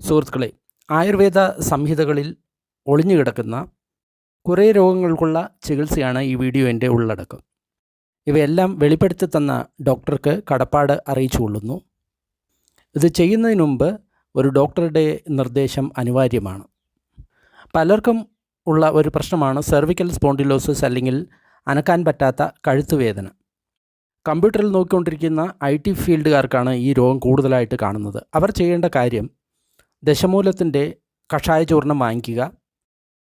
സുഹൃത്തുക്കളെ, ആയുർവേദ സംഹിതകളിൽ ഒളിഞ്ഞുകിടക്കുന്ന കുറേ രോഗങ്ങൾക്കുള്ള ചികിത്സയാണ് ഈ വീഡിയോൻ്റെ ഉള്ളടക്കം. ഇവയെല്ലാം വെളിപ്പെടുത്തി തന്ന ഡോക്ടർക്ക് കടപ്പാട് അറിയിച്ചുകൊള്ളുന്നു. ഇത് ചെയ്യുന്നതിന് മുമ്പ് ഒരു ഡോക്ടറുടെ നിർദ്ദേശം അനിവാര്യമാണ്. പലർക്കും ഉള്ള ഒരു പ്രശ്നമാണ് സെർവിക്കൽ സ്പോണ്ടിലോസിസ്, അല്ലെങ്കിൽ അനക്കാൻ പറ്റാത്ത കഴുത്തുവേദന. കമ്പ്യൂട്ടറിൽ നോക്കിക്കൊണ്ടിരിക്കുന്ന IT ഫീൽഡുകാർക്കാണ് ഈ രോഗം കൂടുതലായിട്ട് കാണുന്നത്. അവർ ചെയ്യേണ്ട കാര്യം, ദശമൂലത്തിൻ്റെ കഷായ ചൂർണം വാങ്ങിക്കുക.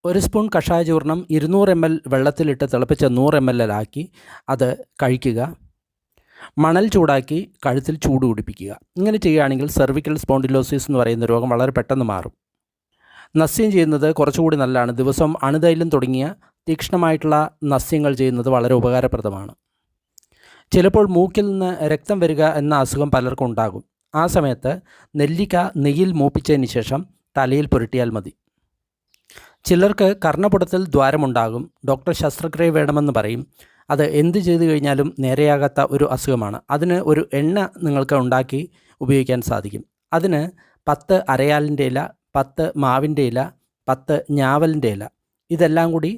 1 സ്പൂൺ കഷായ ചൂർണം 200 ml വെള്ളത്തിലിട്ട് തിളപ്പിച്ച് 100 ml ആക്കി അത് കഴിക്കുക. മണൽ ചൂടാക്കി കഴുത്തിൽ ചൂട് പിടിപ്പിക്കുക. ഇങ്ങനെ ചെയ്യുകയാണെങ്കിൽ സെർവിക്കൽ സ്പോണ്ടിലോസിസ് എന്ന് പറയുന്ന രോഗം വളരെ പെട്ടെന്ന് മാറും. നസ്യം ചെയ്യുന്നത് കുറച്ചുകൂടി നല്ലതാണ്. ദിവസം അണുതൈലം തുടങ്ങിയ തീക്ഷ്ണമായിട്ടുള്ള നസ്യങ്ങൾ ചെയ്യുന്നത് വളരെ ഉപകാരപ്രദമാണ്. ചിലപ്പോൾ മൂക്കിൽ നിന്ന് രക്തം വരിക എന്ന അസുഖം പലർക്കും ഉണ്ടാകും. ആ സമയത്ത് നെല്ലിക്ക നെയ്യിൽ മൂപ്പിച്ചതിന് ശേഷം തലയിൽ പുരട്ടിയാൽ മതി. ചിലർക്ക് കർണപുടത്തിൽ ദ്വാരമുണ്ടാകും. ഡോക്ടർ ശസ്ത്രക്രിയ വേണമെന്ന് പറയും. അത് എന്ത് ചെയ്തു കഴിഞ്ഞാലും നേരെയാകാത്ത ഒരു അസുഖമാണ്. അതിന് ഒരു എണ്ണ നിങ്ങൾക്ക് ഉണ്ടാക്കി ഉപയോഗിക്കാൻ സാധിക്കും. അതിന് 10 അരയാലിൻ്റെ ഇല, 10 മാവിൻ്റെ ഇല, 10 ഞാവലിൻ്റെ ഇല, ഇതെല്ലാം കൂടി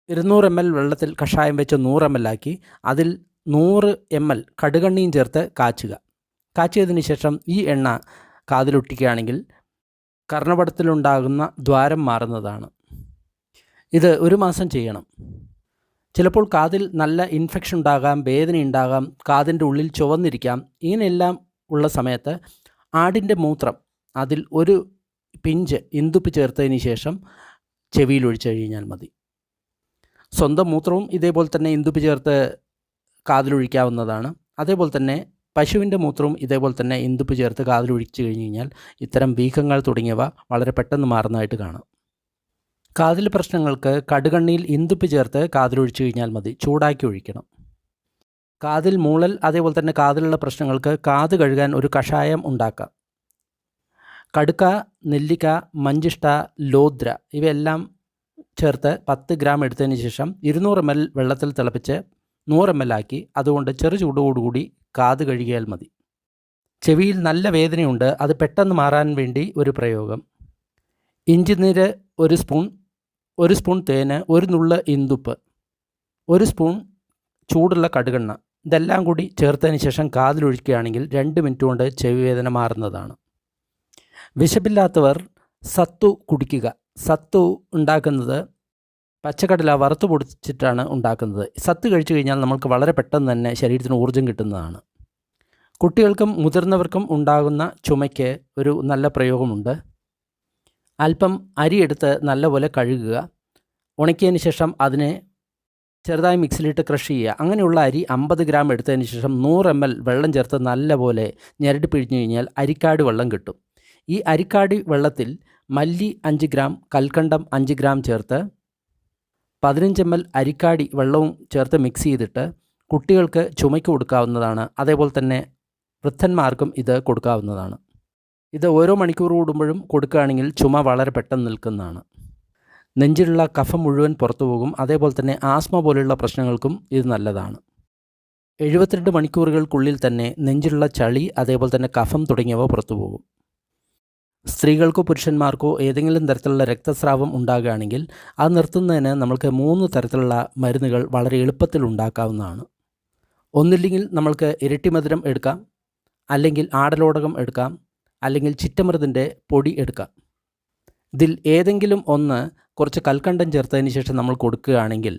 200 ml വെള്ളത്തിൽ കഷായം വെച്ച് 100 ml ആക്കി അതിൽ 100 ml കടുകെണ്ണയും ചേർത്ത് കാച്ചുക. കാച്ചിയതിന് ശേഷം ഈ എണ്ണ കാതിലൊട്ടിക്കുകയാണെങ്കിൽ കർണപടത്തിലുണ്ടാകുന്ന ദ്വാരം മാറുന്നതാണ്. ഇത് 1 മാസം ചെയ്യണം. ചിലപ്പോൾ കാതിൽ നല്ല ഇൻഫെക്ഷൻ ഉണ്ടാകാം, വേദന ഉണ്ടാകാം, കാതിൻ്റെ ഉള്ളിൽ ചുവന്നിരിക്കാം. ഇങ്ങനെയെല്ലാം ഉള്ള സമയത്ത് ആടിൻ്റെ മൂത്രം അതിൽ 1 പിഞ്ച് ഇന്ദുപ്പ് ചേർത്തതിന് ശേഷം ചെവിയിൽ ഒഴിച്ചു കഴിഞ്ഞാൽ മതി. സ്വന്തം മൂത്രവും ഇതേപോലെ തന്നെ ഇന്ദുപ്പ് ചേർത്ത് കാതിലൊഴിക്കാവുന്നതാണ്. അതേപോലെ തന്നെ പശുവിൻ്റെ മൂത്രവും ഇതേപോലെ തന്നെ ഇന്ദുപ്പ് ചേർത്ത് കാതിലൊഴിച്ചു കഴിഞ്ഞ് കഴിഞ്ഞാൽ ഇത്തരം വീക്കങ്ങൾ തുടങ്ങിയവ വളരെ പെട്ടെന്ന് മാറുന്നതായിട്ട് കാണാം. കാതിൽ പ്രശ്നങ്ങൾക്ക് കടുകണ്ണിയിൽ ഇന്ദുപ്പ് ചേർത്ത് കാതിലൊഴിച്ചു കഴിഞ്ഞാൽ മതി. ചൂടാക്കി ഒഴിക്കണം. കാതിൽ മൂളൽ, അതേപോലെ തന്നെ കാതിലുള്ള പ്രശ്നങ്ങൾക്ക് കാത് കഴുകാൻ ഒരു കഷായം ഉണ്ടാക്കാം. കടുക്ക, നെല്ലിക്ക, മഞ്ചിഷ്ട, ലോദ്ര ഇവയെല്ലാം ചേർത്ത് 10 ഗ്രാം എടുത്തതിന് ശേഷം 200 ml വെള്ളത്തിൽ തിളപ്പിച്ച് 100 ml ആക്കി അതുകൊണ്ട് ചെറു ചൂടോടുകൂടി കാത് കഴുകിയാൽ മതി. ചെവിയിൽ നല്ല വേദനയുണ്ട്, അത് പെട്ടെന്ന് മാറാൻ വേണ്ടി ഒരു പ്രയോഗം: ഇഞ്ചിനീര് 1 സ്പൂൺ, 1 സ്പൂൺ തേന്, 1 നുള്ള് ഇന്ദുപ്പ്, 1 സ്പൂൺ ചൂടുള്ള കടുകെണ്ണ, ഇതെല്ലാം കൂടി ചേർത്തതിന് ശേഷം കാതിലൊഴിക്കുകയാണെങ്കിൽ 2 മിനിറ്റ് കൊണ്ട് ചെവി വേദന മാറുന്നതാണ്. വിശപ്പില്ലാത്തവർ സത്തു കുടിക്കുക. സത്തു ഉണ്ടാക്കുന്നത് പച്ചക്കടല വറുത്ത് പൊടിച്ചിട്ടാണ് ഉണ്ടാക്കുന്നത്. സത്ത് കഴിച്ചു കഴിഞ്ഞാൽ നമുക്ക് വളരെ പെട്ടെന്ന് തന്നെ ശരീരത്തിന് ഊർജ്ജം കിട്ടുന്നതാണ്. കുട്ടികൾക്കും മുതിർന്നവർക്കും ഉണ്ടാകുന്ന ചുമയ്ക്ക് ഒരു നല്ല പ്രയോഗമുണ്ട്. അല്പം അരിയെടുത്ത് നല്ലപോലെ കഴുകുക. ഉണക്കിയതിന് ശേഷം അതിനെ ചെറുതായി മിക്സിയിലിട്ട് ക്രഷ് ചെയ്യുക. അങ്ങനെയുള്ള അരി 50 ഗ്രാം എടുത്തതിന് ശേഷം 100 ml വെള്ളം ചേർത്ത് നല്ലപോലെ ഞെരടി പിഴിഞ്ഞു കഴിഞ്ഞാൽ അരിക്കാടി വെള്ളം കിട്ടും. ഈ അരിക്കാടി വെള്ളത്തിൽ മല്ലി 5 ഗ്രാം, കൽക്കണ്ടം 5 ഗ്രാം ചേർത്ത് 15 ml അരിക്കാടി വെള്ളവും ചേർത്ത് മിക്സ് ചെയ്തിട്ട് കുട്ടികൾക്ക് ചുമയ്ക്ക് കൊടുക്കാവുന്നതാണ്. അതേപോലെ തന്നെ വൃദ്ധന്മാർക്കും ഇത് കൊടുക്കാവുന്നതാണ്. ഇത് ഓരോ മണിക്കൂർ കൂടുമ്പോഴും കൊടുക്കുകയാണെങ്കിൽ ചുമ വളരെ പെട്ടെന്ന് നിൽക്കുന്നതാണ്. നെഞ്ചിലുള്ള കഫം മുഴുവൻ പുറത്തു പോകും. അതേപോലെ തന്നെ ആസ്മ പോലെയുള്ള പ്രശ്നങ്ങൾക്കും ഇത് നല്ലതാണ്. 72 മണിക്കൂറുകൾക്കുള്ളിൽ തന്നെ നെഞ്ചിലുള്ള ചളി, അതേപോലെ തന്നെ കഫം തുടങ്ങിയവ പുറത്തു പോകും. സ്ത്രീകൾക്കോ പുരുഷന്മാർക്കോ ഏതെങ്കിലും തരത്തിലുള്ള രക്തസ്രാവം ഉണ്ടാകുകയാണെങ്കിൽ അത് നിർത്തുന്നതിന് നമ്മൾക്ക് 3 തരത്തിലുള്ള മരുന്നുകൾ വളരെ എളുപ്പത്തിൽ ഉണ്ടാക്കാവുന്നതാണ്. ഒന്നില്ലെങ്കിൽ നമ്മൾക്ക് ഇരട്ടി മധുരം എടുക്കാം, അല്ലെങ്കിൽ ആടലോടകം എടുക്കാം, അല്ലെങ്കിൽ ചിറ്റമൃതിൻ്റെ പൊടി എടുക്കാം. ഇതിൽ ഏതെങ്കിലും ഒന്ന് കുറച്ച് കൽക്കണ്ടം ചേർത്തതിന് ശേഷം നമ്മൾ കൊടുക്കുകയാണെങ്കിൽ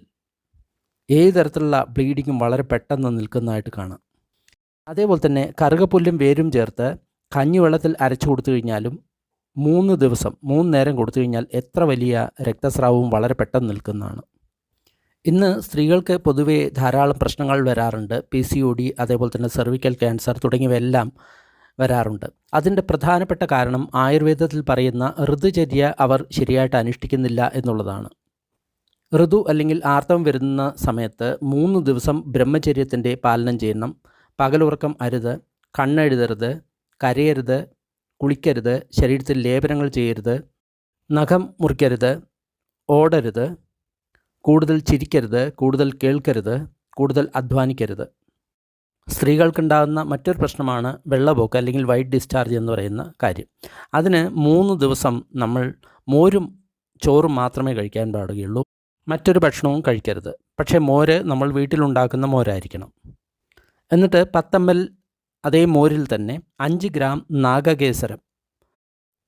ഏത് തരത്തിലുള്ള ബ്ലീഡിങ്ങും വളരെ പെട്ടെന്ന് നിൽക്കുന്നതായിട്ട് കാണാം. അതേപോലെ തന്നെ കറുകപ്പുല്ലും വേരും ചേർത്ത് കഞ്ഞിവെള്ളത്തിൽ അരച്ചു കൊടുത്തു കഴിഞ്ഞാലും 3 ദിവസം 3 നേരം കൊടുത്തു കഴിഞ്ഞാൽ എത്ര വലിയ രക്തസ്രാവവും വളരെ പെട്ടെന്ന് നിൽക്കുന്നതാണ്. ഇന്ന് സ്ത്രീകൾക്ക് പൊതുവേ ധാരാളം പ്രശ്നങ്ങൾ വരാറുണ്ട്. PCOD, അതേപോലെ തന്നെ സെർവിക്കൽ ക്യാൻസർ തുടങ്ങിയവയെല്ലാം വരാറുണ്ട്. അതിൻ്റെ പ്രധാനപ്പെട്ട കാരണം ആയുർവേദത്തിൽ പറയുന്ന ഋതുചര്യ അവർ ശരിയായിട്ട് അനുഷ്ഠിക്കുന്നില്ല എന്നുള്ളതാണ്. ഋതു അല്ലെങ്കിൽ ആർത്തവം വരുന്ന സമയത്ത് 3 ദിവസം ബ്രഹ്മചര്യത്തിൻ്റെ പാലനം ചെയ്യണം. പകലുറക്കം അരുത്, കണ്ണെഴുതരുത്, കരയരുത്, കുളിക്കരുത്, ശരീരത്തിൽ ലേപനങ്ങൾ ചെയ്യരുത്, നഖം മുറിക്കരുത്, ഓടരുത്, കൂടുതൽ ചിരിക്കരുത്, കൂടുതൽ കേൾക്കരുത്, കൂടുതൽ അധ്വാനിക്കരുത്. സ്ത്രീകൾക്കുണ്ടാകുന്ന മറ്റൊരു പ്രശ്നമാണ് വെള്ളപ്പോക്ക് അല്ലെങ്കിൽ വൈറ്റ് ഡിസ്ചാർജ് എന്ന് പറയുന്ന കാര്യം. അതിന് 3 ദിവസം നമ്മൾ മോരും ചോറും മാത്രമേ കഴിക്കാൻ പാടുകയുള്ളൂ. മറ്റൊരു ഭക്ഷണവും കഴിക്കരുത്. പക്ഷേ മോര് നമ്മൾ വീട്ടിലുണ്ടാക്കുന്ന മോരായിരിക്കണം. എന്നിട്ട് 10 ml അതേ മോരിൽ തന്നെ 5 ഗ്രാം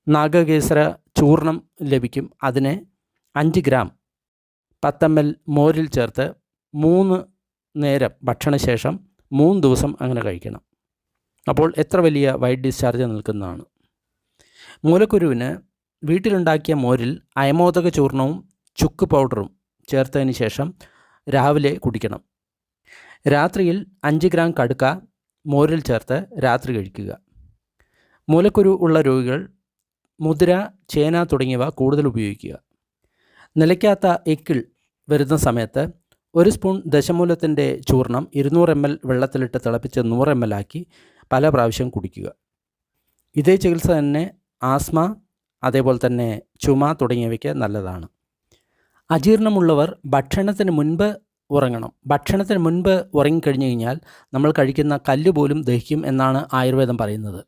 നാഗകേസര ചൂർണം ലഭിക്കും. അതിനെ 5 ഗ്രാം 10 ml മോരിൽ ചേർത്ത് 3 നേരം ഭക്ഷണശേഷം 3 ദിവസം അങ്ങനെ കഴിക്കണം. അപ്പോൾ എത്ര വലിയ വൈറ്റ് ഡിസ്ചാർജ് നിൽക്കുന്നതാണ്. മൂലക്കുരുവിന് വീട്ടിലുണ്ടാക്കിയ മോരിൽ അയമോദക ചൂർണവും ചുക്ക് പൗഡറും ചേർത്തതിന് ശേഷം രാവിലെ കുടിക്കണം. രാത്രിയിൽ 5 ഗ്രാം കടുക്ക മോരിൽ ചേർത്ത് രാത്രി കഴിക്കുക. മൂലക്കുരു ഉള്ള രോഗികൾ മുതിര, ചേന തുടങ്ങിയവ കൂടുതൽ ഉപയോഗിക്കുക. നിലയ്ക്കാത്ത എക്കിൾ വരുന്ന സമയത്ത് 1 സ്പൂൺ ദശമൂലത്തിൻ്റെ ചൂർണം 200 ml വെള്ളത്തിലിട്ട് തിളപ്പിച്ച് 100 ml ആക്കി പല പ്രാവശ്യം കുടിക്കുക. ഇതേ ചികിത്സ തന്നെ ആസ്മ, അതേപോലെ തന്നെ ചുമ തുടങ്ങിയവയ്ക്ക് നല്ലതാണ്. അജീർണമുള്ളവർ ഭക്ഷണത്തിന് മുൻപ് ഉറങ്ങണം. ഭക്ഷണത്തിന് മുൻപ് ഉറങ്ങിക്കഴിഞ്ഞു കഴിഞ്ഞാൽ നമ്മൾ കഴിക്കുന്ന കല്ല് പോലും ദഹിക്കും എന്നാണ് ആയുർവേദം പറയുന്നത്.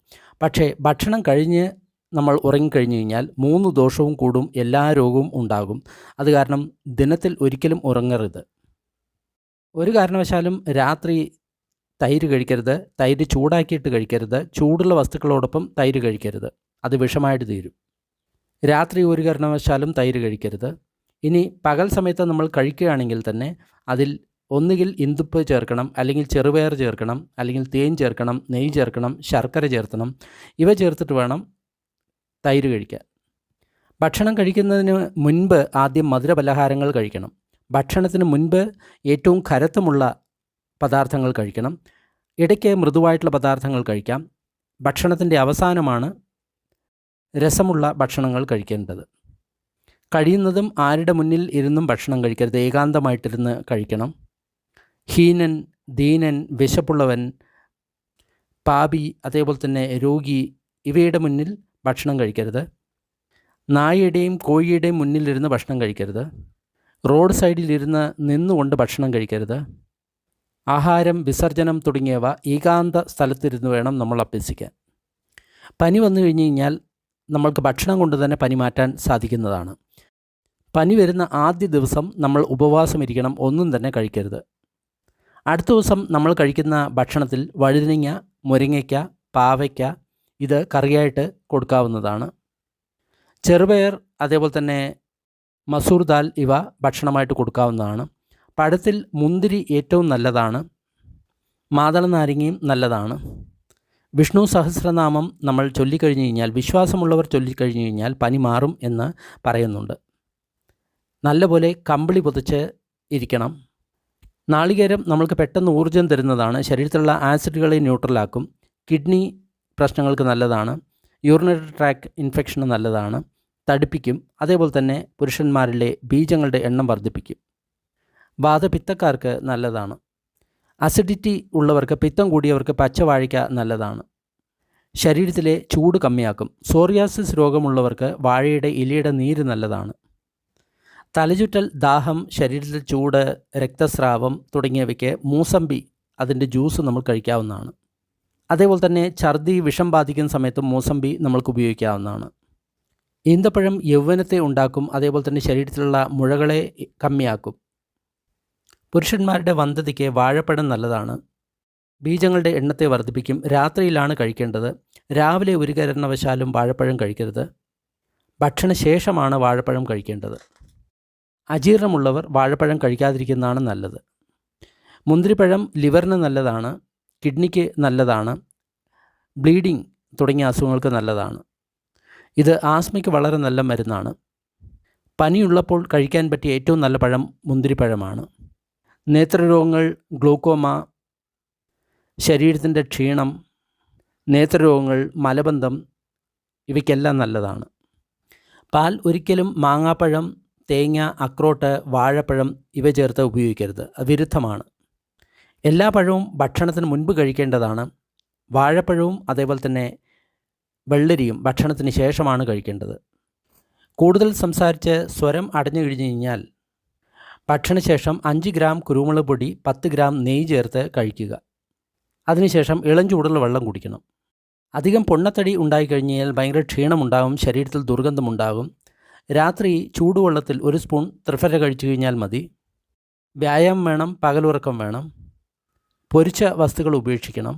പക്ഷേ ഭക്ഷണം കഴിഞ്ഞ് നമ്മൾ ഉറങ്ങിക്കഴിഞ്ഞു കഴിഞ്ഞാൽ 3 ദോഷവും കൂടും, എല്ലാ രോഗവും ഉണ്ടാകും. അത് കാരണം ദിനത്തിൽ ഒരിക്കലും ഉറങ്ങരുത്. ഒരു കാരണവശാലും രാത്രി തൈര് കഴിക്കരുത്. തൈര് ചൂടാക്കിയിട്ട് കഴിക്കരുത്. ചൂടുള്ള വസ്തുക്കളോടൊപ്പം തൈര് കഴിക്കരുത്. അത് വിഷമായിട്ട് തീരും. രാത്രി ഒരു കാരണവശാലും തൈര് കഴിക്കരുത്. ഇനി പകൽ സമയത്ത് നമ്മൾ കഴിക്കുകയാണെങ്കിൽ തന്നെ അതിൽ ഒന്നുകിൽ ഇന്ദുപ്പ് ചേർക്കണം, അല്ലെങ്കിൽ ചെറുപയർ ചേർക്കണം, അല്ലെങ്കിൽ തേൻ ചേർക്കണം, നെയ്യ് ചേർക്കണം, ശർക്കര ചേർക്കണം. ഇവ ചേർത്തിട്ട് വേണം തൈര് കഴിക്കാൻ. ഭക്ഷണം കഴിക്കുന്നതിന് മുൻപ് ആദ്യം മധുരപലഹാരങ്ങൾ കഴിക്കണം. ഭക്ഷണത്തിന് മുൻപ് ഏറ്റവും ഖരത്വമുള്ള പദാർത്ഥങ്ങൾ കഴിക്കണം. ഇടയ്ക്ക് മൃദുവായിട്ടുള്ള പദാർത്ഥങ്ങൾ കഴിക്കാം. ഭക്ഷണത്തിൻ്റെ അവസാനമാണ് രസമുള്ള ഭക്ഷണങ്ങൾ കഴിക്കേണ്ടത്. കഴിയുന്നതും ആരുടെ മുന്നിൽ ഇരുന്നും ഭക്ഷണം കഴിക്കരുത്. ഏകാന്തമായിട്ടിരുന്ന് കഴിക്കണം. ഹീനൻ, ദീനൻ, വിശപ്പുള്ളവൻ, പാപി, അതേപോലെ തന്നെ രോഗി ഇവയുടെ മുന്നിൽ ഭക്ഷണം കഴിക്കരുത്. നായയുടെയും കോഴിയുടെയും മുന്നിലിരുന്ന് ഭക്ഷണം കഴിക്കരുത്. റോഡ് സൈഡിലിരുന്ന് നിന്നുകൊണ്ട് ഭക്ഷണം കഴിക്കരുത്. ആഹാരം, വിസർജനം തുടങ്ങിയവ ഏകാന്ത സ്ഥലത്തിരുന്ന് വേണം നമ്മൾ അഭ്യസിക്കാൻ. പനി വന്നു കഴിഞ്ഞ് കഴിഞ്ഞാൽ നമ്മൾക്ക് ഭക്ഷണം കൊണ്ട് തന്നെ പനി മാറ്റാൻ സാധിക്കുന്നതാണ്. പനി വരുന്ന ആദ്യ ദിവസം നമ്മൾ ഉപവാസം ഇരിക്കണം, ഒന്നും തന്നെ കഴിക്കരുത്. അടുത്ത ദിവസം നമ്മൾ കഴിക്കുന്ന ഭക്ഷണത്തിൽ വഴുതനങ്ങ, മുരിങ്ങയ്ക്ക, പാവയ്ക്ക ഇത് കറിയായിട്ട് കൊടുക്കാവുന്നതാണ്. ചെറുപയർ, അതേപോലെ തന്നെ മസൂർ ദാൽ ഇവ ഭക്ഷണമായിട്ട് കൊടുക്കാവുന്നതാണ്. പഴത്തിൽ മുന്തിരി ഏറ്റവും നല്ലതാണ്. മാതള നാരങ്ങയും നല്ലതാണ്. വിഷ്ണു സഹസ്രനാമം നമ്മൾ ചൊല്ലിക്കഴിഞ്ഞു കഴിഞ്ഞാൽ, വിശ്വാസമുള്ളവർ ചൊല്ലിക്കഴിഞ്ഞു കഴിഞ്ഞാൽ പനി മാറും എന്ന് പറയുന്നുണ്ട്. നല്ലപോലെ കമ്പിളി പുതച്ച് ഇരിക്കണം. നാളികേരം നമ്മൾക്ക് പെട്ടെന്ന് ഊർജ്ജം തരുന്നതാണ്. ശരീരത്തിലുള്ള ആസിഡുകളെ ന്യൂട്രലാക്കും. കിഡ്നി പ്രശ്നങ്ങൾക്ക് നല്ലതാണ്. യൂറിനറി ട്രാക്ട് ഇൻഫെക്ഷന് നല്ലതാണ്. തടിപ്പിക്കും. അതേപോലെ തന്നെ പുരുഷന്മാരിലെ ബീജങ്ങളുടെ എണ്ണം വർദ്ധിപ്പിക്കും. വാതപിത്തക്കാർക്ക് നല്ലതാണ്. അസിഡിറ്റി ഉള്ളവർക്ക്, പിത്തം കൂടിയവർക്ക് പച്ചവാഴയ്ക്ക നല്ലതാണ്. ശരീരത്തിലെ ചൂട് കമ്മിയാക്കും. സോറിയാസിസ് രോഗമുള്ളവർക്ക് വാഴയുടെ ഇലയുടെ നീര് നല്ലതാണ്. തലചുറ്റൽ, ദാഹം, ശരീരത്തിൽ ചൂട്, രക്തസ്രാവം തുടങ്ങിയവയ്ക്ക് മൂസമ്പി അതിൻ്റെ ജ്യൂസ് നമ്മൾ കഴിക്കാവുന്നതാണ്. അതേപോലെ തന്നെ ഛർദി, വിഷം ബാധിക്കുന്ന സമയത്ത് മൂസമ്പി നമ്മൾക്ക് ഉപയോഗിക്കാവുന്നതാണ്. ഈന്തപ്പഴം യൗവനത്തെ ഉണ്ടാക്കും. അതേപോലെ തന്നെ ശരീരത്തിലുള്ള മുഴകളെ കമ്മിയാക്കും. പുരുഷന്മാരുടെ വന്ധ്യതയ്ക്ക് വാഴപ്പഴം നല്ലതാണ്. ബീജങ്ങളുടെ എണ്ണത്തെ വർദ്ധിപ്പിക്കും. രാത്രിയിലാണ് കഴിക്കേണ്ടത്. രാവിലെ ഒരു കാരണവശാലും വാഴപ്പഴം കഴിക്കരുത്. ഭക്ഷണശേഷമാണ് വാഴപ്പഴം കഴിക്കേണ്ടത്. അജീർണമുള്ളവർ വാഴപ്പഴം കഴിക്കാതിരിക്കുന്നതാണ് നല്ലത്. മുന്തിരിപ്പഴം ലിവറിന് നല്ലതാണ്. കിഡ്നിക്ക് നല്ലതാണ്. ബ്ലീഡിംഗ് തുടങ്ങിയ അസുഖങ്ങൾക്ക് നല്ലതാണ്. ഇത് ആസ്മയ്ക്ക് വളരെ നല്ല മരുന്നാണ്. പനിയുള്ളപ്പോൾ കഴിക്കാൻ പറ്റിയ ഏറ്റവും നല്ല പഴം മുന്തിരിപ്പഴമാണ്. നേത്രരോഗങ്ങൾ, ഗ്ലൂക്കോമ, ശരീരത്തിൻ്റെ ക്ഷീണം, നേത്രരോഗങ്ങൾ, മലബന്ധം ഇവയ്ക്കെല്ലാം നല്ലതാണ്. പാൽ ഒരിക്കലും മാങ്ങാപ്പഴം, തേങ്ങ, അക്രോട്ട്, വാഴപ്പഴം ഇവ ചേർത്ത് ഉപയോഗിക്കരുത്. വിരുദ്ധമാണ്. എല്ലാ പഴവും ഭക്ഷണത്തിന് മുൻപ് കഴിക്കേണ്ടതാണ്. വാഴപ്പഴവും അതേപോലെ തന്നെ വെള്ളരിയും ഭക്ഷണത്തിന് ശേഷമാണ് കഴിക്കേണ്ടത്. കൂടുതൽ സംസാരിച്ച് സ്വരം അടഞ്ഞു കഴിഞ്ഞു കഴിഞ്ഞാൽ ഭക്ഷണശേഷം 5 ഗ്രാം കുരുമുളക് പൊടി, 10 ഗ്രാം നെയ്യ് ചേർത്ത് കഴിക്കുക. അതിനുശേഷം ഇളം ചൂടുള്ള വെള്ളം കുടിക്കണം. അധികം പൊണ്ണത്തടി ഉണ്ടായിക്കഴിഞ്ഞാൽ ഭയങ്കര ക്ഷീണമുണ്ടാകും, ശരീരത്തിൽ ദുർഗന്ധമുണ്ടാകും. രാത്രി ചൂടുവെള്ളത്തിൽ 1 സ്പൂൺ ത്രിഫല കഴിച്ചു കഴിഞ്ഞാൽ മതി. വ്യായാമം വേണം, പകലുറക്കം വേണം. പൊരിച്ച വസ്തുക്കൾ ഉപേക്ഷിക്കണം.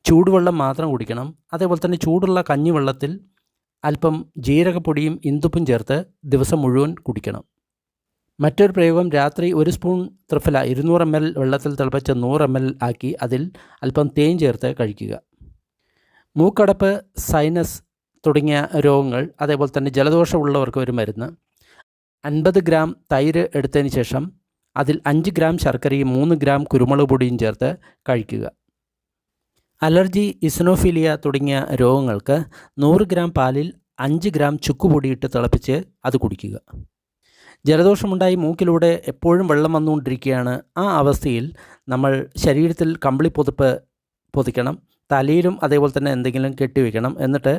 ചൂടുവെള്ളം മാത്രം കുടിക്കണം. അതേപോലെ തന്നെ ചൂടുള്ള കഞ്ഞിവെള്ളത്തിൽ അല്പം ജീരകപ്പൊടിയും ഇന്ദുപ്പും ചേർത്ത് ദിവസം മുഴുവൻ കുടിക്കണം. മറ്റൊരു പ്രയോഗം, രാത്രി 1 സ്പൂൺ ത്രിഫല 200 ml വെള്ളത്തിൽ തിളപ്പിച്ച് 100 ml ആക്കി അതിൽ അല്പം തേൻ ചേർത്ത് കഴിക്കുക. മൂക്കടപ്പ്, സൈനസ് തുടങ്ങിയ രോഗങ്ങൾ, അതേപോലെ തന്നെ ജലദോഷമുള്ളവർക്ക് ഒരു മരുന്ന്. 50 ഗ്രാം തൈര് എടുത്തതിന് ശേഷം അതിൽ 5 ഗ്രാം ശർക്കരയും 3 ഗ്രാം കുരുമുളക് പൊടിയും ചേർത്ത് കഴിക്കുക. അലർജി, ഇസ്നോഫീലിയ തുടങ്ങിയ രോഗങ്ങൾക്ക് 100 ഗ്രാം പാലിൽ 5 ഗ്രാം ചുക്കുപൊടിയിട്ട് തിളപ്പിച്ച് അത് കുടിക്കുക. ജലദോഷമുണ്ടായി മൂക്കിലൂടെ എപ്പോഴും വെള്ളം വന്നുകൊണ്ടിരിക്കുകയാണ്. ആ അവസ്ഥയിൽ നമ്മൾ ശരീരത്തിൽ കമ്പിളി പുതപ്പ് പൊതിക്കണം. തലയിലും അതേപോലെ തന്നെ എന്തെങ്കിലും കെട്ടിവെക്കണം. എന്നിട്ട്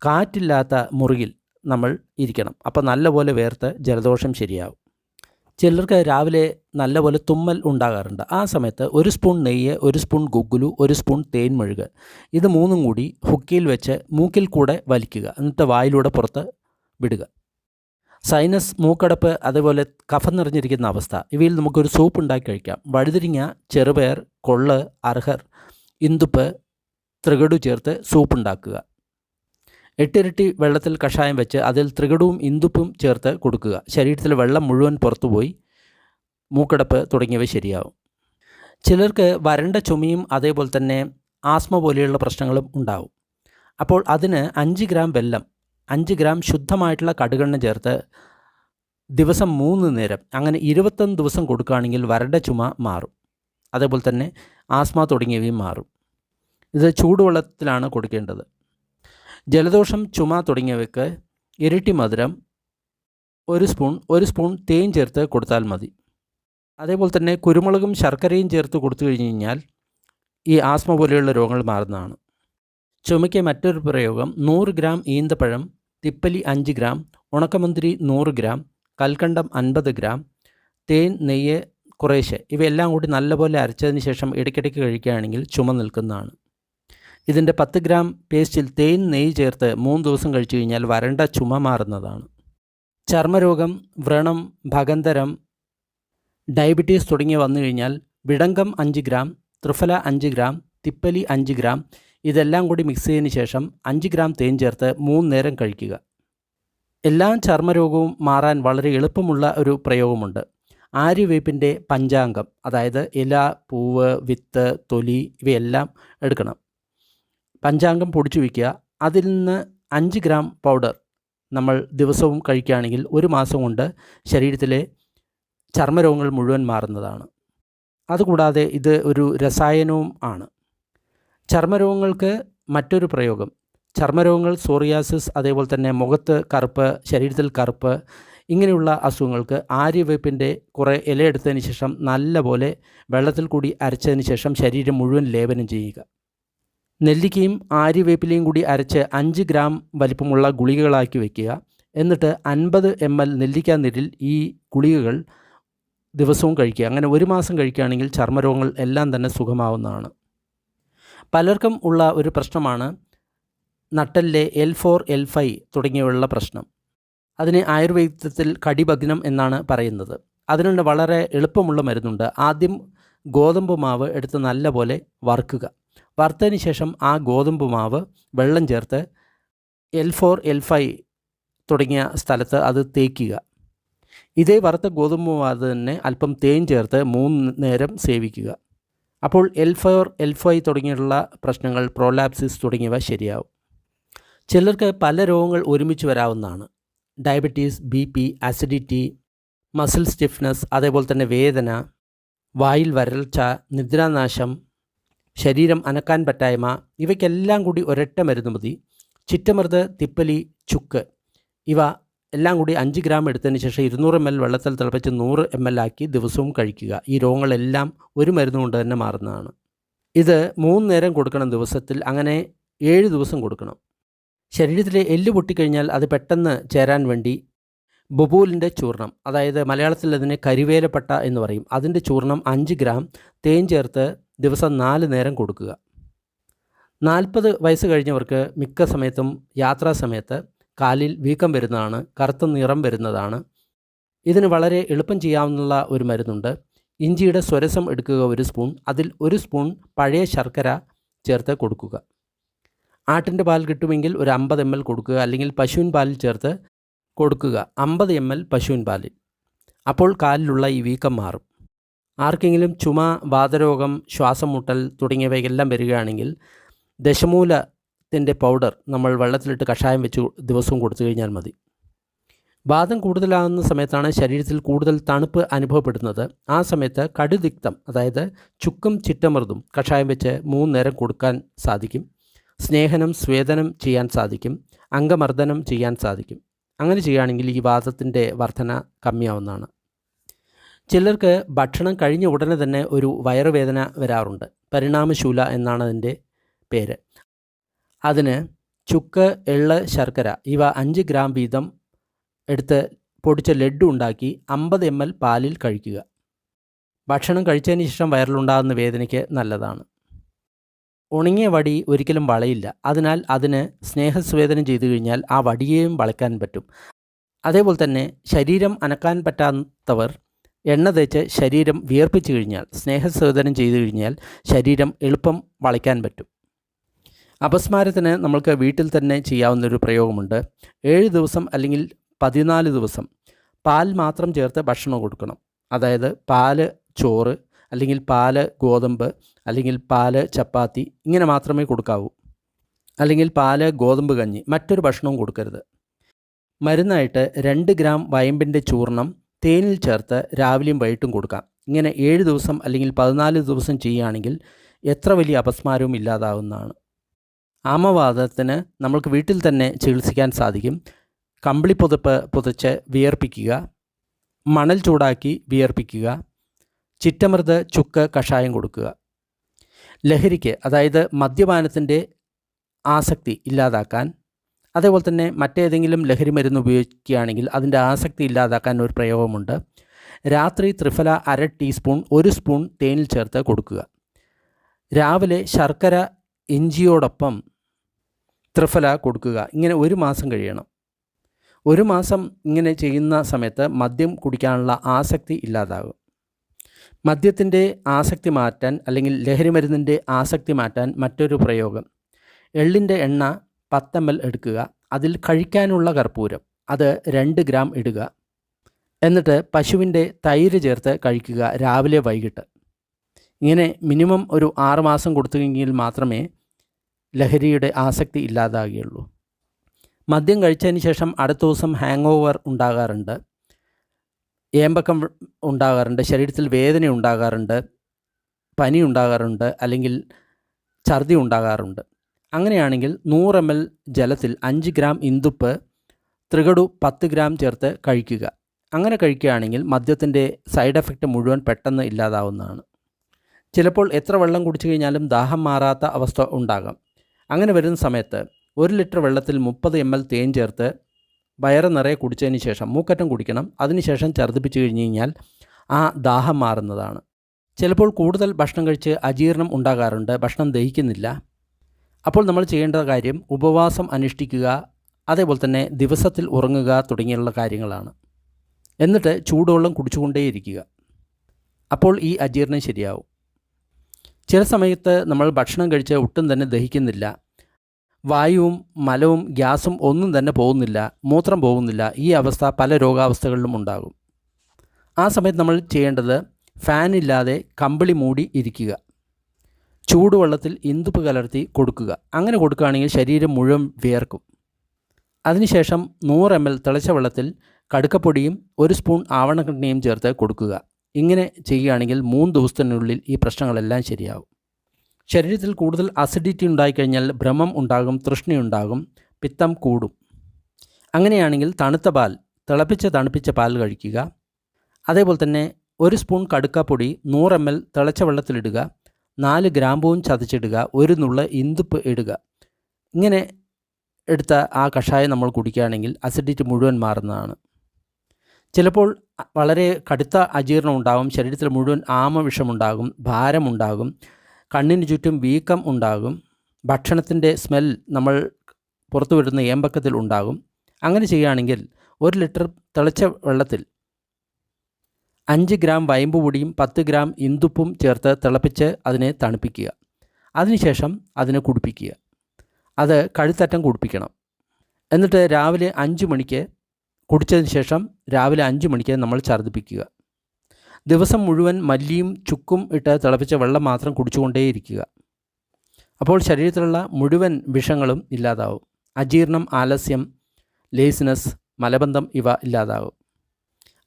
കാറ്റില്ലാത്ത മുറിയിൽ നമ്മൾ ഇരിക്കണം. അപ്പോൾ നല്ലപോലെ വേർത്ത് ജലദോഷം ശരിയാവും. ചിലർക്ക് രാവിലെ നല്ലപോലെ തുമ്മൽ ഉണ്ടാകാറുണ്ട്. ആ സമയത്ത് 1 സ്പൂൺ നെയ്യ്, 1 സ്പൂൺ ഗുഗ്ഗുലു, 1 സ്പൂൺ തേൻ മെഴുക്, ഇത് മൂന്നും കൂടി ഹുക്കിയിൽ വെച്ച് മൂക്കിൽ കൂടെ വലിക്കുക. എന്നിട്ട് വായിലൂടെ പുറത്ത് വിടുക. സൈനസ്, മൂക്കടപ്പ്, അതേപോലെ കഫം നിറഞ്ഞിരിക്കുന്ന അവസ്ഥ, ഇവയിൽ നമുക്കൊരു സൂപ്പ് ഉണ്ടാക്കി കഴിക്കാം. വഴുതിരിങ്ങ, ചെറുപയർ, കൊള്ള്, അർഹർ, ഇന്ദുപ്പ്, ത്രികടു ചേർത്ത് സൂപ്പ് ഉണ്ടാക്കുക. 8 ഇരട്ടി വെള്ളത്തിൽ കഷായം വെച്ച് അതിൽ ത്രികടവും ഇന്ദുപ്പും ചേർത്ത് കൊടുക്കുക. ശരീരത്തിലെ വെള്ളം മുഴുവൻ പുറത്തുപോയി മൂക്കടപ്പ് തുടങ്ങിയവ ശരിയാവും. ചിലർക്ക് വരണ്ട ചുമയും അതേപോലെ തന്നെ ആസ്മ പോലെയുള്ള പ്രശ്നങ്ങളും ഉണ്ടാവും. അപ്പോൾ അതിന് 5 ഗ്രാം വെല്ലം, 5 ഗ്രാം ശുദ്ധമായിട്ടുള്ള കടുകെണ്ണ ചേർത്ത് ദിവസം 3 നേരം അങ്ങനെ 21 ദിവസം കൊടുക്കുകയാണെങ്കിൽ വരണ്ട ചുമ മാറും. അതേപോലെ തന്നെ ആസ്മ തുടങ്ങിയവയും മാറും. ഇത് ചൂടുവെള്ളത്തിലാണ് കൊടുക്കേണ്ടത്. ജലദോഷം, ചുമ തുടങ്ങിയവയ്ക്ക് ഇരട്ടി മധുരം 1 സ്പൂൺ തേൻ ചേർത്ത് കൊടുത്താൽ മതി. അതേപോലെ തന്നെ കുരുമുളകും ശർക്കരയും ചേർത്ത് കൊടുത്തു കഴിഞ്ഞ് കഴിഞ്ഞാൽ ഈ ആസ്മ പോലെയുള്ള രോഗങ്ങൾ മാറുന്നതാണ്. ചുമയ്ക്ക് മറ്റൊരു പ്രയോഗം, 100 ഗ്രാം ഈന്തപ്പഴം, തിപ്പലി 5 ഗ്രാം, ഉണക്കമുന്തിരി 100 ഗ്രാം, കൽക്കണ്ടം 50 ഗ്രാം, തേൻ, നെയ്യ് കുറേശ്ശെ, ഇവയെല്ലാം കൂടി നല്ലപോലെ അരച്ചതിന് ശേഷം ഇടയ്ക്കിടയ്ക്ക് കഴിക്കുകയാണെങ്കിൽ ചുമ നിൽക്കുന്നതാണ്. ഇതിൻ്റെ 10 ഗ്രാം പേസ്റ്റിൽ തേൻ, നെയ്യ് ചേർത്ത് 3 ദിവസം കഴിച്ചു കഴിഞ്ഞാൽ വരണ്ട ചുമ മാറുന്നതാണ്. ചർമ്മരോഗം, വ്രണം, ഭഗന്തരം, ഡയബറ്റീസ് തുടങ്ങിയ വന്നു കഴിഞ്ഞാൽ വിടങ്കം 5 ഗ്രാം, ത്രിഫല 5 ഗ്രാം, തിപ്പലി 5 ഗ്രാം, ഇതെല്ലാം കൂടി മിക്സ് ചെയ്തതിന് ശേഷം 5 ഗ്രാം തേൻ ചേർത്ത് 3 നേരം കഴിക്കുക. എല്ലാ ചർമ്മരോഗവും മാറാൻ വളരെ എളുപ്പമുള്ള ഒരു പ്രയോഗമുണ്ട്. ആര്യവേപ്പിൻ്റെ പഞ്ചാംഗം, അതായത് ഇല, പൂവ്, വിത്ത്, തൊലി ഇവയെല്ലാം എടുക്കണം. പഞ്ചാംഗം പൊടിച്ചു വയ്ക്കുക. അതിൽ നിന്ന് 5 ഗ്രാം പൗഡർ നമ്മൾ ദിവസവും കഴിക്കുകയാണെങ്കിൽ 1 മാസം കൊണ്ട് ശരീരത്തിലെ ചർമ്മരോഗങ്ങൾ മുഴുവൻ മാറുന്നതാണ്. അതുകൂടാതെ ഇത് ഒരു രസായനവും ആണ്. ചർമ്മരോഗങ്ങൾക്ക് മറ്റൊരു പ്രയോഗം, ചർമ്മരോഗങ്ങൾ, സോറിയാസിസ്, അതേപോലെ തന്നെ മുഖത്ത് കറുപ്പ്, ശരീരത്തിൽ കറുപ്പ്, ഇങ്ങനെയുള്ള അസുഖങ്ങൾക്ക് ആര്യവേപ്പിൻ്റെ കുറേ ഇല എടുത്തതിന് ശേഷം നല്ലപോലെ വെള്ളത്തിൽ കൂടി അരച്ചതിന് ശേഷം ശരീരം മുഴുവൻ ലേപനം ചെയ്യുക. നെല്ലിക്കയും ആര്യവേപ്പിലയും കൂടി അരച്ച് 5 ഗ്രാം വലിപ്പമുള്ള ഗുളികകളാക്കി വയ്ക്കുക. എന്നിട്ട് 50 ml നെല്ലിക്ക നീരിൽ ഈ ഗുളികകൾ ദിവസവും കഴിക്കുക. അങ്ങനെ 1 മാസം കഴിക്കുകയാണെങ്കിൽ ചർമ്മരോഗങ്ങൾ എല്ലാം തന്നെ സുഖമാവുന്നതാണ്. പലർക്കും ഉള്ള ഒരു പ്രശ്നമാണ് നട്ടലിലെ L4, L5 തുടങ്ങിയുള്ള പ്രശ്നം. അതിന് ആയുർവേദത്തിൽ കടിഭഗ്നം എന്നാണ് പറയുന്നത്. അതിനുള്ള വളരെ എളുപ്പമുള്ള മരുന്നുണ്ട്. ആദ്യം ഗോതമ്പ് മാവ് എടുത്ത് നല്ലപോലെ വറുക്കുക. വറുത്തതിന് ശേഷം ആ ഗോതമ്പ് മാവ് വെള്ളം ചേർത്ത് L4, L5 തുടങ്ങിയ സ്ഥലത്ത് അത് തേക്കുക. ഇതേ വറുത്ത ഗോതമ്പ് മാവ് തന്നെ അല്പം തേൻ ചേർത്ത് 3 നേരം സേവിക്കുക. അപ്പോൾ L4, L5 തുടങ്ങിയുള്ള പ്രശ്നങ്ങൾ, പ്രോലാപ്സിസ് തുടങ്ങിയവ ശരിയാവും. ചിലർക്ക് പല രോഗങ്ങൾ ഒരുമിച്ച് വരാവുന്നതാണ്. Diabetes, BP, acidity, muscle stiffness, അതേപോലെ തന്നെ വേദന, വായിൽ വരൾച്ച, നിദ്രാനാശം, ശരീരം അനക്കാൻ പറ്റായ്മ, ഇവയ്ക്കെല്ലാം കൂടി ഒരൊറ്റ മരുന്ന് മതി. ചിറ്റമൃത്, തിപ്പലി, ചുക്ക് ഇവ എല്ലാം കൂടി 5 ഗ്രാം എടുത്തതിന് ശേഷം 200 ml വെള്ളത്തിൽ തിളപ്പിച്ച് 100 ml ആക്കി ദിവസവും കഴിക്കുക. ഈ രോഗങ്ങളെല്ലാം ഒരു മരുന്ന് കൊണ്ട് തന്നെ മാറുന്നതാണ്. ഇത് 3 നേരം കൊടുക്കണം ദിവസത്തിൽ. അങ്ങനെ 7 ദിവസം കൊടുക്കണം. ശരീരത്തിലെ എല്ല് പൊട്ടിക്കഴിഞ്ഞാൽ അത് പെട്ടെന്ന് ചേരാൻ വേണ്ടി ബൊബൂലിൻ്റെ ചൂർണം, അതായത് മലയാളത്തിൽ അതിനെ കരിവേലപ്പട്ട എന്ന് പറയും, അതിൻ്റെ ചൂർണം 5 ഗ്രാം തേൻ ചേർത്ത് ദിവസം 4 നേരം കൊടുക്കുക. 40 വയസ്സ് കഴിഞ്ഞവർക്ക് മിക്ക സമയത്തും യാത്രാ സമയത്ത് കാലിൽ വീക്കം വരുന്നതാണ്, കറുത്ത നിറം വരുന്നതാണ്. ഇതിന് വളരെ എളുപ്പം ചെയ്യാവുന്ന ഒരു മരുന്നുണ്ട്. ഇഞ്ചിയുടെ സ്വരസം എടുക്കുക 1 സ്പൂൺ, അതിൽ 1 സ്പൂൺ പഴയ ശർക്കര ചേർത്ത് കൊടുക്കുക. ആട്ടിൻ്റെ പാൽ കിട്ടുമെങ്കിൽ ഒരു 50 ml കൊടുക്കുക, അല്ലെങ്കിൽ പശുവിൻ പാലിൽ ചേർത്ത് കൊടുക്കുക. 50 ml പശുവിൻ പാലിൽ. അപ്പോൾ കാലിലുള്ള ഈ വീക്കം മാറും. ആർക്കെങ്കിലും ചുമ, വാതരോഗം, ശ്വാസം മുട്ടൽ തുടങ്ങിയവയെല്ലാം വരികയാണെങ്കിൽ ദശമൂലത്തിൻ്റെ പൗഡർ നമ്മൾ വെള്ളത്തിലിട്ട് കഷായം വെച്ച് ദിവസവും കൊടുത്തു കഴിഞ്ഞാൽ മതി. വാതം കൂടുതലാകുന്ന സമയത്താണ് ശരീരത്തിൽ കൂടുതൽ തണുപ്പ് അനുഭവപ്പെടുന്നത്. ആ സമയത്ത് കടുതിക്തം, അതായത് ചുക്കും ചിറ്റമൃതും കഷായം വെച്ച് 3 നേരം കൊടുക്കാൻ സാധിക്കും. സ്നേഹനം, സ്വേദനം ചെയ്യാൻ സാധിക്കും. അംഗമർദ്ദനം ചെയ്യാൻ സാധിക്കും. അങ്ങനെ ചെയ്യുകയാണെങ്കിൽ ഈ വാതത്തിൻ്റെ വർധന കമ്മിയാവുന്നതാണ്. ചിലർക്ക് ഭക്ഷണം കഴിഞ്ഞ ഉടനെ തന്നെ ഒരു വയറുവേദന വരാറുണ്ട്. പരിണാമശൂല എന്നാണ് അതിൻ്റെ പേര്. അതിന് ചുക്ക്, എള്ള്, ശർക്കര ഇവ 5 ഗ്രാം വീതം എടുത്ത് പൊടിച്ച ലഡ്ഡു ഉണ്ടാക്കി 50 ml പാലിൽ കഴിക്കുക. ഭക്ഷണം കഴിച്ചതിന് ശേഷം വയറിലുണ്ടാകുന്ന വേദനയ്ക്ക് നല്ലതാണ്. ഉണങ്ങിയ വടി ഒരിക്കലും വളയില്ല. അതിനാൽ അതിന് സ്നേഹസ്വേദനം ചെയ്തു കഴിഞ്ഞാൽ ആ വടിയെയും വളയ്ക്കാൻ പറ്റും. അതേപോലെ തന്നെ ശരീരം അനക്കാൻ പറ്റാത്തവർ എണ്ണ തേച്ച് ശരീരം വിയർപ്പിച്ചു കഴിഞ്ഞാൽ, സ്നേഹസ്വേദനം ചെയ്തു കഴിഞ്ഞാൽ ശരീരം എളുപ്പം വളയ്ക്കാൻ പറ്റും. അപസ്മാരത്തിന് നമ്മൾക്ക് വീട്ടിൽ തന്നെ ചെയ്യാവുന്നൊരു പ്രയോഗമുണ്ട്. 7 ദിവസം അല്ലെങ്കിൽ 14 ദിവസം പാൽ മാത്രം ചേർത്ത് ഭക്ഷണം കൊടുക്കണം. അതായത് പാല് ചോറ്, അല്ലെങ്കിൽ പാല് ഗോതമ്പ്, അല്ലെങ്കിൽ പാല് ചപ്പാത്തി, ഇങ്ങനെ മാത്രമേ കൊടുക്കാവൂ. അല്ലെങ്കിൽ പാല് ഗോതമ്പ് കഞ്ഞി, മറ്റൊരു ഭക്ഷണവും കൊടുക്കരുത്. മരുന്നായിട്ട് 2 ഗ്രാം വയമ്പിൻ്റെ ചൂർണം തേനിൽ ചേർത്ത് രാവിലെയും വൈകിട്ടും കൊടുക്കാം. ഇങ്ങനെ 7 ദിവസം അല്ലെങ്കിൽ 14 ദിവസം ചെയ്യുകയാണെങ്കിൽ എത്ര വലിയ അപസ്മാരവും ഇല്ലാതാവുന്നതാണ്. ആമവാദത്തിന് നമ്മൾക്ക് വീട്ടിൽ തന്നെ ചികിത്സിക്കാൻ സാധിക്കും. കമ്പിളിപ്പുതപ്പ് പുതച്ച് വിയർപ്പിക്കുക, മണൽ ചൂടാക്കി വിയർപ്പിക്കുക, ചിറ്റമൃത്, ചുക്ക് കഷായം കൊടുക്കുക. ലഹരിക്ക്, അതായത് മദ്യപാനത്തിൻ്റെ ആസക്തി ഇല്ലാതാക്കാൻ, അതേപോലെ തന്നെ മറ്റേതെങ്കിലും ലഹരി മരുന്ന് ഉപയോഗിക്കുകയാണെങ്കിൽ അതിൻ്റെ ആസക്തി ഇല്ലാതാക്കാൻ ഒരു പ്രയോഗമുണ്ട്. രാത്രി ത്രിഫല 1/2 ടീസ്പൂൺ 1 സ്പൂൺ തേനിൽ ചേർത്ത് കൊടുക്കുക. രാവിലെ ശർക്കര ഇഞ്ചിയോടൊപ്പം ത്രിഫല കൊടുക്കുക. ഇങ്ങനെ 1 മാസം കഴിയണം. 1 മാസം ഇങ്ങനെ ചെയ്യുന്ന സമയത്ത് മദ്യം കുടിക്കാനുള്ള ആസക്തി ഇല്ലാതാകും. മദ്യത്തിൻ്റെ ആസക്തി മാറ്റാൻ, അല്ലെങ്കിൽ ലഹരി മരുന്നിൻ്റെ ആസക്തി മാറ്റാൻ മറ്റൊരു പ്രയോഗം, എള്ളിൻ്റെ എണ്ണ 10 ml എടുക്കുക. അതിൽ കഴിക്കാനുള്ള കർപ്പൂരം അത് 2 ഗ്രാം ഇടുക. എന്നിട്ട് പശുവിൻ്റെ തൈര് ചേർത്ത് കഴിക്കുക രാവിലെ വൈകിട്ട്. ഇങ്ങനെ മിനിമം ഒരു 6 മാസം കൊടുത്തെങ്കിൽ മാത്രമേ ലഹരിയുടെ ആസക്തി ഇല്ലാതാകുകയുള്ളൂ. മദ്യം കഴിച്ചതിന് ശേഷം അടുത്ത ദിവസം ഹാങ് ഓവർ ഉണ്ടാകാറുണ്ട്, ഏമ്പക്കം ഉണ്ടാകാറുണ്ട്, ശരീരത്തിൽ വേദന ഉണ്ടാകാറുണ്ട്, പനി ഉണ്ടാകാറുണ്ട്, അല്ലെങ്കിൽ ഛർദി ഉണ്ടാകാറുണ്ട്. അങ്ങനെയാണെങ്കിൽ 100 ml ജലത്തിൽ 5 ഗ്രാം ഇന്ദുപ്പ്, ത്രികടു 10 ഗ്രാം ചേർത്ത് കഴിക്കുക. അങ്ങനെ കഴിക്കുകയാണെങ്കിൽ മദ്യത്തിൻ്റെ സൈഡ് എഫക്റ്റ് മുഴുവൻ പെട്ടെന്ന് ഇല്ലാതാവുന്നതാണ്. ചിലപ്പോൾ എത്ര വെള്ളം കുടിച്ചു കഴിഞ്ഞാലും ദാഹം മാറാത്ത അവസ്ഥ ഉണ്ടാകാം. അങ്ങനെ വരുന്ന സമയത്ത് 1 ലിറ്റർ വെള്ളത്തിൽ 30 ml തേൻ ചേർത്ത് വയറ് നിറയെ കുടിച്ചതിന് ശേഷം മൂക്കറ്റം കുടിക്കണം. അതിനുശേഷം ഛർദ്ദിപ്പിച്ച് കഴിഞ്ഞ് കഴിഞ്ഞാൽ ആ ദാഹം മാറുന്നതാണ്. ചിലപ്പോൾ കൂടുതൽ ഭക്ഷണം കഴിച്ച് അജീർണം ഉണ്ടാകാറുണ്ട്, ഭക്ഷണം ദഹിക്കുന്നില്ല. അപ്പോൾ നമ്മൾ ചെയ്യേണ്ട കാര്യം ഉപവാസം അനുഷ്ഠിക്കുക, അതേപോലെ തന്നെ ദിവസത്തിൽ ഉറങ്ങുക തുടങ്ങിയുള്ള കാര്യങ്ങളാണ്. എന്നിട്ട് ചൂടുവെള്ളം കുടിച്ചുകൊണ്ടേയിരിക്കുക. അപ്പോൾ ഈ അജീർണം ശരിയാവും. ചില സമയത്ത് നമ്മൾ ഭക്ഷണം കഴിച്ച് ഒട്ടും തന്നെ ദഹിക്കുന്നില്ല, വായുവും മലവും ഗ്യാസും ഒന്നും തന്നെ പോകുന്നില്ല, മൂത്രം പോകുന്നില്ല. ഈ അവസ്ഥ പല രോഗാവസ്ഥകളിലും ഉണ്ടാകും. ആ സമയത്ത് നമ്മൾ ചെയ്യേണ്ടത് ഫാനില്ലാതെ കമ്പിളി മൂടി ഇരിക്കുക, ചൂടുവെള്ളത്തിൽ ഇന്ദുപ്പ് കലർത്തി കൊടുക്കുക. അങ്ങനെ കൊടുക്കുകയാണെങ്കിൽ ശരീരം മുഴുവൻ വിയർക്കും. അതിനുശേഷം 100 ml തിളച്ച വെള്ളത്തിൽ കടുക്കപ്പൊടിയും 1 സ്പൂൺ ആവണക്കെണ്ണയും ചേർത്ത് കൊടുക്കുക. ഇങ്ങനെ ചെയ്യുകയാണെങ്കിൽ 3 ദിവസത്തിനുള്ളിൽ ഈ പ്രശ്നങ്ങളെല്ലാം ശരിയാവും. ശരീരത്തിൽ കൂടുതൽ അസിഡിറ്റി ഉണ്ടായിക്കഴിഞ്ഞാൽ ഭ്രമം ഉണ്ടാകും, തൃഷ്ണയുണ്ടാകും, പിത്തം കൂടും. അങ്ങനെയാണെങ്കിൽ തണുപ്പിച്ച പാൽ കഴിക്കുക. അതേപോലെ തന്നെ 1 സ്പൂൺ കടുക്കപ്പൊടി 100 ml തിളച്ച വെള്ളത്തിലിടുക, 4 ഗ്രാമ്പൂവും ചതച്ചിടുക, 1 നുള്ള് ഇന്ദുപ്പ് ഇടുക. ഇങ്ങനെ എടുത്ത ആ കഷായം നമ്മൾ കുടിക്കുകയാണെങ്കിൽ അസിഡിറ്റി മുഴുവൻ മാറുന്നതാണ്. ചിലപ്പോൾ വളരെ കടുത്ത അജീർണം ഉണ്ടാകും, ശരീരത്തിൽ മുഴുവൻ ആമവിഷമുണ്ടാകും, ഭാരമുണ്ടാകും, കണ്ണിന് ചുറ്റും വീക്കം ഉണ്ടാകും, ഭക്ഷണത്തിൻ്റെ സ്മെൽ നമ്മൾ പുറത്തു വിടുന്ന ഏമ്പക്കത്തിൽ ഉണ്ടാകും. അങ്ങനെ ചെയ്യുകയാണെങ്കിൽ 1 ലിറ്റർ തിളച്ച വെള്ളത്തിൽ 5 ഗ്രാം വയമ്പ് പൊടിയും 10 ഗ്രാം ഇന്ദുപ്പും ചേർത്ത് തിളപ്പിച്ച് അതിനെ തണുപ്പിക്കുക. അതിനുശേഷം അതിനെ കുടിപ്പിക്കുക. അത് കഴുത്തറ്റം കുടിപ്പിക്കണം. എന്നിട്ട് രാവിലെ 5 മണിക്ക് കുടിച്ചതിന് ശേഷം രാവിലെ 5 മണിക്ക് നമ്മൾ ഛർദ്ദിപ്പിക്കുക. ദിവസം മുഴുവൻ മല്ലിയും ചുക്കും ഇട്ട് തിളപ്പിച്ച വെള്ളം മാത്രം കുടിച്ചുകൊണ്ടേയിരിക്കുക. അപ്പോൾ ശരീരത്തിലുള്ള മുഴുവൻ വിഷങ്ങളും ഇല്ലാതാവും. അജീർണം, ആലസ്യം, ലേസിനസ്, മലബന്ധം ഇവ ഇല്ലാതാകും.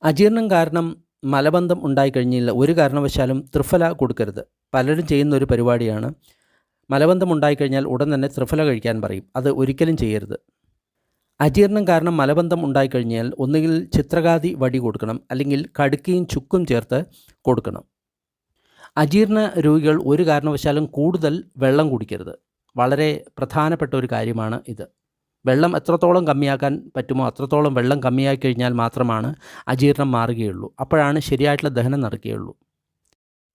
അജീർണം കാരണം മലബന്ധം ഉണ്ടായിക്കഴിഞ്ഞില്ല ഒരു കാരണവശാലും ത്രിഫല കൊടുക്കരുത്. പലരും ചെയ്യുന്ന ഒരു പരിപാടിയാണ്. മലബന്ധം ഉണ്ടായിക്കഴിഞ്ഞാൽ ഉടൻ തന്നെ ത്രിഫല കഴിക്കാൻ പറയും. അത് ഒരിക്കലും ചെയ്യരുത്. അജീർണം കാരണം മലബന്ധം ഉണ്ടായിക്കഴിഞ്ഞാൽ ഒന്നുകിൽ ചിത്രകാതി വടി കൊടുക്കണം, അല്ലെങ്കിൽ കടുക്കയും ചുക്കും ചേർത്ത് കൊടുക്കണം. അജീർണ രോഗികൾ ഒരു കാരണവശാലും കൂടുതൽ വെള്ളം കുടിക്കരുത്. വളരെ പ്രധാനപ്പെട്ട ഒരു കാര്യമാണ് ഇത്. വെള്ളം എത്രത്തോളം കമ്മിയാക്കാൻ പറ്റുമോ അത്രത്തോളം വെള്ളം കമ്മിയാക്കി കഴിഞ്ഞാൽ മാത്രമാണ് അജീർണം മാറുകയുള്ളൂ. അപ്പോഴാണ് ശരിയായിട്ടുള്ള ദഹനം നടക്കുകയുള്ളൂ.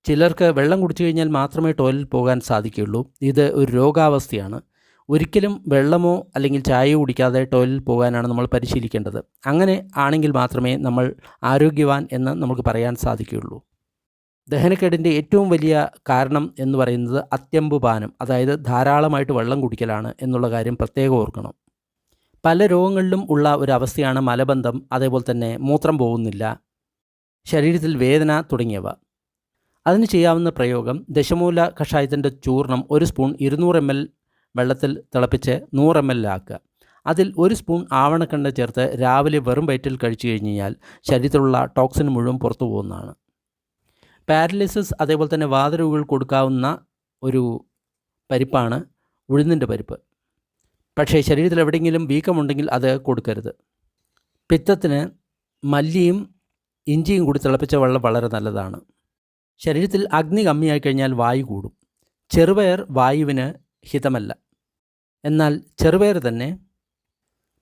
ചിലർക്ക് വെള്ളം കുടിച്ചു കഴിഞ്ഞാൽ മാത്രമേ ടോയ്ലറ്റിൽ പോകാൻ സാധിക്കുകയുള്ളൂ. ഇത് ഒരു രോഗാവസ്ഥയാണ്. ഒരിക്കലും വെള്ളമോ അല്ലെങ്കിൽ ചായയോ കുടിക്കാതെ ടോയ്ലറ്റിൽ പോകാനാണ് നമ്മൾ പരിശീലിക്കേണ്ടത്. അങ്ങനെ ആണെങ്കിൽ മാത്രമേ നമ്മൾ ആരോഗ്യവാൻ എന്ന് നമുക്ക് പറയാൻ സാധിക്കുകയുള്ളൂ. ദഹനക്കേടിൻ്റെ ഏറ്റവും വലിയ കാരണം എന്ന് പറയുന്നത് അത്യംബുപാനം, അതായത് ധാരാളമായിട്ട് വെള്ളം കുടിക്കലാണ് എന്നുള്ള കാര്യം പ്രത്യേകം ഓർക്കണം. പല രോഗങ്ങളിലും ഉള്ള ഒരു അവസ്ഥയാണ് മലബന്ധം, അതേപോലെ തന്നെ മൂത്രം പോകുന്നില്ല, ശരീരത്തിൽ വേദന തുടങ്ങിയവ. അതിന് ചെയ്യാവുന്ന പ്രയോഗം ദശമൂല കഷായത്തിൻ്റെ ചൂർണം 1 സ്പൂൺ 200 ml വെള്ളത്തിൽ തിളപ്പിച്ച് 100 ml ആക്കുക. അതിൽ 1 സ്പൂൺ ആവണക്കെണ്ണ ചേർത്ത് രാവിലെ വെറും വയറ്റിൽ കഴിച്ചു കഴിഞ്ഞാൽ ശരീരത്തിലുള്ള ടോക്സിൻ മുഴുവൻ പുറത്തു പോകുന്നതാണ്. പാരലിസിസ് അതേപോലെ തന്നെ വാതരോഗികൾ കൊടുക്കാവുന്ന ഒരു പരിപ്പാണ് ഉഴുന്നിൻ്റെ പരിപ്പ്. പക്ഷേ ശരീരത്തിൽ എവിടെയെങ്കിലും വീക്കമുണ്ടെങ്കിൽ അത് കൊടുക്കരുത്. പിത്തത്തിന് മല്ലിയും ഇഞ്ചിയും കൂടി തിളപ്പിച്ച വെള്ളം വളരെ നല്ലതാണ്. ശരീരത്തിൽ അഗ്നി കമ്മിയായി കഴിഞ്ഞാൽ വായു കൂടും. ചെറുപയർ വായുവിന് ഹിതമല്ല. എന്നാൽ ചെറുപയർ തന്നെ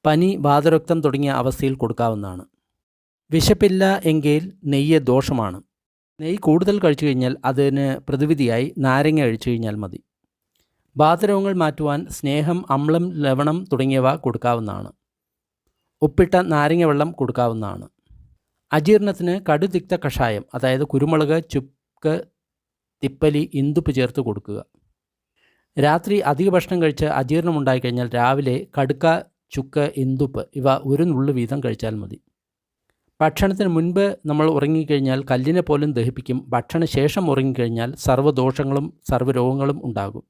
പനി, വാതരക്തം തുടങ്ങിയ അവസ്ഥയിൽ കൊടുക്കാവുന്നതാണ്. വിശപ്പില്ല എങ്കിൽ നെയ്യ് ദോഷമാണ്. നെയ്യ് കൂടുതൽ കഴിച്ചു കഴിഞ്ഞാൽ അതിന് പ്രതിവിധിയായി നാരങ്ങ കഴിച്ചു കഴിഞ്ഞാൽ മതി. വാതരോഗങ്ങൾ മാറ്റുവാൻ സ്നേഹം, അമ്ലം, ലവണം തുടങ്ങിയവ കൊടുക്കാവുന്നതാണ്. ഉപ്പിട്ട നാരങ്ങ വെള്ളം കൊടുക്കാവുന്നതാണ്. അജീർണത്തിന് കടുതിക്ത കഷായം, അതായത് കുരുമുളക്, ചുക്ക്, തിപ്പലി, ഇന്ദുപ്പ് ചേർത്ത് കൊടുക്കുക. രാത്രി അധിക ഭക്ഷണം കഴിച്ച് അജീർണം ഉണ്ടായിക്കഴിഞ്ഞാൽ രാവിലെ കടുക്ക, ചുക്ക്, ഇന്ദുപ്പ് ഇവ 1 നുള്ളു വീതം കഴിച്ചാൽ മതി. ഭക്ഷണത്തിന് മുൻപ് നമ്മൾ ഉറങ്ങിക്കഴിഞ്ഞാൽ കല്ലിനെ പോലും ദഹിപ്പിക്കും. ഭക്ഷണശേഷം ഉറങ്ങിക്കഴിഞ്ഞാൽ സർവ്വദോഷങ്ങളും സർവ്വരോഗങ്ങളും ഉണ്ടാകും.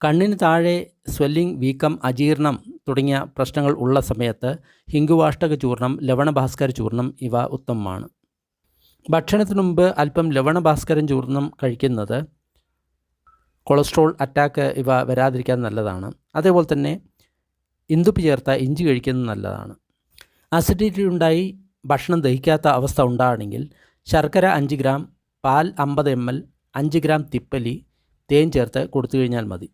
കണ്ണിന് താഴെ സ്വെല്ലിംഗ്, വീക്കം, അജീർണം തുടങ്ങിയ പ്രശ്നങ്ങൾ ഉള്ള സമയത്ത് ഹിങ്കുവാഷ്ടക ചൂർണം, ലവണഭാസ്കര ചൂർണം ഇവ ഉത്തമമാണ്. ഭക്ഷണത്തിന് മുമ്പ് അല്പം ലവണഭാസ്കരൻ ചൂർണം കഴിക്കുന്നത് കൊളസ്ട്രോൾ, അറ്റാക്ക് ഇവ വരാതിരിക്കാൻ നല്ലതാണ്. അതേപോലെ തന്നെ ഇന്ദുപ്പ് ചേർത്ത ഇഞ്ചി കഴിക്കുന്നത് നല്ലതാണ്. അസിഡിറ്റി ഉണ്ടായി ഭക്ഷണം ദഹിക്കാത്ത അവസ്ഥ ഉണ്ടാകണമെങ്കിൽ ശർക്കര 5 ഗ്രാം, പാൽ 50 ml, 5 ഗ്രാം തിപ്പലി, തേൻ ചേർത്ത് കൊടുത്തു കഴിഞ്ഞാൽ മതി.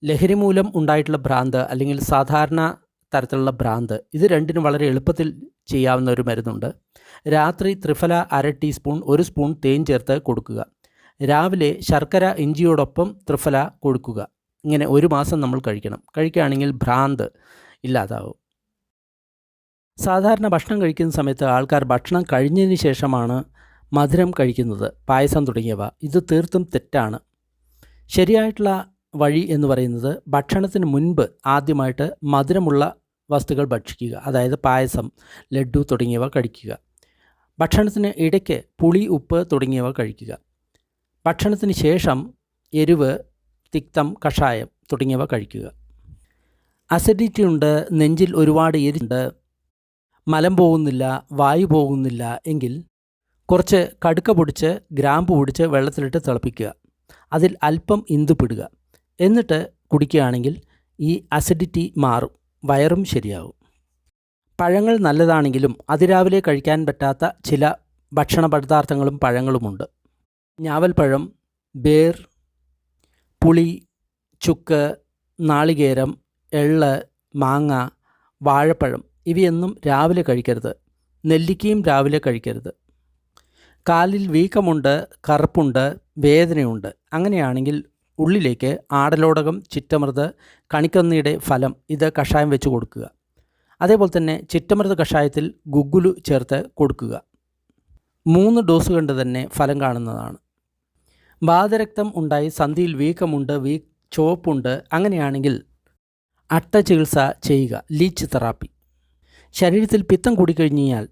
ലഹരി മൂലം ഉണ്ടായിട്ടുള്ള ഭ്രാന്ത് അല്ലെങ്കിൽ സാധാരണ തരത്തിലുള്ള ഭ്രാന്ത്, ഇത് രണ്ടിനും വളരെ എളുപ്പത്തിൽ ചെയ്യാവുന്ന ഒരു മരുന്നുണ്ട്. രാത്രി ത്രിഫല 1/2 ടീസ്പൂൺ 1 സ്പൂൺ തേൻ ചേർത്ത് കൊടുക്കുക. രാവിലെ ശർക്കര ഇഞ്ചിയോടൊപ്പം ത്രിഫല കൊടുക്കുക. ഇങ്ങനെ 1 മാസം നമ്മൾ കഴിക്കണം. കഴിക്കുകയാണെങ്കിൽ ഭ്രാന്ത് ഇല്ലാതാവും. സാധാരണ ഭക്ഷണം കഴിക്കുന്ന സമയത്ത് ആൾക്കാർ ഭക്ഷണം കഴിഞ്ഞതിന് ശേഷമാണ് മധുരം കഴിക്കുന്നത്, പായസം തുടങ്ങിയവ. ഇത് തീർത്തും തെറ്റാണ്. ശരിയായിട്ടുള്ള വഴി എന്ന് പറയുന്നത് ഭക്ഷണത്തിന് മുൻപ് ആദ്യമായിട്ട് മധുരമുള്ള വസ്തുക്കൾ ഭക്ഷിക്കുക, അതായത് പായസം, ലഡ്ഡു തുടങ്ങിയവ കഴിക്കുക. ഭക്ഷണത്തിന് ഇടയ്ക്ക് പുളി, ഉപ്പ് തുടങ്ങിയവ കഴിക്കുക. ഭക്ഷണത്തിന് ശേഷം എരിവ്, തിക്തം, കഷായം തുടങ്ങിയവ കഴിക്കുക. അസിഡിറ്റി ഉണ്ട്, നെഞ്ചിൽ ഒരുപാട് എരിയുണ്ട്, മലം പോകുന്നില്ല, വായു പോകുന്നില്ല എങ്കിൽ കുറച്ച് കടുക്ക പൊടിച്ച്, ഗ്രാമ്പു പൊടിച്ച് വെള്ളത്തിലിട്ട് തിളപ്പിക്കുക. അതിൽ അല്പം ഇന്ദുപ്പിടുക. എന്നിട്ട് കുടിക്കുകയാണെങ്കിൽ ഈ അസിഡിറ്റി മാറും, വയറും ശരിയാവും. പഴങ്ങൾ നല്ലതാണെങ്കിലും അതിരാവിലെ കഴിക്കാൻ പറ്റാത്ത ചില ഭക്ഷണ പദാർത്ഥങ്ങളും പഴങ്ങളുമുണ്ട്. ഞാവൽപ്പഴം, ബേർ, പുളി, ചുക്ക്, നാളികേരം, എള്ള്, മാങ്ങ, വാഴപ്പഴം ഇവയൊന്നും രാവിലെ കഴിക്കരുത്. നെല്ലിക്കയും രാവിലെ കഴിക്കരുത്. കാലിൽ വീക്കമുണ്ട്, കറുപ്പുണ്ട്, വേദനയുണ്ട്, അങ്ങനെയാണെങ്കിൽ ഉള്ളിലേക്ക് ആടലോടകം, ചിറ്റമൃത്, കണിക്കൊന്നയുടെ ഫലം ഇത് കഷായം വെച്ച് കൊടുക്കുക. അതേപോലെ തന്നെ ചിറ്റമൃത് കഷായത്തിൽ ഗുഗ്ഗുലു ചേർത്ത് കൊടുക്കുക. 3 ഡോസ് കൊണ്ട് തന്നെ ഫലം കാണുന്നതാണ്. വാതരക്തം ഉണ്ടായി സന്ധിയിൽ വീക്കമുണ്ട്, ചുവപ്പുണ്ട്, അങ്ങനെയാണെങ്കിൽ അട്ട ചികിത്സ ചെയ്യുക, ലീച്ച് തെറാപ്പി. ശരീരത്തിൽ പിത്തം കൂടിക്കഴിഞ്ഞാൽ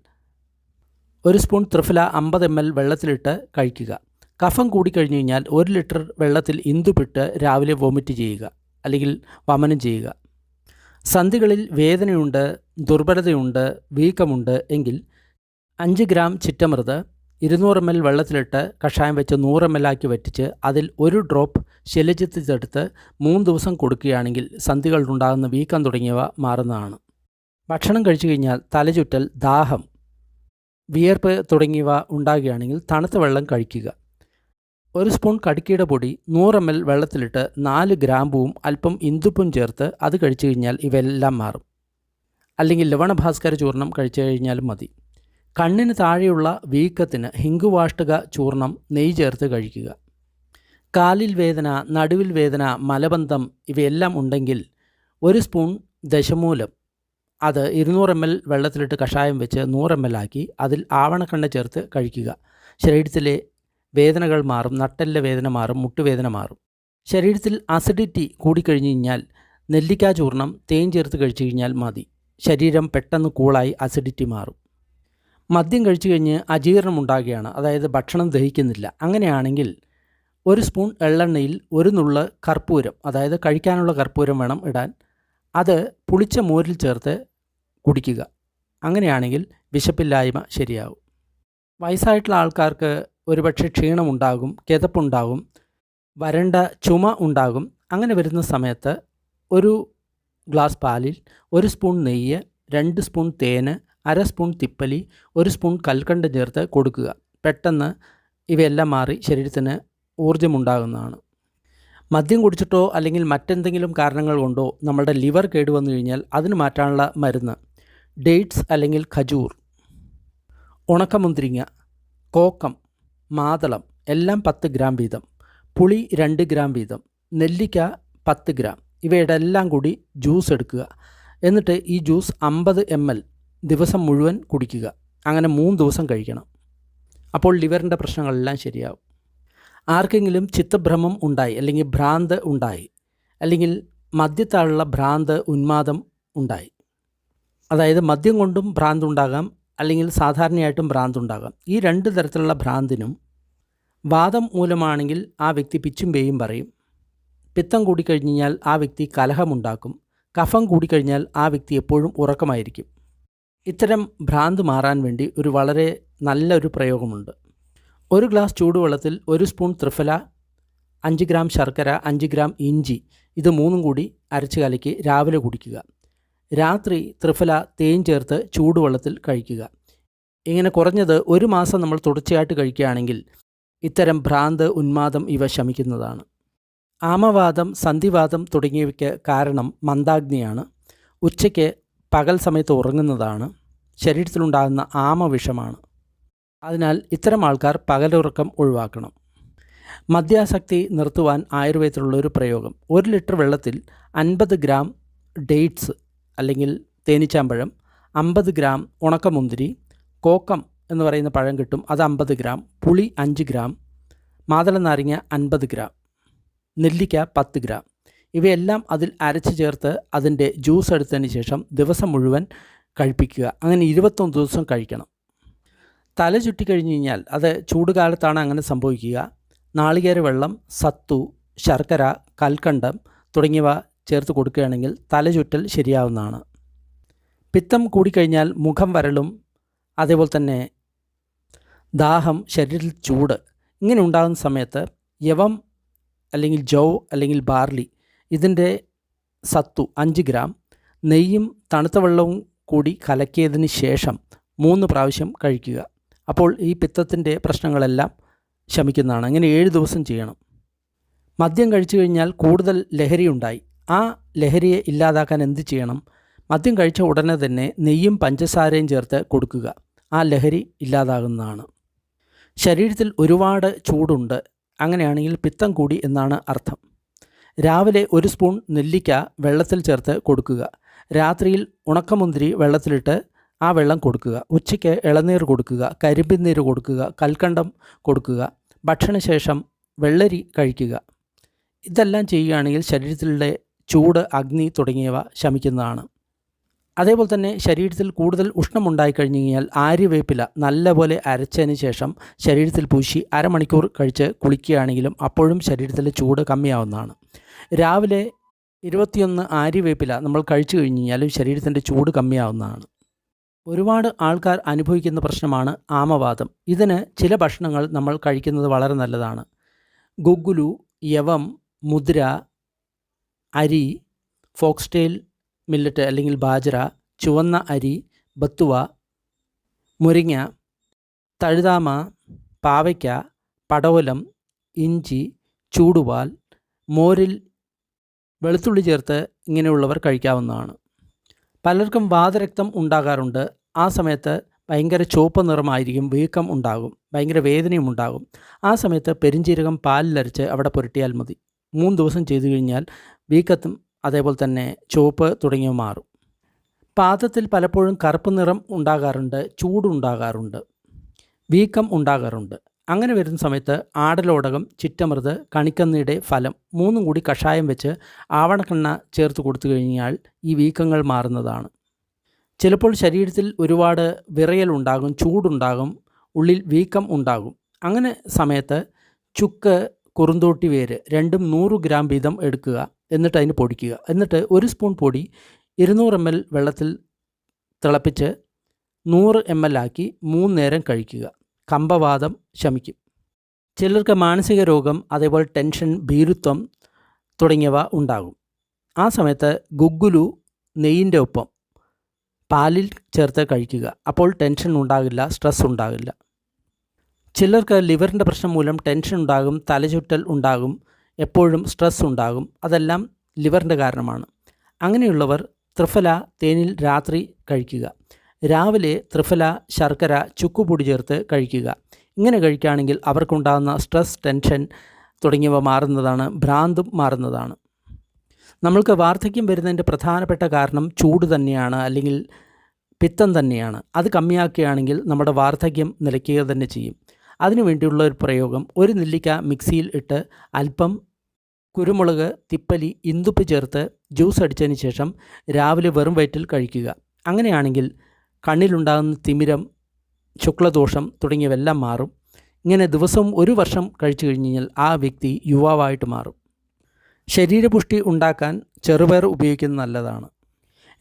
1 സ്പൂൺ ത്രിഫല 50 ml വെള്ളത്തിലിട്ട് കഴിക്കുക. കഫം കൂടിക്കഴിഞ്ഞു കഴിഞ്ഞാൽ 1 ലിറ്റർ വെള്ളത്തിൽ ഇന്ദുപ്പിട്ട് രാവിലെ വൊമിറ്റ് ചെയ്യുക അല്ലെങ്കിൽ വമനം ചെയ്യുക. സന്ധികളിൽ വേദനയുണ്ട്, ദുർബലതയുണ്ട്, വീക്കമുണ്ട് എങ്കിൽ 5 ഗ്രാം ചിറ്റമൃത് 200 ml വെള്ളത്തിലിട്ട് കഷായം വെച്ച് 100 ml ആക്കി വറ്റിച്ച് അതിൽ 1 ഡ്രോപ്പ് ശിലജിത്തെടുത്ത് 3 ദിവസം കൊടുക്കുകയാണെങ്കിൽ സന്ധികളിലുണ്ടാകുന്ന വീക്കം തുടങ്ങിയവ മാറുന്നതാണ്. ഭക്ഷണം കഴിച്ചു കഴിഞ്ഞാൽ തലചുറ്റൽ, ദാഹം, വിയർപ്പ് തുടങ്ങിയവ ഉണ്ടാകുകയാണെങ്കിൽ തണുത്ത വെള്ളം കഴിക്കുക. 1 സ്പൂൺ കടുക്കയുടെ പൊടി 100 ml വെള്ളത്തിലിട്ട് 4 ഗ്രാമ്പുവും അല്പം ഇന്ദുപ്പും ചേർത്ത് അത് കഴിച്ചു കഴിഞ്ഞാൽ ഇവയെല്ലാം മാറും. അല്ലെങ്കിൽ ലവണഭാസ്കര ചൂർണം കഴിച്ചു കഴിഞ്ഞാലും മതി. കണ്ണിന് താഴെയുള്ള വീക്കത്തിന് ഹിങ്കുവാഷ്ടക ചൂർണം നെയ്യ് ചേർത്ത് കഴിക്കുക. കാലിൽ വേദന, നടുവിൽ വേദന, മലബന്ധം ഇവയെല്ലാം ഉണ്ടെങ്കിൽ 1 സ്പൂൺ ദശമൂലം അത് 200 ml വെള്ളത്തിലിട്ട് കഷായം വെച്ച് 100 ml ആക്കി അതിൽ ആവണക്കെണ്ണ ചേർത്ത് കഴിക്കുക. ശരീരത്തിലെ വേദനകൾ മാറും, നട്ടെല്ലിലെ വേദന മാറും, മുട്ടുവേദന മാറും. ശരീരത്തിൽ അസിഡിറ്റി കൂടിക്കഴിഞ്ഞു കഴിഞ്ഞാൽ നെല്ലിക്കാ ചൂർണം തേൻ ചേർത്ത് കഴിച്ചു കഴിഞ്ഞാൽ മതി. ശരീരം പെട്ടെന്ന് കൂളായി അസിഡിറ്റി മാറും. മദ്യം കഴിച്ചു കഴിഞ്ഞ് അജീർണം ഉണ്ടാകുകയാണ്, അതായത് ഭക്ഷണം ദഹിക്കുന്നില്ല, അങ്ങനെയാണെങ്കിൽ 1 സ്പൂൺ എള്ളെണ്ണയിൽ 1 നുള്ള് കർപ്പൂരം, അതായത് കഴിക്കാനുള്ള കർപ്പൂരം വേണം ഇടാൻ, അത് പുളിച്ച മോരിൽ ചേർത്ത് കുടിക്കുക. അങ്ങനെയാണെങ്കിൽ വിശപ്പില്ലായ്മ ശരിയാവും. വയസ്സായിട്ടുള്ള ആൾക്കാർക്ക് ഒരുപക്ഷെ ക്ഷീണമുണ്ടാകും, കിതപ്പുണ്ടാകും, വരണ്ട ചുമ ഉണ്ടാകും. അങ്ങനെ വരുന്ന സമയത്ത് 1 ഗ്ലാസ് പാലിൽ 1 സ്പൂൺ നെയ്യ്, 2 സ്പൂൺ തേന്, 1/2 സ്പൂൺ തിപ്പലി, 1 സ്പൂൺ കൽക്കണ്ടം ചേർത്ത് കൊടുക്കുക. പെട്ടെന്ന് ഇവയെല്ലാം മാറി ശരീരത്തിന് ഊർജ്ജമുണ്ടാകുന്നതാണ്. മദ്യം കുടിച്ചിട്ടോ അല്ലെങ്കിൽ മറ്റെന്തെങ്കിലും കാരണങ്ങൾ കൊണ്ടോ നമ്മളുടെ ലിവർ കേടുവന്നു കഴിഞ്ഞാൽ അതിന് മാറ്റാനുള്ള മരുന്ന് ഡേറ്റ്സ് അല്ലെങ്കിൽ ഖജൂർ, ഉണക്കമുന്തിരിങ്ങ, കോക്കം, മാതളം എല്ലാം 10 ഗ്രാം വീതം, പുളി 2 ഗ്രാം വീതം, നെല്ലിക്ക 10 ഗ്രാം ഇവയുടെ എല്ലാം കൂടി ജ്യൂസ് എടുക്കുക. എന്നിട്ട് ഈ ജ്യൂസ് 50 ml ദിവസം മുഴുവൻ കുടിക്കുക. അങ്ങനെ 3 ദിവസം കഴിക്കണം. അപ്പോൾ ലിവറിൻ്റെ പ്രശ്നങ്ങളെല്ലാം ശരിയാവും. ആർക്കെങ്കിലും ചിത്തഭ്രമം ഉണ്ടായി അല്ലെങ്കിൽ ഭ്രാന്ത് ഉണ്ടായി അല്ലെങ്കിൽ മദ്യത്താലുള്ള ഭ്രാന്ത്, ഉന്മാദം ഉണ്ടായി, അതായത് മദ്യം കൊണ്ടും ഭ്രാന്തുണ്ടാകാം അല്ലെങ്കിൽ സാധാരണയായിട്ടും ഭ്രാന്തുണ്ടാകാം. ഈ 2 തരത്തിലുള്ള ഭ്രാന്തിനും വാദം മൂലമാണെങ്കിൽ ആ വ്യക്തി പിച്ചും പേയും പറയും. പിത്തം കൂടിക്കഴിഞ്ഞാൽ ആ വ്യക്തി കലഹമുണ്ടാക്കും. കഫം കൂടിക്കഴിഞ്ഞാൽ ആ വ്യക്തി എപ്പോഴും ഉറക്കമായിരിക്കും. ഇത്തരം ഭ്രാന്ത് മാറാൻ വേണ്ടി ഒരു വളരെ നല്ലൊരു പ്രയോഗമുണ്ട്. 1 ഗ്ലാസ് ചൂടുവെള്ളത്തിൽ 1 സ്പൂൺ ത്രിഫല, 5 ഗ്രാം ശർക്കര, 5 ഗ്രാം ഇഞ്ചി ഇത് 3ഉം കൂടി അരച്ച് കലക്കി രാവിലെ കുടിക്കുക. രാത്രി ത്രിഫല തേൻ ചേർത്ത് ചൂടുവെള്ളത്തിൽ കഴിക്കുക. ഇങ്ങനെ കുറഞ്ഞത് 1 മാസം നമ്മൾ തുടർച്ചയായിട്ട് കഴിക്കുകയാണെങ്കിൽ ഇത്തരം ഭ്രാന്ത്, ഉന്മാദം ഇവ ശമിക്കുന്നതാണ്. ആമവാദം, സന്ധിവാദം തുടങ്ങിയവയ്ക്ക് കാരണം മന്ദാഗ്നിയാണ്. ഉച്ചയ്ക്ക് പകൽ സമയത്ത് ഉറങ്ങുന്നതാണ്. ശരീരത്തിലുണ്ടാകുന്ന ആമവിഷമാണ്. അതിനാൽ ഇത്തരം ആൾക്കാർ പകലുറക്കം ഒഴിവാക്കണം. മദ്യാസക്തി നിർത്തുവാൻ ആയുർവേദത്തിലുള്ള ഒരു പ്രയോഗം, 1 ലിറ്റർ വെള്ളത്തിൽ 50 ഗ്രാം ഡേറ്റ്സ് അല്ലെങ്കിൽ തേനീച്ചാമ്പഴം, 50 ഗ്രാം ഉണക്കമുന്തിരി, കോക്കം എന്ന് പറയുന്ന പഴം കിട്ടും, അത് 50 ഗ്രാം, പുളി 5 ഗ്രാം, മാതള നാരങ്ങ 50 ഗ്രാം, നെല്ലിക്ക 10 ഗ്രാം ഇവയെല്ലാം അതിൽ അരച്ച് ചേർത്ത് അതിൻ്റെ ജ്യൂസ് എടുത്തതിന് ശേഷം ദിവസം മുഴുവൻ കഴിപ്പിക്കുക. അങ്ങനെ 21 ദിവസം കഴിക്കണം. തല ചുറ്റിക്കഴിഞ്ഞ് കഴിഞ്ഞാൽ അത് ചൂടുകാലത്താണ് അങ്ങനെ സംഭവിക്കുക. നാളികേര വെള്ളം, സത്തു, ശർക്കര, കൽക്കണ്ടം തുടങ്ങിയവ ചേർത്ത് കൊടുക്കുകയാണെങ്കിൽ തലചുറ്റൽ ശരിയാവുന്നതാണ്. പിത്തം കൂടിക്കഴിഞ്ഞാൽ മുഖം വരളും, അതേപോലെ തന്നെ ദാഹം, ശരീരത്തിൽ ചൂട് ഇങ്ങനെ ഉണ്ടാകുന്ന സമയത്ത് യവം അല്ലെങ്കിൽ ജൗ അല്ലെങ്കിൽ ബാർലി ഇതിൻ്റെ സത്തു 5 ഗ്രാം, നെയ്യും തണുത്ത വെള്ളവും കൂടി കലക്കിയതിന് ശേഷം 3 പ്രാവശ്യം കഴിക്കുക. അപ്പോൾ ഈ പിത്തത്തിൻ്റെ പ്രശ്നങ്ങളെല്ലാം ശമിക്കുന്നതാണ്. അങ്ങനെ 7 ദിവസം ചെയ്യണം. മദ്യം കഴിച്ചു കഴിഞ്ഞാൽ കൂടുതൽ ലഹരി ഉണ്ടായി. ആ ലഹരിയെ ഇല്ലാതാക്കാൻ എന്ത് ചെയ്യണം? മദ്യം കഴിച്ച ഉടനെ തന്നെ നെയ്യും പഞ്ചസാരയും ചേർത്ത് കൊടുക്കുക. ആ ലഹരി ഇല്ലാതാകുന്നതാണ്. ശരീരത്തിൽ ഒരുപാട് ചൂടുണ്ട്, അങ്ങനെയാണെങ്കിൽ പിത്തം കൂടി എന്നാണ് അർത്ഥം. രാവിലെ 1 സ്പൂൺ നെല്ലിക്ക വെള്ളത്തിൽ ചേർത്ത് കൊടുക്കുക. രാത്രിയിൽ ഉണക്കമുന്തിരി വെള്ളത്തിലിട്ട് ആ വെള്ളം കൊടുക്കുക. ഉച്ചയ്ക്ക് ഇളനീർ കൊടുക്കുക, കരിമ്പിൻ നീര് കൊടുക്കുക, കൽക്കണ്ടം കൊടുക്കുക. ഭക്ഷണശേഷം വെള്ളരി കഴിക്കുക. ഇതെല്ലാം ചെയ്യുകയാണെങ്കിൽ ശരീരത്തിലെ ചൂട്, അഗ്നി തുടങ്ങിയവ ശമിക്കുന്നതാണ്. അതേപോലെ തന്നെ ശരീരത്തിൽ കൂടുതൽ ഉഷ്ണമുണ്ടായിക്കഴിഞ്ഞു കഴിഞ്ഞാൽ ആര്യവേപ്പില നല്ലപോലെ അരച്ചതിന് ശേഷം ശരീരത്തിൽ പൂശി അരമണിക്കൂർ കഴിച്ച് കുളിക്കുകയാണെങ്കിലും അപ്പോഴും ശരീരത്തിലെ ചൂട് കമ്മിയാവുന്നതാണ്. രാവിലെ 21 ആര്യവേപ്പില നമ്മൾ കഴിച്ചു കഴിഞ്ഞ് കഴിഞ്ഞാലും ശരീരത്തിൻ്റെ ചൂട് കമ്മിയാവുന്നതാണ്. ഒരുപാട് ആൾക്കാർ അനുഭവിക്കുന്ന പ്രശ്നമാണ് ആമവാതം. ഇതിന് ചില ഭക്ഷണങ്ങൾ നമ്മൾ കഴിക്കുന്നത് വളരെ നല്ലതാണ്. ഗുഗ്ഗുലു, യവം, മുദ്ര, അരി, ഫോക്സ്ടെയിൽ മില്ലറ്റ് അല്ലെങ്കിൽ ബാജറ, ചുവന്ന അരി, ബത്തുവ, മുരിങ്ങ, തഴുതാമ, പാവയ്ക്ക, പടവലം, ഇഞ്ചി, ചൂടുപാൽ, മോരിൽ വെളുത്തുള്ളി ചേർത്ത് ഇങ്ങനെയുള്ളവർ കഴിക്കാവുന്നതാണ്. പലർക്കും വാതരക്തം ഉണ്ടാകാറുണ്ട്. ആ സമയത്ത് ഭയങ്കര ചുവപ്പ് നിറമായിരിക്കും, വീക്കം ഉണ്ടാകും, ഭയങ്കര വേദനയും ഉണ്ടാകും. ആ സമയത്ത് പെരുംജീരകം പാലിലരച്ച് അവിടെ പുരട്ടിയാൽ മതി. 3 ദിവസം ചെയ്തു കഴിഞ്ഞാൽ വീക്കത്തും അതേപോലെ തന്നെ ചുവപ്പ് തുടങ്ങിയവ മാറും. പാദത്തിൽ പലപ്പോഴും കറുപ്പ് നിറം ഉണ്ടാകാറുണ്ട്, ചൂടുണ്ടാകാറുണ്ട്, വീക്കം ഉണ്ടാകാറുണ്ട്. അങ്ങനെ വരുന്ന സമയത്ത് ആടലോടകം, ചിറ്റമൃത്, കണിക്കന്നിയുടെ ഫലം 3 കൂടി കഷായം വെച്ച് ആവണക്കെണ്ണ ചേർത്ത് കൊടുത്തു കഴിഞ്ഞാൽ ഈ വീക്കങ്ങൾ മാറുന്നതാണ്. ചിലപ്പോൾ ശരീരത്തിൽ ഒരുപാട് വിറയലുണ്ടാകും, ചൂടുണ്ടാകും, ഉള്ളിൽ വീക്കം ഉണ്ടാകും. അങ്ങനെ സമയത്ത് ചുക്ക്, കുറുന്തോട്ടി വേര് രണ്ടും 100 ഗ്രാം വീതം എടുക്കുക. എന്നിട്ട് അതിന് പൊടിക്കുക. എന്നിട്ട് 1 സ്പൂൺ പൊടി 200 ml വെള്ളത്തിൽ തിളപ്പിച്ച് 100 ml ആക്കി 3 നേരം കഴിക്കുക. കമ്പവാതം ശമിക്കും. ചിലർക്ക് മാനസിക രോഗം, അതേപോലെ ടെൻഷൻ, ഭീരുത്വം തുടങ്ങിയവ ഉണ്ടാകും. ആ സമയത്ത് ഗുഗ്ഗുലു നെയ്യിൻ്റെ ഒപ്പം പാലിൽ ചേർത്ത് കഴിക്കുക. അപ്പോൾ ടെൻഷൻ ഉണ്ടാകില്ല, സ്ട്രെസ് ഉണ്ടാകില്ല. ചിലർക്ക് ലിവറിൻ്റെ പ്രശ്നം മൂലം ടെൻഷൻ ഉണ്ടാകും, തലചുറ്റൽ ഉണ്ടാകും, എപ്പോഴും സ്ട്രെസ് ഉണ്ടാകും. അതെല്ലാം ലിവറിൻ്റെ കാരണമാണ്. അങ്ങനെയുള്ളവർ ത്രിഫല തേനിൽ രാത്രി കഴിക്കുക. രാവിലെ ത്രിഫല, ശർക്കര, ചുക്കുപൊടി ചേർത്ത് കഴിക്കുക. ഇങ്ങനെ കഴിക്കുകയാണെങ്കിൽ അവർക്കുണ്ടാകുന്ന സ്ട്രെസ്, ടെൻഷൻ തുടങ്ങിയവ മാറുന്നതാണ്, ഭ്രാന്തും മാറുന്നതാണ്. നമ്മൾക്ക് വാർദ്ധക്യം വരുന്നതിൻ്റെ പ്രധാനപ്പെട്ട കാരണം ചൂട് തന്നെയാണ്, അല്ലെങ്കിൽ പിത്തം തന്നെയാണ്. അത് കമ്മിയാക്കുകയാണെങ്കിൽ നമ്മുടെ വാർദ്ധക്യം നിലയ്ക്കുക തന്നെ ചെയ്യും. അതിനുവേണ്ടിയുള്ള ഒരു പ്രയോഗം, 1 നെല്ലിക്ക മിക്സിയിൽ ഇട്ട് അല്പം കുരുമുളക്, തിപ്പലി, ഇന്ദുപ്പ് ചേർത്ത് ജ്യൂസ് അടിച്ചതിന് ശേഷം രാവിലെ വെറും വയറ്റിൽ കഴിക്കുക. അങ്ങനെയാണെങ്കിൽ കണ്ണിലുണ്ടാകുന്ന തിമിരം, ശുക്ലദോഷം തുടങ്ങിയവെല്ലാം മാറും. ഇങ്ങനെ ദിവസവും 1 വർഷം കഴിച്ചു കഴിഞ്ഞ് കഴിഞ്ഞാൽ ആ വ്യക്തി യുവാവായിട്ട് മാറും. ശരീരപുഷ്ടി ഉണ്ടാക്കാൻ ചെറുപയർ ഉപയോഗിക്കുന്നത് നല്ലതാണ്.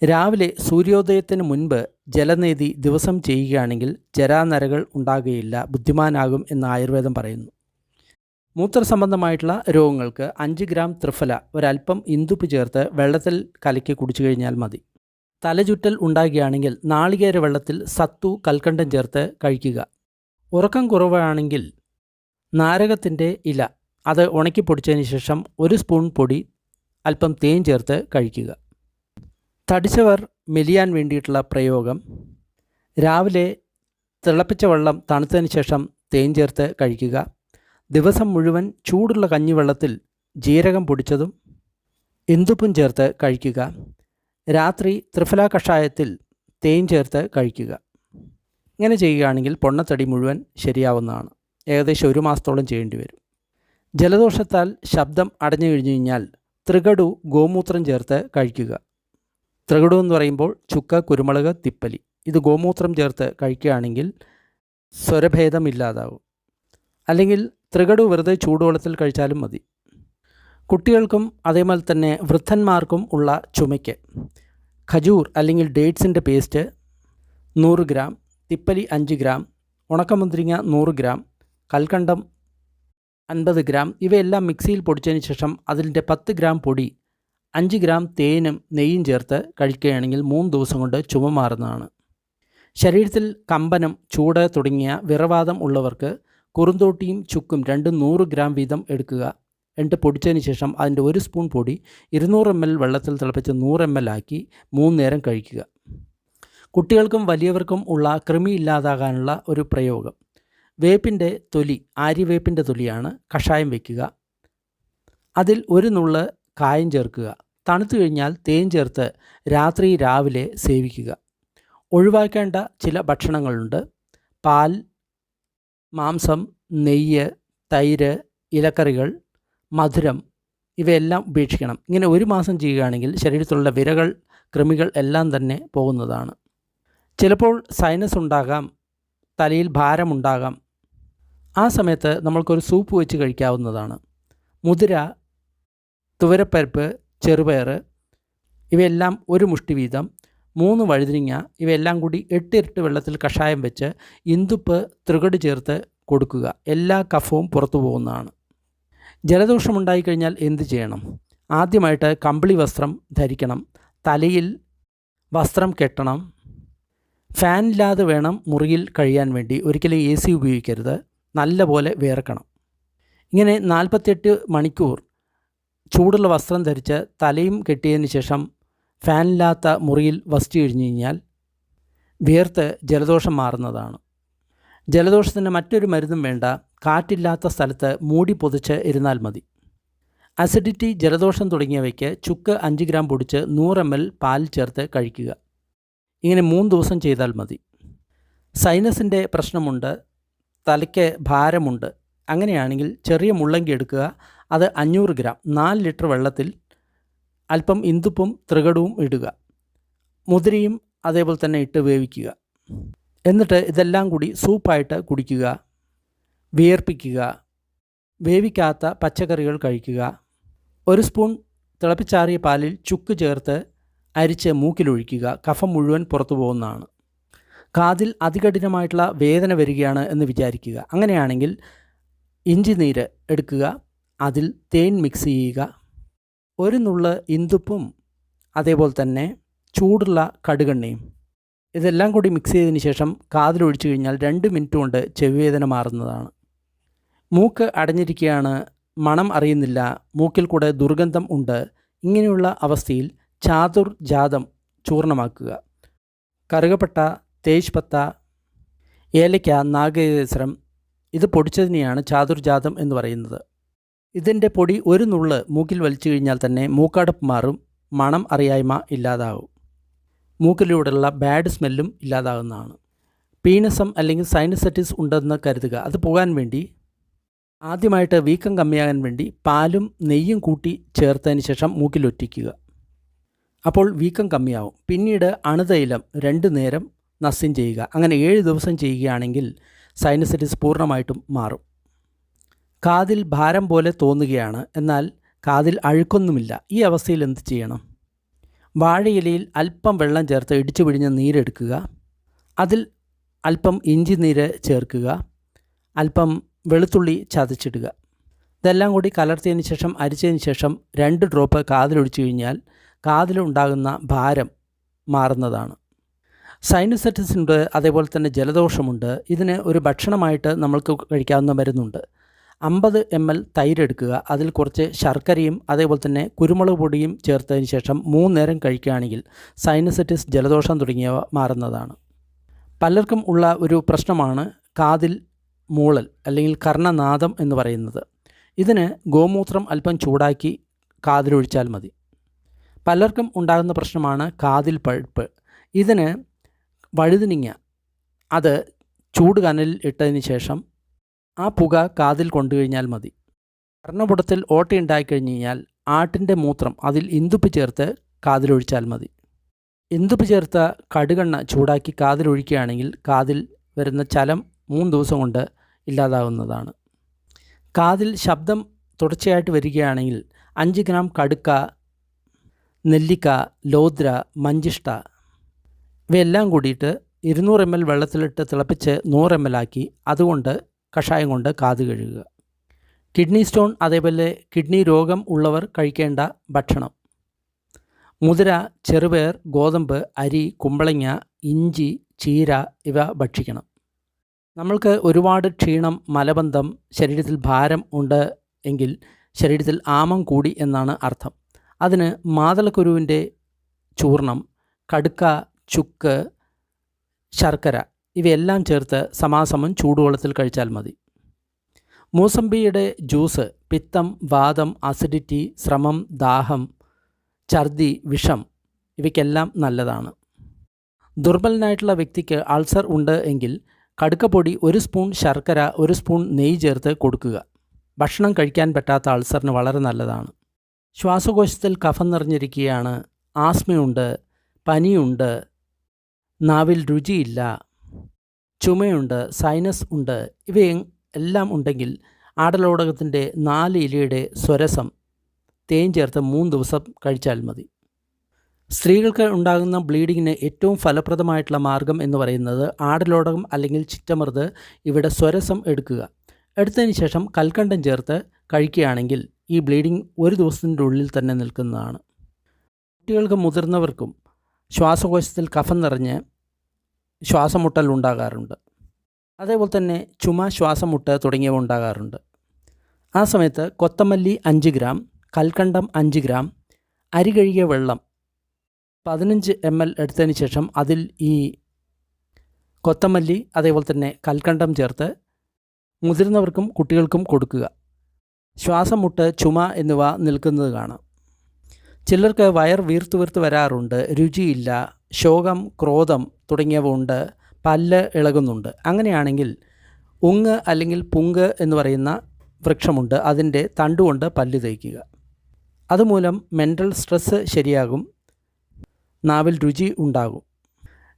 രാവിലെ സൂര്യോദയത്തിന് മുൻപ് ജലനേതി ദിവസം ചെയ്യുകയാണെങ്കിൽ ജരാനരകൾ ഉണ്ടാകുകയില്ല, ബുദ്ധിമാനാകും എന്ന് ആയുർവേദം പറയുന്നു. മൂത്രസംബന്ധമായിട്ടുള്ള രോഗങ്ങൾക്ക് 5 ഗ്രാം ത്രിഫല ഒരൽപ്പം ഇന്ദുപ്പ് ചേർത്ത് വെള്ളത്തിൽ കലക്കി കുടിച്ചു കഴിഞ്ഞാൽ മതി. തലചുറ്റൽ ഉണ്ടാകുകയാണെങ്കിൽ നാളികേര വെള്ളത്തിൽ സത്തു, കൽക്കണ്ടം ചേർത്ത് കഴിക്കുക. ഉറക്കം കുറവാണെങ്കിൽ നാരകത്തിൻ്റെ ഇല അത് ഉണക്കി പൊടിച്ചതിന് ശേഷം 1 സ്പൂൺ പൊടി അല്പം തേൻ ചേർത്ത് കഴിക്കുക. തടിച്ചവർ മെലിയാൻ വേണ്ടിയിട്ടുള്ള പ്രയോഗം, രാവിലെ തിളപ്പിച്ച വെള്ളം തണുത്തതിന് ശേഷം തേൻ ചേർത്ത് കഴിക്കുക. ദിവസം മുഴുവൻ ചൂടുള്ള കഞ്ഞിവെള്ളത്തിൽ ജീരകം പൊടിച്ചതും ഇന്ദുപ്പും ചേർത്ത് കഴിക്കുക. രാത്രി ത്രിഫല കഷായത്തിൽ തേൻ ചേർത്ത് കഴിക്കുക. ഇങ്ങനെ ചെയ്യുകയാണെങ്കിൽ പൊണ്ണത്തടി മുഴുവൻ ശരിയാവുന്നതാണ്. ഏകദേശം 1 മാസത്തോളം ചെയ്യേണ്ടി വരും. ജലദോഷത്താൽ ശബ്ദം അടഞ്ഞു കഴിഞ്ഞു കഴിഞ്ഞാൽ ത്രികടു, ഗോമൂത്രം ചേർത്ത് കഴിക്കുക. ത്രികടു എന്ന് പറയുമ്പോൾ ചുക്ക്, കുരുമുളക്, തിപ്പലി, ഇത് ഗോമൂത്രം ചേർത്ത് കഴിക്കുകയാണെങ്കിൽ സ്വരഭേദമില്ലാതാവും. അല്ലെങ്കിൽ ത്രികടു വെറുതെ ചൂടുവെള്ളത്തിൽ കഴിച്ചാലും മതി. കുട്ടികൾക്കും അതേപോലെ തന്നെ വൃദ്ധന്മാർക്കും ഉള്ള ചുമയ്ക്ക് ഖജൂർ അല്ലെങ്കിൽ ഡേറ്റ്സിൻ്റെ പേസ്റ്റ് 100 ഗ്രാം, തിപ്പലി 5 ഗ്രാം, ഉണക്കമുന്തിരിങ്ങ 100 ഗ്രാം, കൽക്കണ്ടം 50 ഗ്രാം ഇവയെല്ലാം മിക്സിയിൽ പൊടിച്ചതിന് ശേഷം അതിൻ്റെ 10 ഗ്രാം പൊടി 5 ഗ്രാം തേനും നെയ്യും ചേർത്ത് കഴിക്കുകയാണെങ്കിൽ 3 ദിവസം കൊണ്ട് ചുമ മാറുന്നതാണ്. ശരീരത്തിൽ കമ്പനം, ചൂട് തുടങ്ങിയ വിറവാദം ഉള്ളവർക്ക് കുറുന്തോട്ടിയും ചുക്കും രണ്ടും 100 ഗ്രാം വീതം എടുക്കുക. എന്നിട്ട് പൊടിച്ചതിന് ശേഷം അതിൻ്റെ 1 സ്പൂൺ പൊടി 200 ml വെള്ളത്തിൽ തിളപ്പിച്ച് 100 ml ആക്കി 3 നേരം കഴിക്കുക. കുട്ടികൾക്കും വലിയവർക്കും ഉള്ള കൃമി ഇല്ലാതാകാനുള്ള ഒരു പ്രയോഗം, വേപ്പിൻ്റെ തൊലി, ആര്യവേപ്പിൻ്റെ തൊലിയാണ് കഷായം വയ്ക്കുക. അതിൽ ഒരു നുള്ള് കായം ചേർക്കുക. തണുത്തു കഴിഞ്ഞാൽ തേൻ ചേർത്ത് രാത്രി രാവിലെ സേവിക്കുക. ഒഴിവാക്കേണ്ട ചില ഭക്ഷണങ്ങളുണ്ട്. പാൽ, മാംസം, നെയ്യ്, തൈര്, ഇലക്കറികൾ, മധുരം ഇവയെല്ലാം ഉപേക്ഷിക്കണം. ഇങ്ങനെ 1 മാസം ചെയ്യുകയാണെങ്കിൽ ശരീരത്തിലുള്ള വിരകൾ, കൃമികൾ എല്ലാം തന്നെ പോകുന്നതാണ്. ചിലപ്പോൾ സൈനസ് ഉണ്ടാകാം, തലയിൽ ഭാരമുണ്ടാകാം. ആ സമയത്ത് നമ്മൾക്കൊരു സൂപ്പ് വെച്ച് കഴിക്കാവുന്നതാണ്. മുതിര, തുവരപ്പരിപ്പ്, ചെറുപയർ ഇവയെല്ലാം ഒരു മുഷ്ടി വീതം, 3 വഴുതിരിങ്ങ ഇവയെല്ലാം കൂടി 8 ഇരട്ടി വെള്ളത്തിൽ കഷായം വെച്ച് ഇന്ദുപ്പ്, തൃകട് ചേർത്ത് കൊടുക്കുക. എല്ലാ കഫവും പുറത്തു പോകുന്നതാണ്. ജലദോഷമുണ്ടായിക്കഴിഞ്ഞാൽ എന്ത് ചെയ്യണം? ആദ്യമായിട്ട് കമ്പിളി വസ്ത്രം ധരിക്കണം. തലയിൽ വസ്ത്രം കെട്ടണം. ഫാനില്ലാതെ വേണം മുറിയിൽ കഴിയാൻ വേണ്ടി. ഒരിക്കലും AC ഉപയോഗിക്കരുത്. നല്ലപോലെ വിയർക്കണം. ഇങ്ങനെ 48 മണിക്കൂർ ചൂടുള്ള വസ്ത്രം ധരിച്ച് തലയും കെട്ടിയതിന് ശേഷം ഫാനില്ലാത്ത മുറിയിൽ വസിച്ചു കഴിഞ്ഞ് കഴിഞ്ഞാൽ വിയർത്ത് ജലദോഷം മാറുന്നതാണ്. ജലദോഷത്തിന് മറ്റൊരു മരുന്നും വേണ്ട. കാറ്റില്ലാത്ത സ്ഥലത്ത് മൂടി പൊതിച്ച് ഇരുന്നാൽ മതി. അസിഡിറ്റി, ജലദോഷം തുടങ്ങിയവയ്ക്ക് ചുക്ക് 5 ഗ്രാം പൊടിച്ച് 100 ml പാൽ ചേർത്ത് കഴിക്കുക. ഇങ്ങനെ 3 ദിവസം ചെയ്താൽ മതി. സൈനസിൻ്റെ പ്രശ്നമുണ്ട്, തലയ്ക്ക് ഭാരമുണ്ട്, അങ്ങനെയാണെങ്കിൽ ചെറിയ മുള്ളങ്കി എടുക്കുക. അത് 500 ഗ്രാം 4 ലിറ്റർ വെള്ളത്തിൽ അല്പം ഇന്ദുപ്പും തൃകടവും ഇടുക. മുതിരയും അതേപോലെ തന്നെ ഇട്ട് വേവിക്കുക. എന്നിട്ട് ഇതെല്ലാം കൂടി സൂപ്പായിട്ട് കുടിക്കുക. വിയർപ്പിക്കുക. വേവിക്കാത്ത പച്ചക്കറികൾ കഴിക്കുക. 1 സ്പൂൺ തിളപ്പിച്ചാറിയ പാലിൽ ചുക്ക് ചേർത്ത് അരിച്ച് മൂക്കിലൊഴിക്കുക. കഫം മുഴുവൻ പുറത്തു പോകുന്നതാണ്. കാതിൽ അതികഠിനമായിട്ടുള്ള വേദന വരികയാണ് എന്ന് വിചാരിക്കുക. അങ്ങനെയാണെങ്കിൽ ഇഞ്ചി നീര് എടുക്കുക. അതിൽ തേൻ മിക്സ് ചെയ്യുക. 1 നുള്ള് ഇന്ദുപ്പും അതേപോലെ തന്നെ ചൂടുള്ള കടുകെണ്ണയും ഇതെല്ലാം കൂടി മിക്സ് ചെയ്തതിന് ശേഷം കാതിലൊഴിച്ചു കഴിഞ്ഞാൽ 2 മിനിറ്റ് കൊണ്ട് ചെവിവേദന മാറുന്നതാണ്. മൂക്ക് അടഞ്ഞിരിക്കുകയാണ്, മണം അറിയുന്നില്ല, മൂക്കിൽ കൂടെ ദുർഗന്ധം ഉണ്ട്. ഇങ്ങനെയുള്ള അവസ്ഥയിൽ ചാതുർജാതം ചൂർണമാക്കുക. കറുകപ്പട്ട, തേജ്പത്ത, ഏലയ്ക്ക, നാഗകേസരം ഇത് പൊടിച്ചതിനെയാണ് ചാതുർജാതം എന്ന് പറയുന്നത്. ഇതിൻ്റെ പൊടി 1 നുള്ള് മൂക്കിൽ വലിച്ചു കഴിഞ്ഞാൽ തന്നെ മൂക്കടപ്പ് മാറും, മണം അറിയായ്മ ഇല്ലാതാകും, മൂക്കിലൂടെയുള്ള ബാഡ് സ്മെല്ലും ഇല്ലാതാകുന്നതാണ്. പീനസം അല്ലെങ്കിൽ സൈനസൈറ്റിസ് ഉണ്ടെന്ന് കരുതുക. അത് പോകാൻ വേണ്ടി ആദ്യമായിട്ട് വീക്കം കമ്മിയാകാൻ വേണ്ടി പാലും നെയ്യും കൂട്ടി ചേർത്തതിന് ശേഷം മൂക്കിലൊറ്റിക്കുക. അപ്പോൾ വീക്കം കമ്മിയാവും. പിന്നീട് അണുതൈലം 2 നേരം നസ്യം ചെയ്യുക. അങ്ങനെ 7 ദിവസം ചെയ്യുകയാണെങ്കിൽ സൈനസൈറ്റിസ് പൂർണ്ണമായിട്ടും മാറും. കാതിൽ ഭാരം പോലെ തോന്നുകയാണ്, എന്നാൽ കാതിൽ അഴുക്കൊന്നുമില്ല. ഈ അവസ്ഥയിൽ എന്ത് ചെയ്യണം? വാഴയിലയിൽ അല്പം വെള്ളം ചേർത്ത് ഇടിച്ചു പിഴിഞ്ഞ് നീരെടുക്കുക. അതിൽ അല്പം ഇഞ്ചി നീര് ചേർക്കുക. അല്പം വെളുത്തുള്ളി ചതച്ചിടുക. ഇതെല്ലാം കൂടി കലർത്തിയതിന് ശേഷം അരിച്ചതിന് ശേഷം 2 ഡ്രോപ്പ് കാതിലൊഴിച്ചു കഴിഞ്ഞാൽ കാതിലുണ്ടാകുന്ന ഭാരം മാറുന്നതാണ്. സൈനസൈറ്റിസ് ഉണ്ട്, അതേപോലെ തന്നെ ജലദോഷമുണ്ട്. ഇതിന് ഒരു ഭക്ഷണമായിട്ട് നമ്മൾക്ക് കഴിക്കാവുന്ന മരുന്നുണ്ട്. 50 ml തൈരെടുക്കുക. അതിൽ കുറച്ച് ശർക്കരയും അതേപോലെ തന്നെ കുരുമുളക് പൊടിയും ചേർത്തതിന് ശേഷം 3 നേരം കഴിക്കുകയാണെങ്കിൽ സൈനസൈറ്റിസ്, ജലദോഷം തുടങ്ങിയവ മാറുന്നതാണ്. പലർക്കും ഉള്ള ഒരു പ്രശ്നമാണ് കാതിൽ മൂളൽ അല്ലെങ്കിൽ കർണനാദം എന്ന് പറയുന്നത്. ഇതിന് ഗോമൂത്രം അല്പം ചൂടാക്കി കാതിലൊഴിച്ചാൽ മതി. പലർക്കും ഉണ്ടാകുന്ന പ്രശ്നമാണ് കാതിൽ പഴുപ്പ്. ഇതിന് വഴുതിനിങ്ങ അത് ചൂട് കനലിൽ ഇട്ടതിന് ശേഷം ആ പുക കാതിൽ കൊണ്ടുകഴിഞ്ഞാൽ മതി. കർണപുടത്തിൽ ഓട്ടയുണ്ടായിക്കഴിഞ്ഞ് കഴിഞ്ഞാൽ ആട്ടിൻ്റെ മൂത്രം അതിൽ ഇന്ദുപ്പ് ചേർത്ത് കാതിലൊഴിച്ചാൽ മതി. ഇന്ദുപ്പ് ചേർത്ത കടുകെണ്ണ ചൂടാക്കി കാതിലൊഴിക്കുകയാണെങ്കിൽ കാതിൽ വരുന്ന ചലം 3 ദിവസം കൊണ്ട് ഇല്ലാതാവുന്നതാണ്. കാതിൽ ശബ്ദം തുടർച്ചയായിട്ട് വരികയാണെങ്കിൽ 5 ഗ്രാം കടുക്ക, നെല്ലിക്ക, ലോദ്ര, മഞ്ചിഷ്ട ഇവയെല്ലാം കൂടിയിട്ട് 200 ml വെള്ളത്തിലിട്ട് തിളപ്പിച്ച് 100 ml ആക്കി അതുകൊണ്ട് കഷായം കൊണ്ട് കാത് കഴുകുക. കിഡ്നി സ്റ്റോൺ, അതേപോലെ കിഡ്നി രോഗം ഉള്ളവർ കഴിക്കേണ്ട ഭക്ഷണം: മുതിര, ചെറുപയർ, ഗോതമ്പ്, അരി, കുമ്പളങ്ങ, ഇഞ്ചി, ചീര ഇവ ഭക്ഷിക്കണം. നമ്മൾക്ക് ഒരുപാട് ക്ഷീണം, മലബന്ധം, ശരീരത്തിൽ ഭാരം ഉണ്ട് എങ്കിൽ ശരീരത്തിൽ ആമം കൂടി എന്നാണ് അർത്ഥം. അതിന് മാതളക്കുരുവിൻ്റെ ചൂർണം, കടുക്ക, ചുക്ക്, ശർക്കര ഇവയെല്ലാം ചേർത്ത് സമാസമം ചൂടുവെള്ളത്തിൽ കഴിച്ചാൽ മതി. മൂസമ്പിയുടെ ജ്യൂസ് പിത്തം, വാതം, അസിഡിറ്റി, ശ്രമം, ദാഹം, ഛർദി, വിഷം ഇവയ്ക്കെല്ലാം നല്ലതാണ്. ദുർബലനായിട്ടുള്ള വ്യക്തിക്ക് അൾസർ ഉണ്ട് എങ്കിൽ കടുക്കപ്പൊടി 1 സ്പൂൺ, ശർക്കര 1 സ്പൂൺ, നെയ്യ് ചേർത്ത് കൊടുക്കുക. ഭക്ഷണം കഴിക്കാൻ പറ്റാത്ത അൾസറിന് വളരെ നല്ലതാണ്. ശ്വാസകോശത്തിൽ കഫം നിറഞ്ഞിരിക്കുകയാണ്, ആസ്മയുണ്ട്, പനിയുണ്ട്, നാവിൽ രുചിയില്ല, ചുമയുണ്ട്, സൈനസ് ഉണ്ട്, ഇവയെല്ലാം ഉണ്ടെങ്കിൽ ആടലോടകത്തിൻ്റെ 4 ഇലയുടെ സ്വരസം തേൻ ചേർത്ത് 3 ദിവസം കഴിച്ചാൽ മതി. സ്ത്രീകൾക്ക് ഉണ്ടാകുന്ന ബ്ലീഡിങ്ങിന് ഏറ്റവും ഫലപ്രദമായിട്ടുള്ള മാർഗം എന്ന് പറയുന്നത് ആടലോടകം അല്ലെങ്കിൽ ചിറ്റമൃത് ഇവിടെ സ്വരസം എടുക്കുക. എടുത്തതിന് ശേഷം കൽക്കണ്ടം ചേർത്ത് കഴിക്കുകയാണെങ്കിൽ ഈ ബ്ലീഡിങ് 1 ദിവസത്തിൻ്റെ ഉള്ളിൽ തന്നെ നിൽക്കുന്നതാണ്. കുട്ടികൾക്കും മുതിർന്നവർക്കും ശ്വാസകോശത്തിൽ കഫം നിറഞ്ഞ് ശ്വാസമുട്ടൽ ഉണ്ടാകാറുണ്ട്. അതേപോലെ തന്നെ ചുമ, ശ്വാസമുട്ട് തുടങ്ങിയവ ഉണ്ടാകാറുണ്ട്. ആ സമയത്ത് കൊത്തമല്ലി 5 ഗ്രാം, കൽക്കണ്ടം 5 ഗ്രാം, അരി കഴുകിയ വെള്ളം 15 ml എടുത്തതിന് ശേഷം അതിൽ ഈ കൊത്തമല്ലി അതേപോലെ തന്നെ കൽക്കണ്ടം ചേർത്ത് മുതിർന്നവർക്കും കുട്ടികൾക്കും കൊടുക്കുക. ശ്വാസമുട്ട്, ചുമ എന്നിവ നിൽക്കുന്നത് കാണാം. ചിലർക്ക് വയർ വീർത്ത് വരാറുണ്ട്, രുചിയില്ല, ശോകം, ക്രോധം തുടങ്ങിയവ ഉണ്ട്, പല്ല് ഇളകുന്നുണ്ട്. അങ്ങനെയാണെങ്കിൽ ഉങ്ങ് അല്ലെങ്കിൽ പുങ്ക് എന്ന് പറയുന്ന വൃക്ഷമുണ്ട്, അതിൻ്റെ തണ്ടുകൊണ്ട് പല്ല് തേയ്ക്കുക. അതുമൂലം മെൻ്റൽ സ്ട്രെസ്സ് ശരിയാകും, നാവിൽ രുചി ഉണ്ടാകും.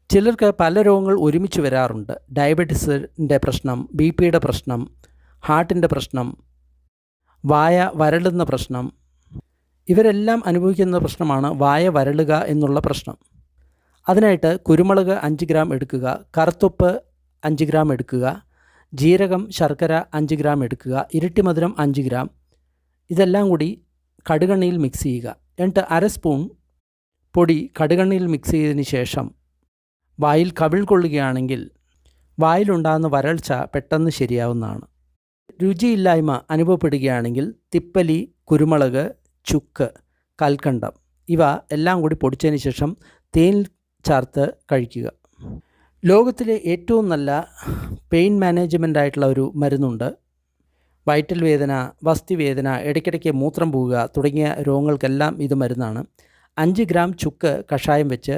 ചിലർക്ക് പല രോഗങ്ങൾ ഒരുമിച്ച് വരാറുണ്ട്. ഡയബറ്റീസിൻ്റെ പ്രശ്നം, BP-യുടെ പ്രശ്നം, ഹാർട്ടിൻ്റെ പ്രശ്നം, വായ വരളുന്ന പ്രശ്നം, ഇവരെല്ലാം അനുഭവിക്കുന്ന പ്രശ്നമാണ് വായ വരളുക എന്നുള്ള പ്രശ്നം. അതിനായിട്ട് കുരുമുളക് 5 ഗ്രാം എടുക്കുക, കറുത്തുപ്പ് 5 ഗ്രാം എടുക്കുക, ജീരകം, ശർക്കര 5 ഗ്രാം എടുക്കുക, ഇരട്ടി മധുരം 5 ഗ്രാം, ഇതെല്ലാം കൂടി കടുകെണ്ണയിൽ മിക്സ് ചെയ്യുക. എന്നിട്ട് 1/2 സ്പൂൺ പൊടി കടുകെണ്ണയിൽ മിക്സ് ചെയ്തതിന് ശേഷം വായിൽ കവിൾ കൊള്ളുകയാണെങ്കിൽ വായിലുണ്ടാകുന്ന വരൾച്ച പെട്ടെന്ന് ശരിയാവുന്നതാണ്. രുചിയില്ലായ്മ അനുഭവപ്പെടുകയാണെങ്കിൽ തിപ്പലി, കുരുമുളക്, ചുക്ക്, കൽക്കണ്ടം ഇവ എല്ലാം കൂടി പൊടിച്ചതിന് ശേഷം തേൻ ചേർത്ത് കഴിക്കുക. ലോകത്തിലെ ഏറ്റവും നല്ല പെയിൻ മാനേജ്മെൻ്റ് ആയിട്ടുള്ള ഒരു മരുന്നുണ്ട്. വയറ്റിൽ വേദന, വസ്തിവേദന, ഇടയ്ക്കിടയ്ക്ക് മൂത്രം പോവുക തുടങ്ങിയ രോഗങ്ങൾക്കെല്ലാം ഇത് മരുന്നാണ്. 5 ഗ്രാം ചുക്ക് കഷായം വെച്ച്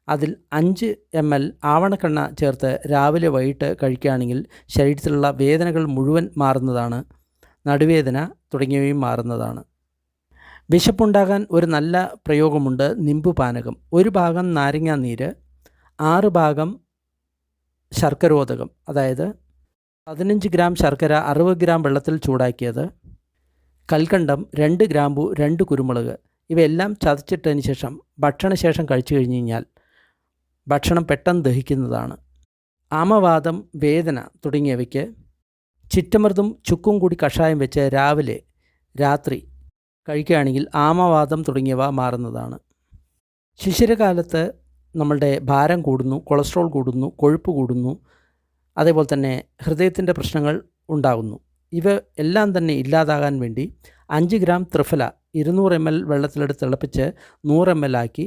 അതിൽ 5 ml ആവണക്കെണ്ണ ചേർത്ത് രാവിലെ വൈകിട്ട് കഴിക്കുകയാണെങ്കിൽ ശരീരത്തിലുള്ള വേദനകൾ മുഴുവൻ മാറുന്നതാണ്. നടുവേദന തുടങ്ങിയവയും മാറുന്നതാണ്. വിശപ്പുണ്ടാകാൻ ഒരു നല്ല പ്രയോഗമുണ്ട്, നിമ്പുപാനകം. 1 ഭാഗം നാരങ്ങാ നീര്, 6 ഭാഗം ശർക്കരോദകം, അതായത് 15 ഗ്രാം ശർക്കര 60 ഗ്രാം വെള്ളത്തിൽ ചൂടാക്കിയത്, കൽക്കണ്ടം, 2 ഗ്രാമ്പു, 2 കുരുമുളക് ഇവയെല്ലാം ചതച്ചിട്ടതിന് ശേഷം ഭക്ഷണശേഷം കഴിച്ചു കഴിഞ്ഞ് കഴിഞ്ഞാൽ ഭക്ഷണം പെട്ടെന്ന് ദഹിക്കുന്നതാണ്. ആമവാദം, വേദന തുടങ്ങിയവയ്ക്ക് ചിറ്റമൃതും ചുക്കും കൂടി കഷായം വെച്ച് രാവിലെ രാത്രി കഴിക്കുകയാണെങ്കിൽ ആമവാദം തുടങ്ങിയവ മാറുന്നതാണ്. ശിശിരകാലത്ത് നമ്മളുടെ ഭാരം കൂടുന്നു, കൊളസ്ട്രോൾ കൂടുന്നു, കൊഴുപ്പ് കൂടുന്നു, അതേപോലെ തന്നെ ഹൃദയത്തിൻ്റെ പ്രശ്നങ്ങൾ ഉണ്ടാകുന്നു. ഇവ എല്ലാം തന്നെ ഇല്ലാതാകാൻ വേണ്ടി 5 ഗ്രാം ത്രിഫല 200 ml വെള്ളത്തിലെടുത്ത് തിളപ്പിച്ച് 100 ml ആക്കി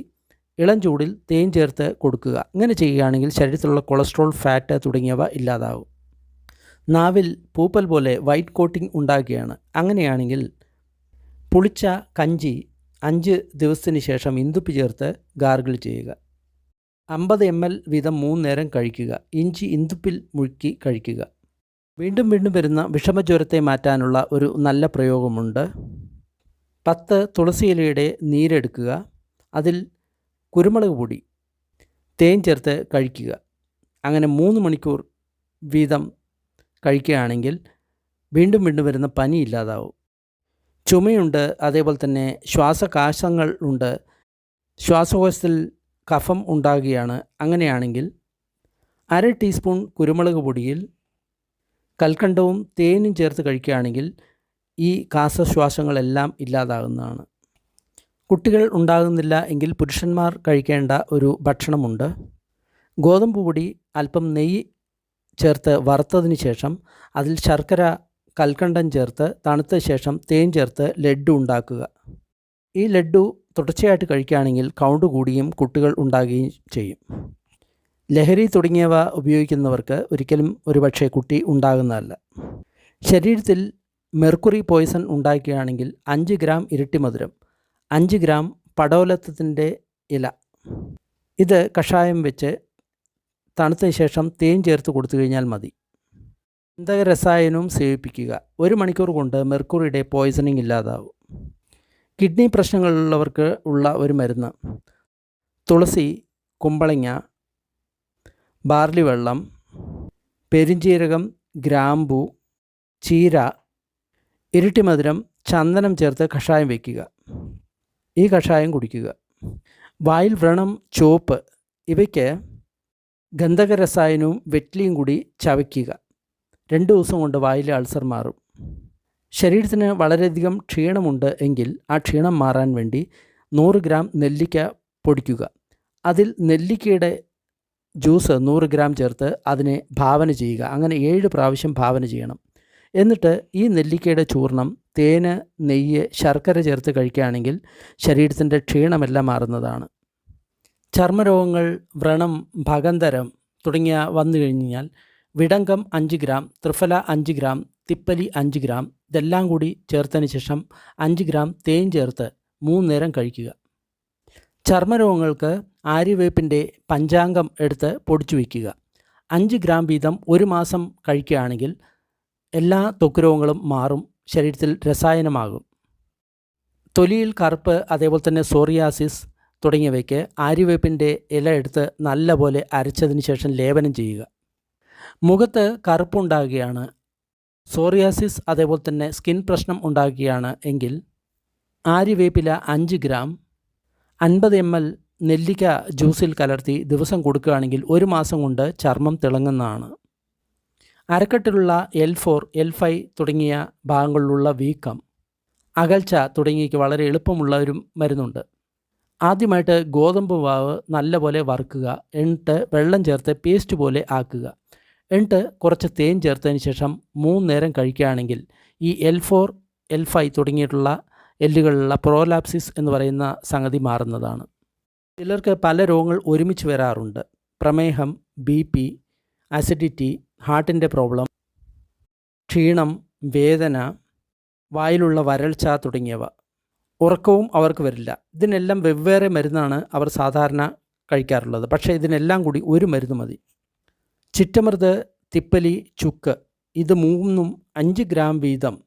ഇളം ചൂടിൽ തേൻ ചേർത്ത് കൊടുക്കുക. ഇങ്ങനെ ചെയ്യുകയാണെങ്കിൽ ശരീരത്തിലുള്ള കൊളസ്ട്രോൾ, ഫാറ്റ് തുടങ്ങിയവ ഇല്ലാതാകും. നാവിൽ പൂപ്പൽ പോലെ വൈറ്റ് കോട്ടിംഗ് ഉണ്ടാകുകയാണ്. അങ്ങനെയാണെങ്കിൽ പുളിച്ച കഞ്ചി 5 ദിവസത്തിന് ശേഷം ഇന്ദുപ്പ് ചേർത്ത് ഗാർഗിൾ ചെയ്യുക. 50 ml വീതം 3 നേരം കഴിക്കുക. ഇഞ്ചി ഇന്ദുപ്പിൽ മുഴുക്കി കഴിക്കുക. വീണ്ടും വരുന്ന വിഷമജ്വരത്തെ മാറ്റാനുള്ള ഒരു നല്ല പ്രയോഗമുണ്ട്. 10 തുളസിയിലയുടെ നീരെടുക്കുക, അതിൽ കുരുമുളക് പൊടി, തേൻ ചേർത്ത് കഴിക്കുക. അങ്ങനെ 3 മണിക്കൂർ വീതം കഴിക്കുകയാണെങ്കിൽ വീണ്ടും വരുന്ന പനി ഇല്ലാതാവും. ചുമയുണ്ട്, അതേപോലെ തന്നെ ശ്വാസകാശങ്ങൾ ഉണ്ട്, ശ്വാസകോശത്തിൽ കഫം ഉണ്ടാകുകയാണ്. അങ്ങനെയാണെങ്കിൽ 1/2 ടീസ്പൂൺ കുരുമുളക് പൊടിയിൽ കൽക്കണ്ടവും തേനും ചേർത്ത് കഴിക്കുകയാണെങ്കിൽ ഈ കാസശ്വാസങ്ങളെല്ലാം ഇല്ലാതാകുന്നതാണ്. കുട്ടികൾ ഉണ്ടാകുന്നില്ല എങ്കിൽ പുരുഷന്മാർ കഴിക്കേണ്ട ഒരു ഭക്ഷണമുണ്ട്. ഗോതമ്പ് പൊടി അല്പം നെയ്യ് ചേർത്ത് വറുത്തതിന് ശേഷം അതിൽ ശർക്കര, കൽക്കണ്ടം ചേർത്ത് തണുത്ത ശേഷം തേൻ ചേർത്ത് ലഡ്ഡു ഉണ്ടാക്കുക. ഈ ലഡ്ഡു തുടർച്ചയായിട്ട് കഴിക്കുകയാണെങ്കിൽ കൗണ്ട് കൂടുകയും കുട്ടികൾ ഉണ്ടാകുകയും ചെയ്യും. ലഹരി തുടങ്ങിയവ ഉപയോഗിക്കുന്നവർക്ക് ഒരിക്കലും ഒരുപക്ഷെ കുട്ടി ഉണ്ടാകുന്നതല്ല. ശരീരത്തിൽ മെർക്കുറി പോയ്സൺ ഉണ്ടാക്കുകയാണെങ്കിൽ 5 ഗ്രാം ഇരട്ടി മധുരം, 5 ഗ്രാം പടോലത്തത്തിൻ്റെ ഇല, ഇത് കഷായം വെച്ച് തണുത്തതിന് ശേഷം തേൻ ചേർത്ത് കൊടുത്തു കഴിഞ്ഞാൽ മതി. ഗന്ധക രസായനവും സേവിപ്പിക്കുക. 1 മണിക്കൂർ കൊണ്ട് മെർക്കുറിയുടെ പോയ്സണിങ് ഇല്ലാതാവും. കിഡ്നി പ്രശ്നങ്ങളുള്ളവർക്ക് ഉള്ള ഒരു മരുന്ന്: തുളസി, കുമ്പളങ്ങ, ബാർലി വെള്ളം, പെരുംജീരകം, ഗ്രാമ്പൂ, ചീര, ഇരട്ടി മധുരം, ചന്ദനം ചേർത്ത് കഷായം വയ്ക്കുക. ഈ കഷായം കുടിക്കുക. വായിൽ വ്രണം, ചോപ്പ് ഇവയ്ക്ക് ഗന്ധക രസായനവും വെറ്റിലയും കൂടി ചവയ്ക്കുക. 2 ദിവസം കൊണ്ട് വായിലെ അൾസർ മാറും. ശരീരത്തിന് വളരെയധികം ക്ഷീണമുണ്ട് എങ്കിൽ ആ ക്ഷീണം മാറാൻ വേണ്ടി 100 ഗ്രാം നെല്ലിക്ക പൊടിക്കുക. അതിൽ നെല്ലിക്കയുടെ ജ്യൂസ് 100 ഗ്രാം ചേർത്ത് അതിനെ ഭാവന ചെയ്യുക. അങ്ങനെ 7 പ്രാവശ്യം ഭാവന ചെയ്യണം. എന്നിട്ട് ഈ നെല്ലിക്കയുടെ ചൂർണം തേന്, നെയ്യ്, ശർക്കര ചേർത്ത് കഴിക്കുകയാണെങ്കിൽ ശരീരത്തിൻ്റെ ക്ഷീണമെല്ലാം മാറുന്നതാണ്. ചർമ്മരോഗങ്ങൾ, വ്രണം, ഭഗന്ധരം തുടങ്ങിയ വന്നു കഴിഞ്ഞാൽ വിടങ്കം 5 ഗ്രാം, ത്രിഫല 5 ഗ്രാം, തിപ്പലി 5 ഗ്രാം ഇതെല്ലാം കൂടി ചേർത്തതിന് ശേഷം 5 ഗ്രാം തേൻ ചേർത്ത് 3 നേരം കഴിക്കുക. ചർമ്മരോഗങ്ങൾക്ക് ആര്യവേപ്പിൻ്റെ പഞ്ചാംഗം എടുത്ത് പൊടിച്ചു വയ്ക്കുക. 5 ഗ്രാം വീതം 1 മാസം കഴിക്കുകയാണെങ്കിൽ എല്ലാ ത്വക്ക് രോഗങ്ങളും മാറും, ശരീരത്തിൽ രസായനമാകും. തൊലിയിൽ കറുപ്പ്, അതേപോലെ തന്നെ സോറിയാസിസ് തുടങ്ങിയവയ്ക്ക് ആര്യവേപ്പിൻ്റെ ഇല എടുത്ത് നല്ലപോലെ അരച്ചതിന് ശേഷം ലേപനം ചെയ്യുക. മുഖത്ത് കറുപ്പുണ്ടാകുകയാണ്, സോറിയാസിസ് അതേപോലെ തന്നെ സ്കിൻ പ്രശ്നം ഉണ്ടാകുകയാണ് എങ്കിൽ ആര്യവേപ്പില 5 ഗ്രാം 50 ml നെല്ലിക്ക ജ്യൂസിൽ കലർത്തി ദിവസം കൊടുക്കുകയാണെങ്കിൽ 1 മാസം കൊണ്ട് ചർമ്മം തിളങ്ങുന്നതാണ്. അരക്കെട്ടിലുള്ള L4, L5 തുടങ്ങിയ ഭാഗങ്ങളിലുള്ള വീക്കം, അകൽച്ച തുടങ്ങിയവയ്ക്ക് വളരെ എളുപ്പമുള്ള ഒരു മരുന്നുണ്ട്. ആദ്യമായിട്ട് ഗോതമ്പ് മാവ് നല്ലപോലെ വറുക്കുക. എന്നിട്ട് വെള്ളം ചേർത്ത് പേസ്റ്റ് പോലെ ആക്കുക. എന്നിട്ട് കുറച്ച് തേൻ ചേർത്തതിന് ശേഷം 3 നേരം കഴിക്കുകയാണെങ്കിൽ ഈ L4, L5 തുടങ്ങിയിട്ടുള്ള എല്ലുകളിലുള്ള പ്രോലാപ്സിസ് എന്ന് പറയുന്ന സംഗതി മാറുന്നതാണ്. ചിലർക്ക് പല രോഗങ്ങൾ ഒരുമിച്ച് വരാറുണ്ട്. പ്രമേഹം, BP, അസിഡിറ്റി, ഹാർട്ടിൻ്റെ പ്രോബ്ലം, ക്ഷീണം, വേദന, വായിലുള്ള വരൾച്ച തുടങ്ങിയവ. ഉറക്കവും അവർക്ക് വരില്ല. ഇതിനെല്ലാം വെവ്വേറെ മരുന്നാണ് അവർ സാധാരണ കഴിക്കാറുള്ളത്. പക്ഷേ ഇതിനെല്ലാം കൂടി ഒരു മരുന്ന് മതി. ചിറ്റമൃത്, തിപ്പലി, ചുക്ക് ഇത് 3ഉം 5 ഗ്രാം വീതം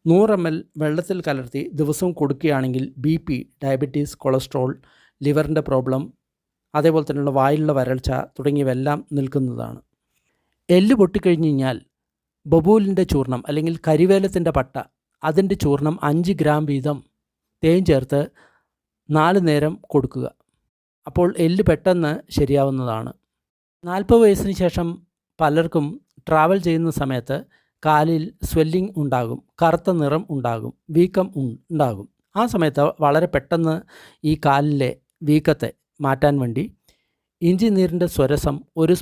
100 ml വെള്ളത്തിൽ കലർത്തി ദിവസവും കൊടുക്കുകയാണെങ്കിൽ BP, ഡയബറ്റീസ്, കൊളസ്ട്രോൾ, ലിവറിൻ്റെ പ്രോബ്ലം, അതേപോലെ തന്നെയുള്ള വായിലുള്ള വരൾച്ച തുടങ്ങിയവയെല്ലാം നിൽക്കുന്നതാണ്. എല്ല് പൊട്ടിക്കഴിഞ്ഞ് കഴിഞ്ഞാൽ ബബൂലിൻ്റെ ചൂർണം അല്ലെങ്കിൽ കരിവേലത്തിൻ്റെ പട്ട അതിൻ്റെ ചൂർണം 5 ഗ്രാം വീതം തേൻ ചേർത്ത് 4 നേരം കൊടുക്കുക. അപ്പോൾ എല്ല് പെട്ടെന്ന് ശരിയാവുന്നതാണ്. 40 വയസ്സിന് ശേഷം പലർക്കും ട്രാവൽ ചെയ്യുന്ന സമയത്ത് കാലിൽ സ്വെല്ലിംഗ് ഉണ്ടാകും, കറുത്ത നിറം ഉണ്ടാകും, വീക്കം ഉണ്ടാകും. ആ സമയത്ത് വളരെ പെട്ടെന്ന് ഈ കാലിലെ വീക്കത്തെ മാറ്റാൻ വേണ്ടി ഇഞ്ചി നീരിൻ്റെ സ്വരസം 1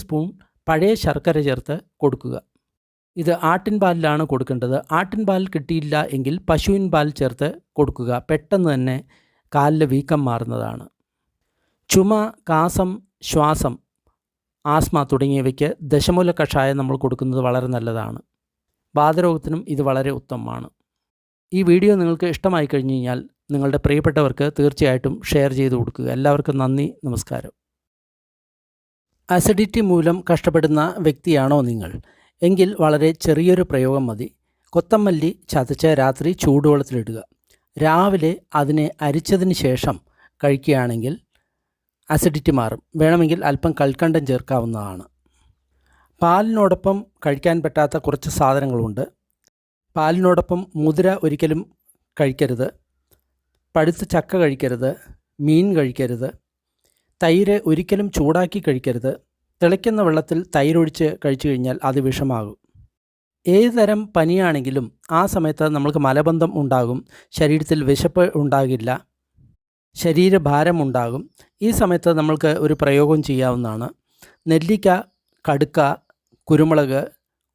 സ്പൂൺ പഴയ ശർക്കര ചേർത്ത് കൊടുക്കുക. ഇത് ആട്ടിൻ പാലിലാണ് കൊടുക്കേണ്ടത്. ആട്ടിൻ പാൽ കിട്ടിയില്ല എങ്കിൽ പശുവിൻ പാൽ ചേർത്ത് കൊടുക്കുക. പെട്ടെന്ന് തന്നെ കാലിലെ വീക്കം മാറുന്നതാണ്. ചുമ, കാസം, ശ്വാസം, ആസ്മ തുടങ്ങിയവയ്ക്ക് ദശമൂല കഷായം നമ്മൾ കൊടുക്കുന്നത് വളരെ നല്ലതാണ്. വാതരോഗത്തിനും ഇത് വളരെ ഉത്തമമാണ്. ഈ വീഡിയോ നിങ്ങൾക്ക് ഇഷ്ടമായി കഴിഞ്ഞു കഴിഞ്ഞാൽ നിങ്ങളുടെ പ്രിയപ്പെട്ടവർക്ക് തീർച്ചയായിട്ടും ഷെയർ ചെയ്ത് കൊടുക്കുക. എല്ലാവർക്കും നന്ദി, നമസ്കാരം. അസിഡിറ്റി മൂലം കഷ്ടപ്പെടുന്ന വ്യക്തിയാണോ നിങ്ങൾ എങ്കിൽ വളരെ ചെറിയൊരു പ്രയോഗം മതി. കൊത്തമല്ലി ചതച്ച് രാത്രി ചൂടുവെള്ളത്തിലിടുക. രാവിലെ അതിനെ അരിച്ചതിന് ശേഷം കഴിക്കുകയാണെങ്കിൽ അസിഡിറ്റി മാറും. വേണമെങ്കിൽ അല്പം കൽക്കണ്ടം ചേർക്കാവുന്നതാണ്. പാലിനോടൊപ്പം കഴിക്കാൻ പറ്റാത്ത കുറച്ച് സാധനങ്ങളുണ്ട്. പാലിനോടൊപ്പം മുതിര ഒരിക്കലും കഴിക്കരുത്, പഴുത്ത ചക്ക കഴിക്കരുത്, മീൻ കഴിക്കരുത്, തൈര് ഒരിക്കലും ചൂടാക്കി കഴിക്കരുത്. തിളയ്ക്കുന്ന വെള്ളത്തിൽ തൈരൊഴിച്ച് കഴിച്ചു കഴിഞ്ഞാൽ അത് വിഷമാകും. ഏത് തരം പനിയാണെങ്കിലും ആ സമയത്ത് നമ്മൾക്ക് മലബന്ധം ഉണ്ടാകും, ശരീരത്തിൽ വിശപ്പ് ഉണ്ടാകില്ല, ശരീരഭാരം ഉണ്ടാകും. ഈ സമയത്ത് നമ്മൾക്ക് ഒരു പ്രയോഗം ചെയ്യാവുന്നതാണ്. നെല്ലിക്ക, കടുക്ക, കുരുമുളക്,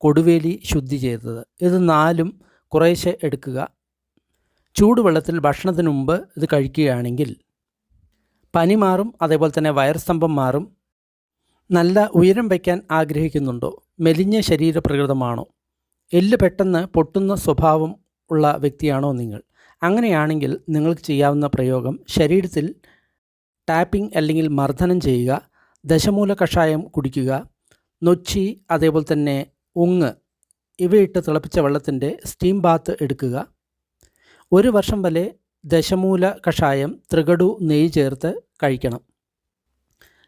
കൊടുവേലി ശുദ്ധി ചെയ്തത് ഇത് 4ഉം കുറേശ്ശെ എടുക്കുക. ചൂടുവെള്ളത്തിൽ ഭക്ഷണത്തിന് മുമ്പ് ഇത് കഴിക്കുകയാണെങ്കിൽ പനി മാറും, അതേപോലെ തന്നെ വയർ സ്തംഭം മാറും, നല്ല ഉയരം വയ്ക്കാൻ ആഗ്രഹിക്കുന്നുണ്ടോ? മെലിഞ്ഞ ശരീരപ്രകൃതമാണോ? എല്ല് പെട്ടെന്ന് പൊട്ടുന്ന സ്വഭാവം ഉള്ള വ്യക്തിയാണോ നിങ്ങൾ? അങ്ങനെയാണെങ്കിൽ നിങ്ങൾക്ക് ചെയ്യാവുന്ന പ്രയോഗം ശരീരത്തിൽ ടാപ്പിംഗ് അല്ലെങ്കിൽ മർദ്ദനം ചെയ്യുക, ദശമൂല കഷായം കുടിക്കുക, നൊച്ചി അതേപോലെ തന്നെ ഉങ്ങ് ഇവയിട്ട് തിളപ്പിച്ച വെള്ളത്തിൻ്റെ സ്റ്റീം ബാത്ത് എടുക്കുക. 1 വർഷം വരെ ദശമൂല കഷായം തൃകടു നെയ്യ് ചേർത്ത് കഴിക്കണം.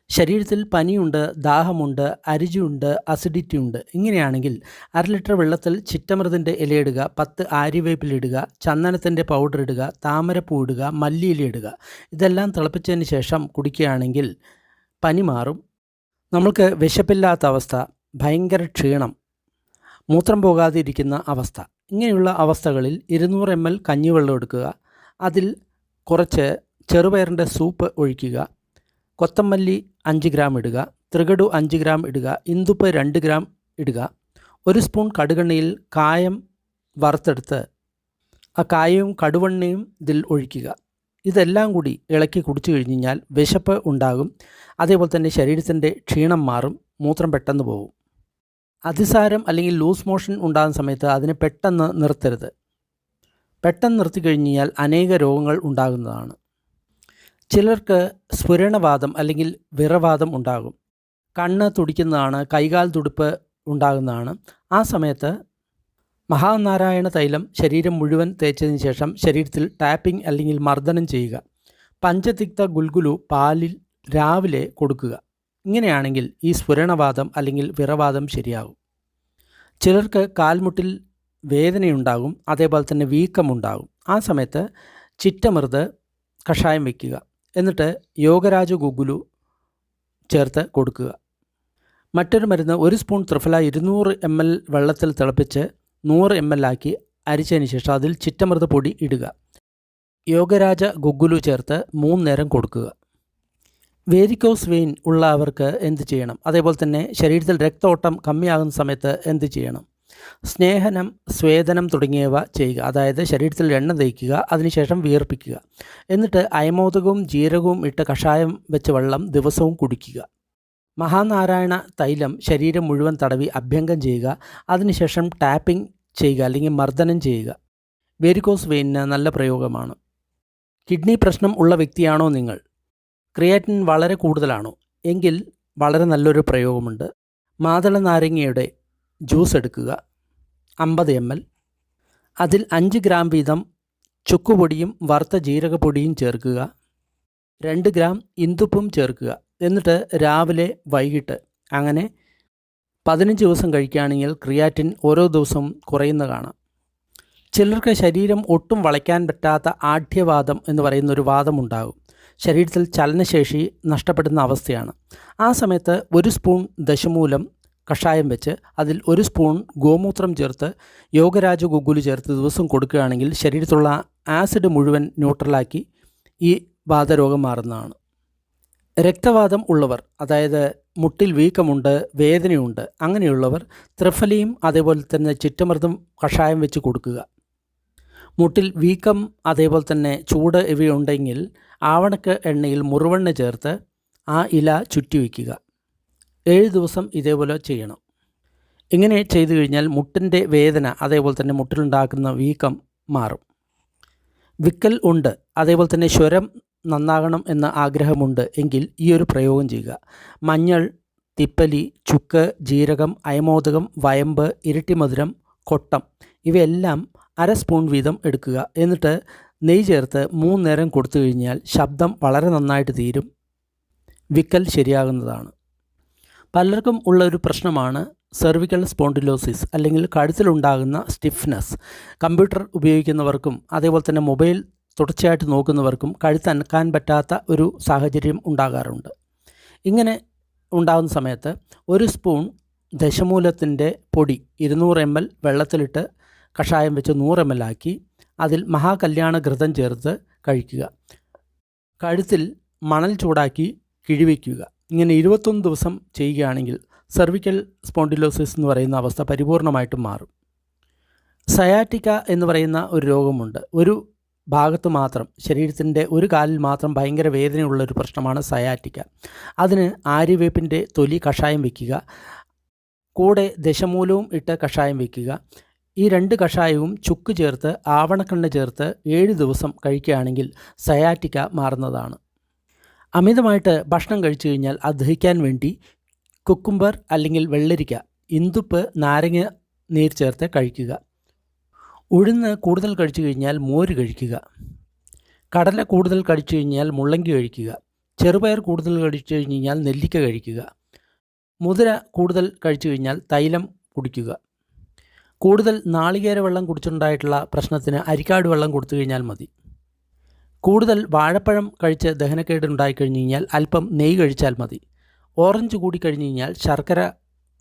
ശരീരത്തിൽ പനിയുണ്ട്, ദാഹമുണ്ട്, അരുചിയുണ്ട്, അസിഡിറ്റി ഉണ്ട്, ഇങ്ങനെയാണെങ്കിൽ 1/2 ലിറ്റർ വെള്ളത്തിൽ ചിറ്റമൃതിൻ്റെ ഇലയിടുക, 10 ആര്യവേപ്പിലിടുക, ചന്ദനത്തിൻ്റെ പൗഡർ ഇടുക, താമരപ്പൂ ഇടുക, മല്ലിയില ഇടുക. ഇതെല്ലാം തിളപ്പിച്ചതിന് ശേഷം കുടിക്കുകയാണെങ്കിൽ പനി മാറും. നമ്മൾക്ക് വിശപ്പില്ലാത്ത അവസ്ഥ, ഭയങ്കര ക്ഷീണം, മൂത്രം പോകാതെ ഇരിക്കുന്ന അവസ്ഥ, ഇങ്ങനെയുള്ള അവസ്ഥകളിൽ 200 ml കഞ്ഞിവെള്ളം എടുക്കുക. അതിൽ കുറച്ച് ചെറുപയറിൻ്റെ സൂപ്പ് ഒഴിക്കുക, കൊത്തമല്ലി 5 ഗ്രാം ഇടുക, തൃകടു 5 ഗ്രാം ഇടുക, ഇന്ദുപ്പ് 2 ഗ്രാം ഇടുക. 1 സ്പൂൺ കടുകെണ്ണയിൽ കായം വറുത്തെടുത്ത് ആ കായവും കടുവെണ്ണയും ഇതിൽ ഒഴിക്കുക. ഇതെല്ലാം കൂടി ഇളക്കി കുടിച്ചു കഴിഞ്ഞ് കഴിഞ്ഞാൽ വിശപ്പ് ഉണ്ടാകും. അതേപോലെ തന്നെ ശരീരത്തിൻ്റെ ക്ഷീണം മാറും, മൂത്രം പെട്ടെന്ന് പോകും. അതിസാരം അല്ലെങ്കിൽ ലൂസ് മോഷൻ ഉണ്ടാകുന്ന സമയത്ത് അതിനെ പെട്ടെന്ന് നിർത്തരുത്. പെട്ടെന്ന് നിർത്തി കഴിഞ്ഞാൽ അനേക രോഗങ്ങൾ ഉണ്ടാകുന്നതാണ്. ചിലർക്ക് സ്ഫുരണവാദം അല്ലെങ്കിൽ വിറവാദം ഉണ്ടാകും. കണ്ണ് തുടിക്കുന്നതാണ്, കൈകാൽ തുടിപ്പ് ഉണ്ടാകുന്നതാണ്. ആ സമയത്ത് മഹാനാരായണ തൈലം ശരീരം മുഴുവൻ തേച്ചതിന് ശേഷം ശരീരത്തിൽ ടാപ്പിംഗ് അല്ലെങ്കിൽ മർദ്ദനം ചെയ്യുക. പഞ്ചതിക്ത ഗുൽഗുലു പാലിൽ രാവിലെ കൊടുക്കുക. ഇങ്ങനെയാണെങ്കിൽ ഈ സ്ഫുരണവാദം അല്ലെങ്കിൽ വിറവാദം ശരിയാകും. ചിലർക്ക് കാൽമുട്ടിൽ വേദനയുണ്ടാകും, അതേപോലെ തന്നെ വീക്കമുണ്ടാകും. ആ സമയത്ത് ചിറ്റമൃത് കഷായം വയ്ക്കുക. എന്നിട്ട് യോഗരാജ ഗുഗുലു ചേർത്ത് കൊടുക്കുക. മറ്റൊരു മരുന്ന് 1 സ്പൂൺ ത്രിഫല 200 ml വെള്ളത്തിൽ തിളപ്പിച്ച് 100 ml ആക്കി അരിച്ചതിന് ശേഷം അതിൽ ചിറ്റമൃത് പൊടി ഇടുക. യോഗരാജ ഗുഗുലു ചേർത്ത് 3 നേരം കൊടുക്കുക. വേരിക്കോസ് വെയിൻ ഉള്ളവർക്ക് എന്ത് ചെയ്യണം? അതേപോലെ തന്നെ ശരീരത്തിൽ രക്തഓട്ടം കമ്മിയാകുന്ന സമയത്ത് എന്ത് ചെയ്യണം? സ്നേഹനം, സ്വേദനം തുടങ്ങിയവ ചെയ്യുക. അതായത് ശരീരത്തിൽ എണ്ണ തേക്കുക, അതിനുശേഷം വിയർപ്പിക്കുക. എന്നിട്ട് അയമോദകവും ജീരകവും ഇട്ട് കഷായം വെച്ച വെള്ളം ദിവസവും കുടിക്കുക. മഹാനാരായണ തൈലം ശരീരം മുഴുവൻ തടവി അഭ്യംഗം ചെയ്യുക. അതിനുശേഷം ടാപ്പിംഗ് ചെയ്യുക അല്ലെങ്കിൽ മർദ്ദനം ചെയ്യുക. വേരിക്കോസ് വെയിനിന് നല്ല പ്രയോഗമാണ്. കിഡ്നി പ്രശ്നം ഉള്ള വ്യക്തിയാണോ നിങ്ങൾ? ക്രിയാറ്റിൻ വളരെ കൂടുതലാണോ? എങ്കിൽ വളരെ നല്ലൊരു പ്രയോഗമുണ്ട്. മാതള നാരങ്ങയുടെ ജ്യൂസ് എടുക്കുക, 50 ml. അതിൽ 5 ഗ്രാം വീതം ചുക്കുപൊടിയും വറുത്ത ജീരകപ്പൊടിയും ചേർക്കുക. 2 ഗ്രാം ഇന്ദുപ്പും ചേർക്കുക. എന്നിട്ട് രാവിലെ വൈകിട്ട് അങ്ങനെ 15 ദിവസം കഴിക്കുകയാണെങ്കിൽ ക്രിയാറ്റിൻ ഓരോ ദിവസവും കുറയുന്ന കാണാം. ചിലർക്ക് ശരീരം ഒട്ടും വളയ്ക്കാൻ പറ്റാത്ത ആഢ്യവാദം എന്ന് പറയുന്നൊരു വാദമുണ്ടാകും. ശരീരത്തിൽ ചലനശേഷി നഷ്ടപ്പെടുന്ന അവസ്ഥയാണ്. ആ സമയത്ത് 1 സ്പൂൺ ദശമൂലം കഷായം വെച്ച് അതിൽ 1 സ്പൂൺ ഗോമൂത്രം ചേർത്ത് യോഗരാജ ഗുഗുലു ചേർത്ത് ദിവസം കൊടുക്കുകയാണെങ്കിൽ ശരീരത്തിലുള്ള ആസിഡ് മുഴുവൻ ന്യൂട്രലാക്കി ഈ വാതരോഗം മാറുന്നതാണ്. രക്തവാദം ഉള്ളവർ, അതായത് മുട്ടിൽ വീക്കമുണ്ട്, വേദനയുണ്ട്, അങ്ങനെയുള്ളവർ ത്രിഫലയും അതേപോലെ തന്നെ ചിറ്റമൃതം കഷായം വെച്ച് കൊടുക്കുക. മുട്ടിൽ വീക്കം അതേപോലെ തന്നെ ചൂട് ഇവയുണ്ടെങ്കിൽ ആവണക്ക് എണ്ണയിൽ മുറുവെണ്ണ ചേർത്ത് ആ ഇല ചുറ്റി വയ്ക്കുക. 7 ദിവസം ഇതേപോലെ ചെയ്യണം. ഇങ്ങനെ ചെയ്തു കഴിഞ്ഞാൽ മുട്ടിൻ്റെ വേദന അതേപോലെ തന്നെ മുട്ടിലുണ്ടാക്കുന്ന വീക്കം മാറും. വിക്കൽ ഉണ്ട്, അതേപോലെ തന്നെ സ്വരം നന്നാകണം എന്ന ആഗ്രഹമുണ്ട് എങ്കിൽ ഈ ഒരു പ്രയോഗം ചെയ്യുക. മഞ്ഞൾ, തിപ്പലി, ചുക്ക്, ജീരകം, അയമോദകം, വയമ്പ്, ഇരട്ടിമധുരം, കൊട്ടം ഇവയെല്ലാം 1/2 സ്പൂൺ വീതം എടുക്കുക. എന്നിട്ട് നെയ്യ് ചേർത്ത് 3 നേരം കൊടുത്തു കഴിഞ്ഞാൽ ശബ്ദം വളരെ നന്നായിട്ട് തീരും, വിക്കൽ ശരിയാകുന്നതാണ്. പലർക്കും ഉള്ള ഒരു പ്രശ്നമാണ് സെർവിക്കൽ സ്പോണ്ടിലോസിസ് അല്ലെങ്കിൽ കഴുത്തിലുണ്ടാകുന്ന സ്റ്റിഫ്നെസ്. കമ്പ്യൂട്ടർ ഉപയോഗിക്കുന്നവർക്കും അതേപോലെ തന്നെ മൊബൈൽ തുടർച്ചയായിട്ട് നോക്കുന്നവർക്കും കഴുത്ത് അനക്കാൻ പറ്റാത്ത ഒരു സാഹചര്യം ഉണ്ടാകാറുണ്ട്. ഇങ്ങനെ ഉണ്ടാകുന്ന സമയത്ത് 1 സ്പൂൺ ദശമൂലത്തിൻ്റെ പൊടി 200 ml വെള്ളത്തിലിട്ട് കഷായം വെച്ച് 100 ml ആക്കി അതിൽ മഹാകല്യാണ ഘൃതം ചേർത്ത് കഴിക്കുക. കഴുത്തിൽ മണൽ ചൂടാക്കി കിഴിവയ്ക്കുക. ഇങ്ങനെ 21 ദിവസം ചെയ്യുകയാണെങ്കിൽ സെർവിക്കൽ സ്പോണ്ടിലോസിസ് എന്ന് പറയുന്ന അവസ്ഥ പരിപൂർണമായിട്ടും മാറും. സയാറ്റിക്ക എന്ന് പറയുന്ന ഒരു രോഗമുണ്ട്. ഒരു ഭാഗത്ത് മാത്രം, ശരീരത്തിൻ്റെ ഒരു കാലിൽ മാത്രം ഭയങ്കര വേദനയുള്ളൊരു പ്രശ്നമാണ് സയാറ്റിക്ക. അതിന് ആര്യവേപ്പിൻ്റെ തൊലി കഷായം വയ്ക്കുക, കൂടെ ദശമൂലവും ഇട്ട് കഷായം വയ്ക്കുക. ഈ 2 കഷായവും ചുക്ക് ചേർത്ത് ആവണക്കെണ്ണ ചേർത്ത് 7 ദിവസം കഴിക്കുകയാണെങ്കിൽ സയാറ്റിക്ക മാറുന്നതാണ്. അമിതമായിട്ട് ഭക്ഷണം കഴിച്ചു കഴിഞ്ഞാൽ അത് ദഹിക്കാൻ വേണ്ടി കുക്കുംബർ അല്ലെങ്കിൽ വെള്ളരിക്ക, ഇന്ദുപ്പ്, നാരങ്ങ നീര് ചേർത്ത് കഴിക്കുക. ഉഴുന്ന് കൂടുതൽ കഴിച്ചു കഴിഞ്ഞാൽ മോര് കഴിക്കുക. കടല കൂടുതൽ കഴിച്ചു കഴിഞ്ഞാൽ മുള്ളങ്കി കഴിക്കുക. ചെറുപയർ കൂടുതൽ കഴിച്ചു കഴിഞ്ഞാൽ നെല്ലിക്ക കഴിക്കുക. മുതിര കൂടുതൽ കഴിച്ചു കഴിഞ്ഞാൽ തൈലം കുടിക്കുക. കൂടുതൽ നാളികേര വെള്ളം കുടിച്ചുണ്ടായിട്ടുള്ള പ്രശ്നത്തിന് അരിക്കാട് വെള്ളം കൊടുത്തു കഴിഞ്ഞാൽ മതി. കൂടുതൽ വാഴപ്പഴം കഴിച്ച് ദഹനക്കേട് ഉണ്ടായിക്കഴിഞ്ഞ് കഴിഞ്ഞാൽ അല്പം നെയ്യ് കഴിച്ചാൽ മതി. ഓറഞ്ച് കൂടി കഴിഞ്ഞ് കഴിഞ്ഞാൽ ശർക്കര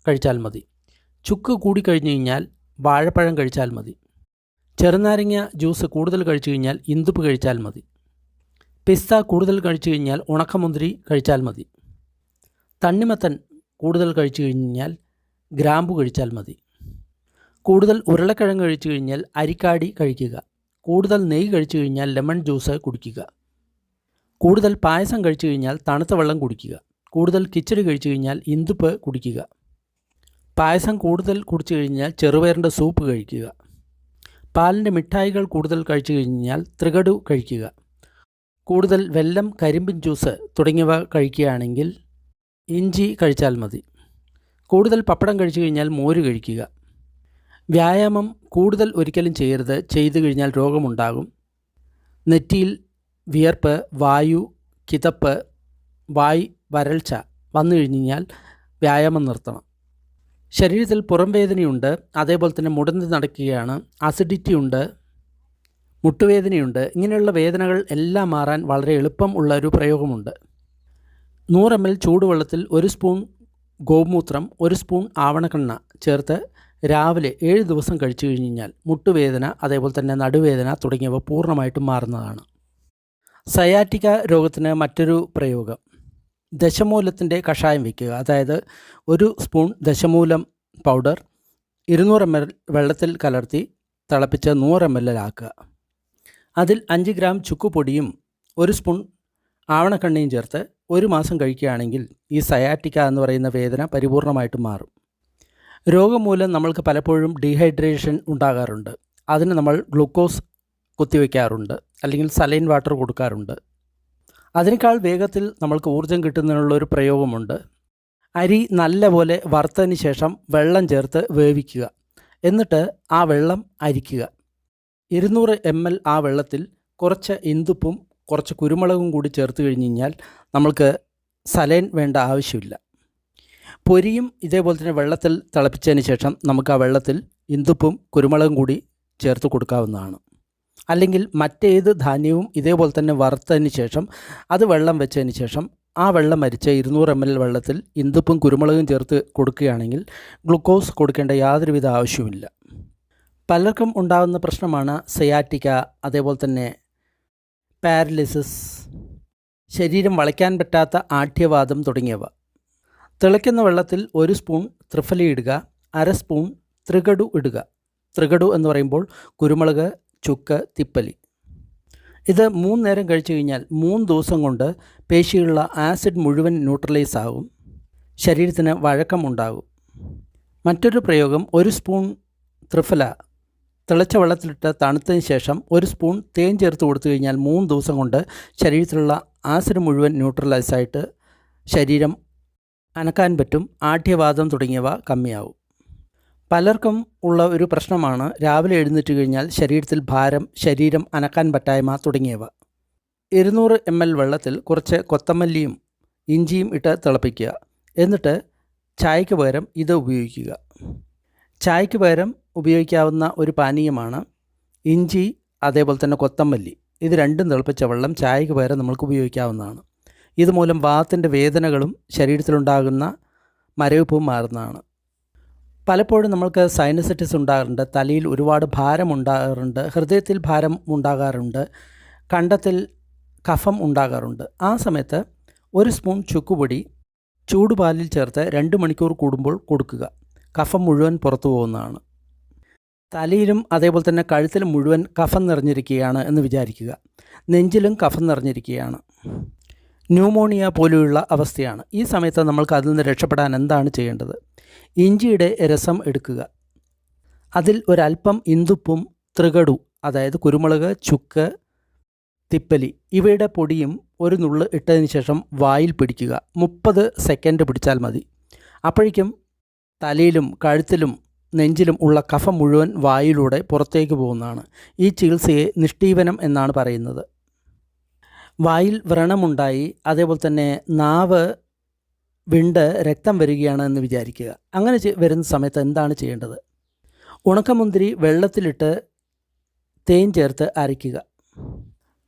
കഴിച്ചാൽ മതി. ചുക്ക് കൂടി കഴിഞ്ഞ് കഴിഞ്ഞാൽ വാഴപ്പഴം കഴിച്ചാൽ മതി. ചെറുനാരങ്ങ ജ്യൂസ് കൂടുതൽ കഴിച്ചു കഴിഞ്ഞാൽ ഇന്ദുപ്പ് കഴിച്ചാൽ മതി. പിസ്ത കൂടുതൽ കഴിച്ചു കഴിഞ്ഞാൽ ഉണക്കമുന്തിരി കഴിച്ചാൽ മതി. തണ്ണിമത്തൻ കൂടുതൽ കഴിച്ചു കഴിഞ്ഞാൽ ഗ്രാമ്പു കഴിച്ചാൽ മതി. കൂടുതൽ ഉരുളക്കിഴങ്ങ് കഴിച്ചു കഴിഞ്ഞാൽ അരിക്കാടി കഴിക്കുക. കൂടുതൽ നെയ്യ് കഴിച്ചു കഴിഞ്ഞാൽ ലെമൺ ജ്യൂസ് കുടിക്കുക. കൂടുതൽ പായസം കഴിച്ചു കഴിഞ്ഞാൽ തണുത്ത വെള്ളം കുടിക്കുക. കൂടുതൽ കിച്ചടി കഴിച്ചു കഴിഞ്ഞാൽ ഇന്ദുപ്പ് കുടിക്കുക. പായസം കൂടുതൽ കുടിച്ചു കഴിഞ്ഞാൽ ചെറുപയറിൻ്റെ സൂപ്പ് കഴിക്കുക. പാലിൻ്റെ മിഠായികൾ കൂടുതൽ കഴിച്ചു കഴിഞ്ഞാൽ ത്രികടു കഴിക്കുക. കൂടുതൽ വെല്ലം, കരിമ്പിൻ ജ്യൂസ് തുടങ്ങിയവ കഴിക്കുകയാണെങ്കിൽ ഇഞ്ചി കഴിച്ചാൽ മതി. കൂടുതൽ പപ്പടം കഴിച്ചു കഴിഞ്ഞാൽ മോര് കഴിക്കുക. വ്യായാമം കൂടുതൽ ഒരിക്കലും ചെയ്യരുത്. ചെയ്തു കഴിഞ്ഞാൽ രോഗമുണ്ടാകും. നെറ്റിയിൽ വിയർപ്പ്, വായു, കിതപ്പ്, വായ് വരൾച്ച വന്നു കഴിഞ്ഞാൽ വ്യായാമം നിർത്തണം. ശരീരത്തിൽ പുറം വേദനയുണ്ട്, അതേപോലെ തന്നെ മുടന്തി നടക്കുകയാണ്, അസിഡിറ്റി ഉണ്ട്, മുട്ടുവേദനയുണ്ട്. ഇങ്ങനെയുള്ള വേദനകൾ എല്ലാം മാറാൻ വളരെ എളുപ്പം ഉള്ള ഒരു പ്രയോഗമുണ്ട്. 100 ml ചൂടുവെള്ളത്തിൽ 1 സ്പൂൺ ഗോമൂത്രം, 1 സ്പൂൺ ആവണക്കെണ്ണ ചേർത്ത് രാവിലെ 7 ദിവസം കഴിച്ചു കഴിഞ്ഞാൽ മുട്ടുവേദന, അതേപോലെ തന്നെ നടുവേദന തുടങ്ങിയവ പൂർണ്ണമായിട്ടും മാറുന്നതാണ്. സയാറ്റിക്ക രോഗത്തിന് മറ്റൊരു പ്രയോഗം, ദശമൂലത്തിൻ്റെ കഷായം വയ്ക്കുക. അതായത് 1 സ്പൂൺ ദശമൂലം പൗഡർ 200 ml വെള്ളത്തിൽ കലർത്തി തിളപ്പിച്ച് 100 ml ആക്കുക. അതിൽ 5 ഗ്രാം ചുക്കുപൊടിയും 1 സ്പൂൺ ആവണക്കെണ്ണയും ചേർത്ത് 1 മാസം കഴിക്കുകയാണെങ്കിൽ ഈ സയാറ്റിക്ക എന്ന് പറയുന്ന വേദന പരിപൂർണമായിട്ടും മാറും. രോഗം മൂലം നമ്മൾക്ക് പലപ്പോഴും ഡീഹൈഡ്രേഷൻ ഉണ്ടാകാറുണ്ട്. അതിന് നമ്മൾ ഗ്ലൂക്കോസ് കുത്തിവെക്കാറുണ്ട്, അല്ലെങ്കിൽ സലൈൻ വാട്ടർ കൊടുക്കാറുണ്ട്. അതിനേക്കാൾ വേഗത്തിൽ നമ്മൾക്ക് ഊർജ്ജം കിട്ടുന്നതിനുള്ളൊരു പ്രയോഗമുണ്ട്. അരി നല്ലപോലെ വറുത്തതിന് ശേഷം വെള്ളം ചേർത്ത് വേവിക്കുക. എന്നിട്ട് ആ വെള്ളം അരിക്കുക. 200 ml ആ വെള്ളത്തിൽ കുറച്ച് ഇന്ദുപ്പും കുറച്ച് കുരുമുളകും കൂടി ചേർത്ത് കഴിഞ്ഞ് കഴിഞ്ഞാൽ നമ്മൾക്ക് സലൈൻ വേണ്ട ആവശ്യമില്ല. പൊരിയും ഇതേപോലെ തന്നെ വെള്ളത്തിൽ തിളപ്പിച്ചതിന് ശേഷം നമുക്ക് ആ വെള്ളത്തിൽ ഇന്ദുപ്പും കുരുമുളകും കൂടി ചേർത്ത് കൊടുക്കാവുന്നതാണ്. അല്ലെങ്കിൽ മറ്റേത് ധാന്യവും ഇതേപോലെ തന്നെ വറുത്തതിന് ശേഷം അത് വെള്ളം വെച്ചതിന് ശേഷം ആ വെള്ളം അരിച്ച് 200 ml വെള്ളത്തിൽ ഇന്ദുപ്പും കുരുമുളകും ചേർത്ത് കൊടുക്കുകയാണെങ്കിൽ ഗ്ലൂക്കോസ് കൊടുക്കേണ്ട യാതൊരുവിധ ആവശ്യവുമില്ല. പലർക്കും ഉണ്ടാകുന്ന പ്രശ്നമാണ് സയാറ്റിക്ക, അതേപോലെ തന്നെ പാരലിസിസ്, ശരീരം വളയ്ക്കാൻ പറ്റാത്ത ആഢ്യവാദം തുടങ്ങിയവ. തിളയ്ക്കുന്ന വെള്ളത്തിൽ 1 സ്പൂൺ ത്രിഫല ഇടുക, 1/2 സ്പൂൺ ത്രികടു ഇടുക. ത്രികടു എന്ന് പറയുമ്പോൾ കുരുമുളക്, ചുക്ക്, തിപ്പലി. ഇത് 3 നേരം കഴിച്ചു കഴിഞ്ഞാൽ 3 ദിവസം കൊണ്ട് പേശിയുള്ള ആസിഡ് മുഴുവൻ ന്യൂട്രലൈസ് ആകും, ശരീരത്തിന് വഴക്കമുണ്ടാകും. മറ്റൊരു പ്രയോഗം, 1 സ്പൂൺ ത്രിഫല തിളച്ച വെള്ളത്തിലിട്ട് തണുത്തതിന് ശേഷം 1 സ്പൂൺ തേൻ ചേർത്ത് കൊടുത്തു കഴിഞ്ഞാൽ 3 ദിവസം കൊണ്ട് ശരീരത്തിലുള്ള ആസിഡ് മുഴുവൻ ന്യൂട്രലൈസായിട്ട് ശരീരം അനക്കാൻ പറ്റും. ആഢ്യവാദം തുടങ്ങിയവ കമ്മിയാവും. പലർക്കും ഉള്ള ഒരു പ്രശ്നമാണ് രാവിലെ എഴുന്നേറ്റ് കഴിഞ്ഞാൽ ശരീരത്തിൽ ഭാരം, ശരീരം അനക്കാൻ പറ്റായ്മ തുടങ്ങിയവ. 200 ml വെള്ളത്തിൽ കുറച്ച് കൊത്തമല്ലിയും ഇഞ്ചിയും ഇട്ട് തിളപ്പിക്കുക. എന്നിട്ട് ചായയ്ക്ക് പകരം ഇത് ഉപയോഗിക്കുക. ചായയ്ക്ക് പകരം ഉപയോഗിക്കാവുന്ന ഒരു പാനീയമാണ് ഇഞ്ചി, അതേപോലെ തന്നെ കൊത്തമല്ലി. ഇത് രണ്ടും തിളപ്പിച്ച വെള്ളം ചായയ്ക്ക് പകരം നമ്മൾക്ക് ഉപയോഗിക്കാവുന്നതാണ്. ഇതുമൂലം വാതത്തിൻ്റെ വേദനകളും ശരീരത്തിലുണ്ടാകുന്ന മരവിപ്പും മാറുന്നതാണ്. പലപ്പോഴും നമ്മൾക്ക് സൈനസൈറ്റിസ് ഉണ്ടാകാറുണ്ട്, തലയിൽ ഒരുപാട് ഭാരം ഉണ്ടാകാറുണ്ട്, ഹൃദയത്തിൽ ഭാരം ഉണ്ടാകാറുണ്ട്, കണ്ടത്തിൽ കഫം ഉണ്ടാകാറുണ്ട്. ആ സമയത്ത് 1 സ്പൂൺ ചുക്കുപൊടി ചൂടുപാലിൽ ചേർത്ത് 2 മണിക്കൂർ കൂടുമ്പോൾ കൊടുക്കുക. കഫം മുഴുവൻ പുറത്തു പോകുന്നതാണ്. തലയിലും അതേപോലെ തന്നെ കഴുത്തിലും മുഴുവൻ കഫം നിറഞ്ഞിരിക്കുകയാണ് എന്ന് വിചാരിക്കുക. നെഞ്ചിലും കഫം നിറഞ്ഞിരിക്കുകയാണ്. ന്യൂമോണിയ പോലെയുള്ള അവസ്ഥയാണ്. ഈ സമയത്ത് നമ്മൾക്ക് അതിൽ നിന്ന് രക്ഷപ്പെടാൻ എന്താണ് ചെയ്യേണ്ടത്? ഇഞ്ചിയുടെ രസം എടുക്കുക. അതിൽ ഒരല്പം ഇന്ദുപ്പും തൃകടു, അതായത് കുരുമുളക്, ചുക്ക്, തിപ്പലി ഇവയുടെ പൊടിയും ഒരു നുള്ള് ഇട്ടതിന് ശേഷം വായിൽ പിടിക്കുക. 30 സെക്കൻഡ് പിടിച്ചാൽ മതി. അപ്പോഴേക്കും തലയിലും കഴുത്തിലും നെഞ്ചിലും ഉള്ള കഫം മുഴുവൻ വായിലൂടെ പുറത്തേക്ക് പോകുന്നതാണ്. ഈ ചികിത്സയെ നിഷ്ഠീവനം എന്നാണ് പറയുന്നത്. വായിൽ വ്രണമുണ്ടായി അതേപോലെ തന്നെ നാവ് വിണ്ട് രക്തം വരികയാണ് എന്ന് വിചാരിക്കുക. അങ്ങനെ വരുന്ന സമയത്ത് എന്താണ് ചെയ്യേണ്ടത്? ഉണക്കമുന്തിരി വെള്ളത്തിലിട്ട് തേൻ ചേർത്ത് അരയ്ക്കുക.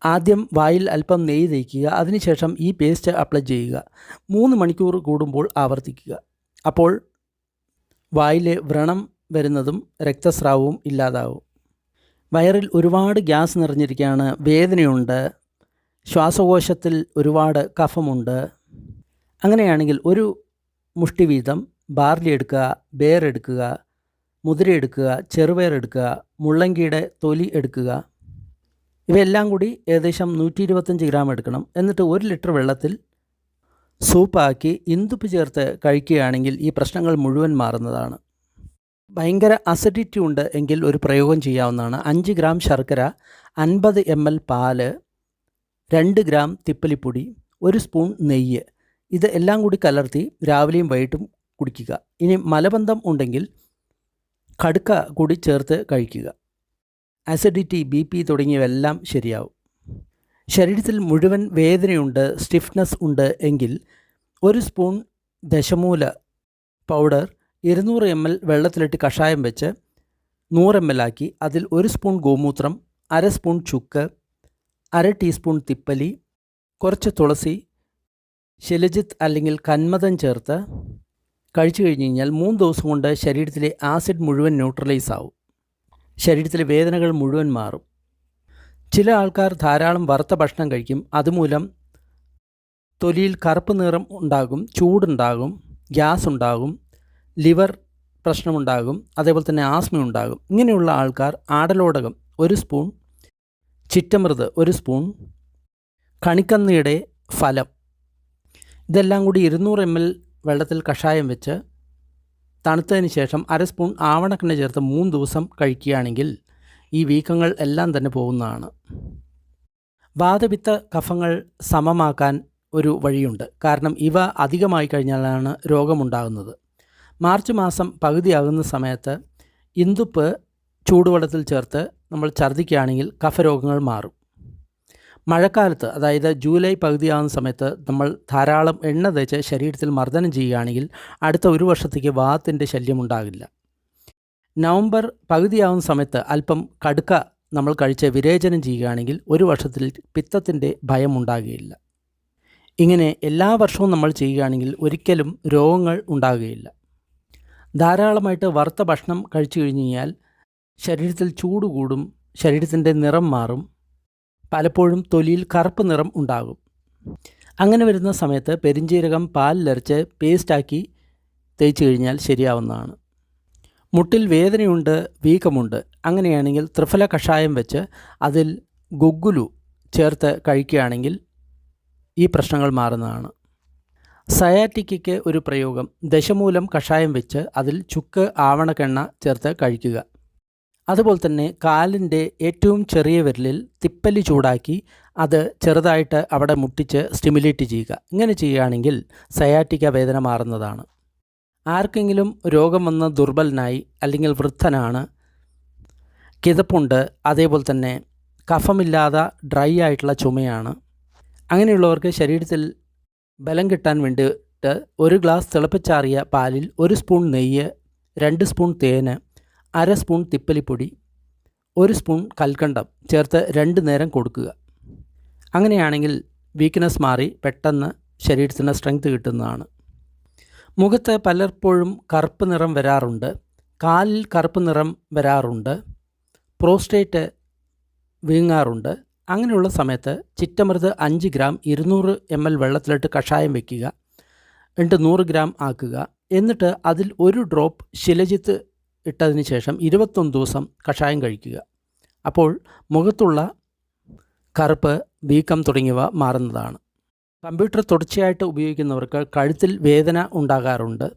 ആദ്യം വായിൽ അല്പം നെയ്യ് തേക്കുക. അതിനുശേഷം ഈ പേസ്റ്റ് അപ്ലൈ ചെയ്യുക. 3 മണിക്കൂർ കൂടുമ്പോൾ ആവർത്തിക്കുക. അപ്പോൾ വായിലെ വ്രണം വരുന്നതും രക്തസ്രാവവും ഇല്ലാതാവും. വയറിൽ ഒരുപാട് ഗ്യാസ് നിറഞ്ഞിരിക്കുകയാണ്, വേദനയുണ്ട്, ശ്വാസകോശത്തിൽ ഒരുപാട് കഫമുണ്ട്. അങ്ങനെയാണെങ്കിൽ ഒരു മുഷ്ടി വീതം ബാർലി എടുക്കുക, ബേർ എടുക്കുക, മുതിര എടുക്കുക, ചെറുപയർ എടുക്കുക, മുള്ളങ്കിയുടെ തൊലി എടുക്കുക. ഇവയെല്ലാം കൂടി ഏകദേശം 125 ഗ്രാം എടുക്കണം. എന്നിട്ട് 1 ലിറ്റർ വെള്ളത്തിൽ സൂപ്പാക്കി ഇന്ദുപ്പ് ചേർത്ത് കഴിക്കുകയാണെങ്കിൽ ഈ പ്രശ്നങ്ങൾ മുഴുവൻ മാറുന്നതാണ്. ഭയങ്കര അസിഡിറ്റി ഉണ്ട് എങ്കിൽ ഒരു പ്രയോഗം ചെയ്യാവുന്നതാണ്. 5 ഗ്രാം ശർക്കര, 50 ml പാല്, 2 ഗ്രാം തിപ്പലിപ്പൊടി, 1 സ്പൂൺ നെയ്യ്, ഇത് എല്ലാം കൂടി കലർത്തി രാവിലെയും വൈകിട്ടും കുടിക്കുക. ഇനി മലബന്ധം ഉണ്ടെങ്കിൽ കടുക്ക കൂടി ചേർത്ത് കഴിക്കുക. ആസിഡിറ്റി, BP തുടങ്ങിയവയെല്ലാം ശരിയാവും. ശരീരത്തിൽ മുഴുവൻ വേദനയുണ്ട്, സ്റ്റിഫ്നെസ് ഉണ്ട് എങ്കിൽ 1 സ്പൂൺ ദശമൂല പൗഡർ 200 ml വെള്ളത്തിലിട്ട് കഷായം വെച്ച് 100 ml ആക്കി അതിൽ 1 സ്പൂൺ ഗോമൂത്രം, 1/2 സ്പൂൺ ചുക്ക്, 1/2 ടീസ്പൂൺ തിപ്പലി, കുറച്ച് തുളസി, ശിലജിത്ത് അല്ലെങ്കിൽ കന്മദം ചേർത്ത് കഴിച്ചു കഴിഞ്ഞ് കഴിഞ്ഞാൽ 3 ദിവസം കൊണ്ട് ശരീരത്തിലെ ആസിഡ് മുഴുവൻ ന്യൂട്രലൈസ് ആവും. ശരീരത്തിലെ വേദനകൾ മുഴുവൻ മാറും. ചില ആൾക്കാർ ധാരാളം വറുത്ത ഭക്ഷണം കഴിക്കും. അതുമൂലം തൊലിയിൽ കറുപ്പ് നിറം ഉണ്ടാകും, ചൂടുണ്ടാകും, ഗ്യാസ് ഉണ്ടാകും, ലിവർ പ്രശ്നമുണ്ടാകും, അതേപോലെ തന്നെ ആസ്മ ഉണ്ടാകും. ഇങ്ങനെയുള്ള ആൾക്കാർ ആടലോടകം 1 സ്പൂൺ, ചിറ്റമൃത് 1 സ്പൂൺ, കണിക്കന്നിയുടെ ഫലം ഇതെല്ലാം കൂടി 200 ml വെള്ളത്തിൽ കഷായം വെച്ച് തണുത്തതിന് ശേഷം 1/2 സ്പൂൺ ആവണക്കെണ്ണ ചേർത്ത് 3 ദിവസം കഴിക്കുകയാണെങ്കിൽ ഈ വീക്കങ്ങൾ എല്ലാം തന്നെ പോകുന്നതാണ്. വാതപിത്ത കഫങ്ങൾ സമമാക്കാൻ ഒരു വഴിയുണ്ട്. കാരണം ഇവ അധികമായി കഴിഞ്ഞാലാണ് രോഗമുണ്ടാകുന്നത്. മാർച്ച് മാസം പകുതിയാകുന്ന സമയത്ത് ഇന്ദുപ്പ് ചൂടുവെള്ളത്തിൽ ചേർത്ത് നമ്മൾ ഛർദ്ദിക്കുകയാണെങ്കിൽ കഫരോഗങ്ങൾ മാറും. മഴക്കാലത്ത്, അതായത് ജൂലൈ പകുതിയാകുന്ന സമയത്ത് നമ്മൾ ധാരാളം എണ്ണ തേച്ച് ശരീരത്തിൽ മർദ്ദനം ചെയ്യുകയാണെങ്കിൽ അടുത്ത 1 വർഷത്തേക്ക് വാതത്തിൻ്റെ ശല്യമുണ്ടാകില്ല. നവംബർ പകുതിയാകുന്ന സമയത്ത് അല്പം കടുക്ക നമ്മൾ കഴിച്ച് വിരേചനം ചെയ്യുകയാണെങ്കിൽ 1 വർഷത്തിൽ പിത്തത്തിൻ്റെ ഭയം ഉണ്ടാകുകയില്ല. ഇങ്ങനെ എല്ലാ വർഷവും നമ്മൾ ചെയ്യുകയാണെങ്കിൽ ഒരിക്കലും രോഗങ്ങൾ ഉണ്ടാകുകയില്ല. ധാരാളമായിട്ട് വറുത്ത ഭക്ഷണം കഴിച്ചു കഴിഞ്ഞ് കഴിഞ്ഞാൽ ശരീരത്തിൽ ചൂട് കൂടും, ശരീരത്തിൻ്റെ നിറം മാറും, പലപ്പോഴും തൊലിയിൽ കറുപ്പ് നിറം ഉണ്ടാകും. അങ്ങനെ വരുന്ന സമയത്ത് പെരിഞ്ജീരകം പാലിലരച്ച് പേസ്റ്റാക്കി തേച്ച് കഴിഞ്ഞാൽ ശരിയാവുന്നതാണ്. മുട്ടിൽ വേദനയുണ്ട്, വീക്കമുണ്ട്, അങ്ങനെയാണെങ്കിൽ ത്രിഫല കഷായം വെച്ച് അതിൽ ഗുഗ്ഗുലു ചേർത്ത് കഴിക്കുകയാണെങ്കിൽ ഈ പ്രശ്നങ്ങൾ മാറുന്നതാണ്. സയാറ്റിക്കയ്ക്ക് ഒരു പ്രയോഗം, ദശമൂലം കഷായം വെച്ച് അതിൽ ചുക്ക് ആവണക്കെണ്ണ ചേർത്ത് കഴിക്കുക. അതുപോലെ തന്നെ കാലിൻ്റെ ഏറ്റവും ചെറിയ വിരലിൽ തിപ്പലി ചൂടാക്കി അത് ചെറുതായിട്ട് അവിടെ മുട്ടിച്ച് സ്റ്റിമുലേറ്റ് ചെയ്യുക. ഇങ്ങനെ ചെയ്യുകയാണെങ്കിൽ സയാറ്റിക്ക വേദന മാറുന്നതാണ്. ആർക്കെങ്കിലും രോഗം വന്ന് ദുർബലനായി അല്ലെങ്കിൽ വൃദ്ധനാണ്, കിതപ്പുണ്ട്, അതേപോലെ തന്നെ കഫമില്ലാതെ ഡ്രൈ ആയിട്ടുള്ള ചുമയാണ്, അങ്ങനെയുള്ളവർക്ക് ശരീരത്തിൽ ബലം കിട്ടാൻ വേണ്ടിയിട്ട് 1 ഗ്ലാസ് തിളപ്പിച്ചാറിയ പാലിൽ 1 സ്പൂൺ നെയ്യ്, 2 സ്പൂൺ തേന്, 1/2 സ്പൂൺ തിപ്പലിപ്പൊടി, 1 സ്പൂൺ കൽക്കണ്ടം ചേർത്ത് 2 നേരം കൊടുക്കുക. അങ്ങനെയാണെങ്കിൽ വീക്ക്നെസ് മാറി പെട്ടെന്ന് ശരീരത്തിന് സ്ട്രെങ്ത് കിട്ടുന്നതാണ്. മുഖത്ത് പലപ്പോഴും കറുപ്പ് നിറം വരാറുണ്ട്, കാലിൽ കറുപ്പ് നിറം വരാറുണ്ട്, പ്രോസ്റ്റേറ്റ് വീങ്ങാറുണ്ട്. അങ്ങനെയുള്ള സമയത്ത് ചിറ്റമൃത് 5 ഗ്രാം 200 ml വെള്ളത്തിലിട്ട് കഷായം വയ്ക്കുക. എന്നിട്ട് 100 ഗ്രാം ആക്കുക. എന്നിട്ട് അതിൽ 1 ഡ്രോപ്പ് ശിലജിത്ത് ഇട്ടതിന് ശേഷം 21 ദിവസം കഷായം കഴിക്കുക. അപ്പോൾ മുഖത്തുള്ള കറുപ്പ്, വീക്കം തുടങ്ങിയവ മാറുന്നതാണ്. കമ്പ്യൂട്ടർ തുടർച്ചയായിട്ട് ഉപയോഗിക്കുന്നവർക്ക് കഴുത്തിൽ വേദന ഉണ്ടാകാറുണ്ട്.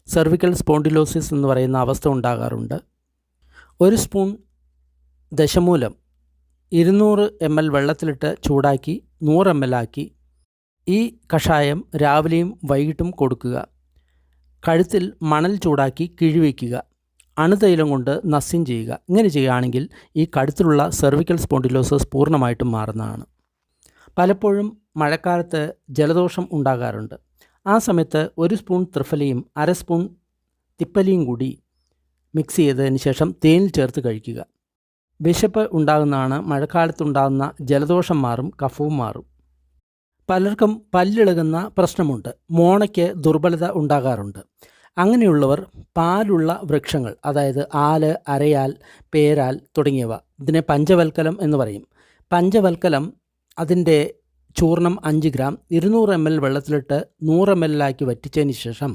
സെർവിക്കൽ സ്പോണ്ടിലോസിസ് എന്ന് പറയുന്ന അവസ്ഥ ഉണ്ടാകാറുണ്ട്. 1 സ്പൂൺ ദശമൂലം 200 ml വെള്ളത്തിലിട്ട് ചൂടാക്കി 100 ml ആക്കി ഈ കഷായം രാവിലെയും വൈകിട്ടും കൊടുക്കുക. കഴുത്തിൽ മണൽ ചൂടാക്കി കിഴിവയ്ക്കുക. അണുതൈലം കൊണ്ട് നസ്യം ചെയ്യുക. ഇങ്ങനെ ചെയ്യുകയാണെങ്കിൽ ഈ കഴുത്തിലുള്ള സെർവിക്കൽ സ്പോണ്ടിലോസിസ് പൂർണ്ണമായിട്ടും മാറുന്നതാണ്. പലപ്പോഴും മഴക്കാലത്ത് ജലദോഷം ഉണ്ടാകാറുണ്ട്. ആ സമയത്ത് 1 സ്പൂൺ ത്രിഫലയും 1/2 സ്പൂൺ തിപ്പലിയും കൂടി മിക്സ് ചെയ്തതിന് ശേഷം തേനിൽ ചേർത്ത് കഴിക്കുക. വിശപ്പ് ഉണ്ടാകുന്നതാണ്. മഴക്കാലത്തുണ്ടാകുന്ന ജലദോഷം മാറും, കഫവും മാറും. പലർക്കും പല്ലിളകുന്ന പ്രശ്നമുണ്ട്. മോണയ്ക്ക് ദുർബലത ഉണ്ടാകാറുണ്ട്. അങ്ങനെയുള്ളവർ പാലുള്ള വൃക്ഷങ്ങൾ, അതായത് ആല്, അരയാൽ, പേരാൽ തുടങ്ങിയവ, ഇതിനെ പഞ്ചവൽക്കലം എന്ന് പറയും. പഞ്ചവൽക്കലം അതിൻ്റെ ചൂർണം 5 ഗ്രാം 200 ml വെള്ളത്തിലിട്ട് 100 ml ആക്കി വറ്റിച്ചതിന് ശേഷം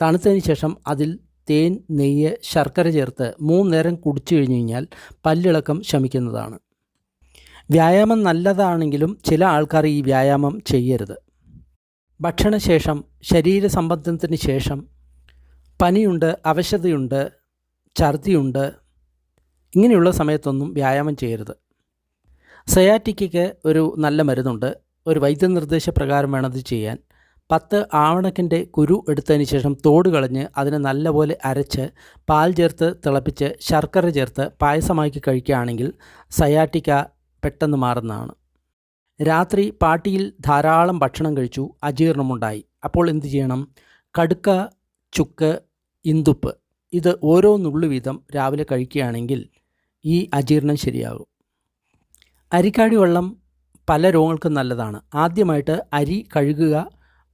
തണുത്തതിന് ശേഷം അതിൽ തേൻ, നെയ്യ്, ശർക്കര ചേർത്ത് 3 നേരം കുടിച്ചു കഴിഞ്ഞ് കഴിഞ്ഞാൽ പല്ലിളക്കം ശമിക്കുന്നതാണ്. വ്യായാമം നല്ലതാണെങ്കിലും ചില ആൾക്കാർ ഈ വ്യായാമം ചെയ്യരുത്. ഭക്ഷണശേഷം, ശരീരസംബന്ധത്തിന് ശേഷം പനിയുണ്ട്, അവശതയുണ്ട്, ഛർദിയുണ്ട്, ഇങ്ങനെയുള്ള സമയത്തൊന്നും വ്യായാമം ചെയ്യരുത്. സയാറ്റിക്കയ്ക്ക് ഒരു നല്ല മരുന്നുണ്ട്. ഒരു വൈദ്യനിർദ്ദേശപ്രകാരം വേണത് ചെയ്യാൻ. 10 ആവണക്കിൻ്റെ കുരു എടുത്തതിന് ശേഷം തോട് കളഞ്ഞ് അതിനെ നല്ലപോലെ അരച്ച് പാൽ ചേർത്ത് തിളപ്പിച്ച് ശർക്കര ചേർത്ത് പായസമാക്കി കഴിക്കുകയാണെങ്കിൽ സയാറ്റിക്ക പെട്ടെന്ന് മാറുന്നതാണ്. രാത്രി പാട്ടിയിൽ ധാരാളം ഭക്ഷണം കഴിച്ചു, അജീർണമുണ്ടായി. അപ്പോൾ എന്ത് ചെയ്യണം? കടുക്ക, ചുക്ക്, ഇന്ദുപ്പ് ഇത് ഓരോ നുള്ളു വീതം രാവിലെ കഴിക്കുകയാണെങ്കിൽ ഈ അജീർണം ശരിയാകും. അരിക്കാടി വെള്ളം പല രോഗങ്ങൾക്കും നല്ലതാണ്. ആദ്യമായിട്ട് അരി കഴുകുക,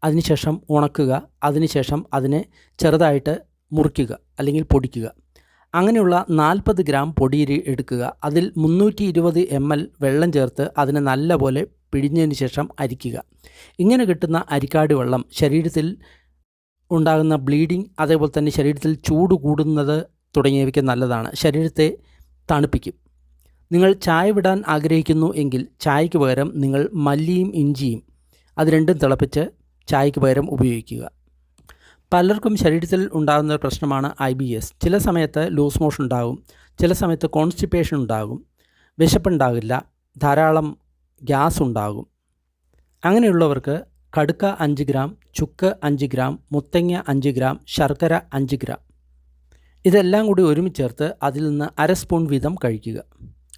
അതിനുശേഷം ഉണക്കുക, അതിനുശേഷം അതിനെ ചെറുതായിട്ട് മുറിക്കുക അല്ലെങ്കിൽ പൊടിക്കുക. അങ്ങനെയുള്ള 40 ഗ്രാം പൊടിയരി എടുക്കുക. അതിൽ 320 ml വെള്ളം ചേർത്ത് അതിനെ നല്ലപോലെ പിഴിഞ്ഞതിന് ശേഷം അരിക്കുക. ഇങ്ങനെ കിട്ടുന്ന അരിക്കാടി വെള്ളം ശരീരത്തിൽ ഉണ്ടാകുന്ന ബ്ലീഡിങ്, അതേപോലെ തന്നെ ശരീരത്തിൽ ചൂട് കൂടുന്നത് തുടങ്ങിയവയ്ക്ക് നല്ലതാണ്. ശരീരത്തെ തണുപ്പിക്കും. നിങ്ങൾ ചായ വിടാൻ ആഗ്രഹിക്കുന്നു എങ്കിൽ ചായയ്ക്ക് പകരം നിങ്ങൾ മല്ലിയും ഇഞ്ചിയും അത് രണ്ടും തിളപ്പിച്ച് ചായയ്ക്ക് പകരം ഉപയോഗിക്കുക. പലർക്കും ശരീരത്തിൽ ഉണ്ടാകുന്ന ഒരു പ്രശ്നമാണ് IBS. ചില സമയത്ത് ലൂസ് മോഷൻ ഉണ്ടാകും, ചില സമയത്ത് കോൺസ്റ്റിപ്പേഷൻ ഉണ്ടാകും, വിശപ്പുണ്ടാകില്ല, ധാരാളം ഗ്യാസ് ഉണ്ടാകും. അങ്ങനെയുള്ളവർക്ക് കടുക്ക 5 ഗ്രാം, ചുക്ക് 5 ഗ്രാം, മുത്തങ്ങ 5 ഗ്രാം, ശർക്കര 5 ഗ്രാം ഇതെല്ലാം കൂടി ഒരുമിച്ച് ചേർത്ത് അതിൽ നിന്ന് 1/2 സ്പൂൺ വീതം കഴിക്കുക.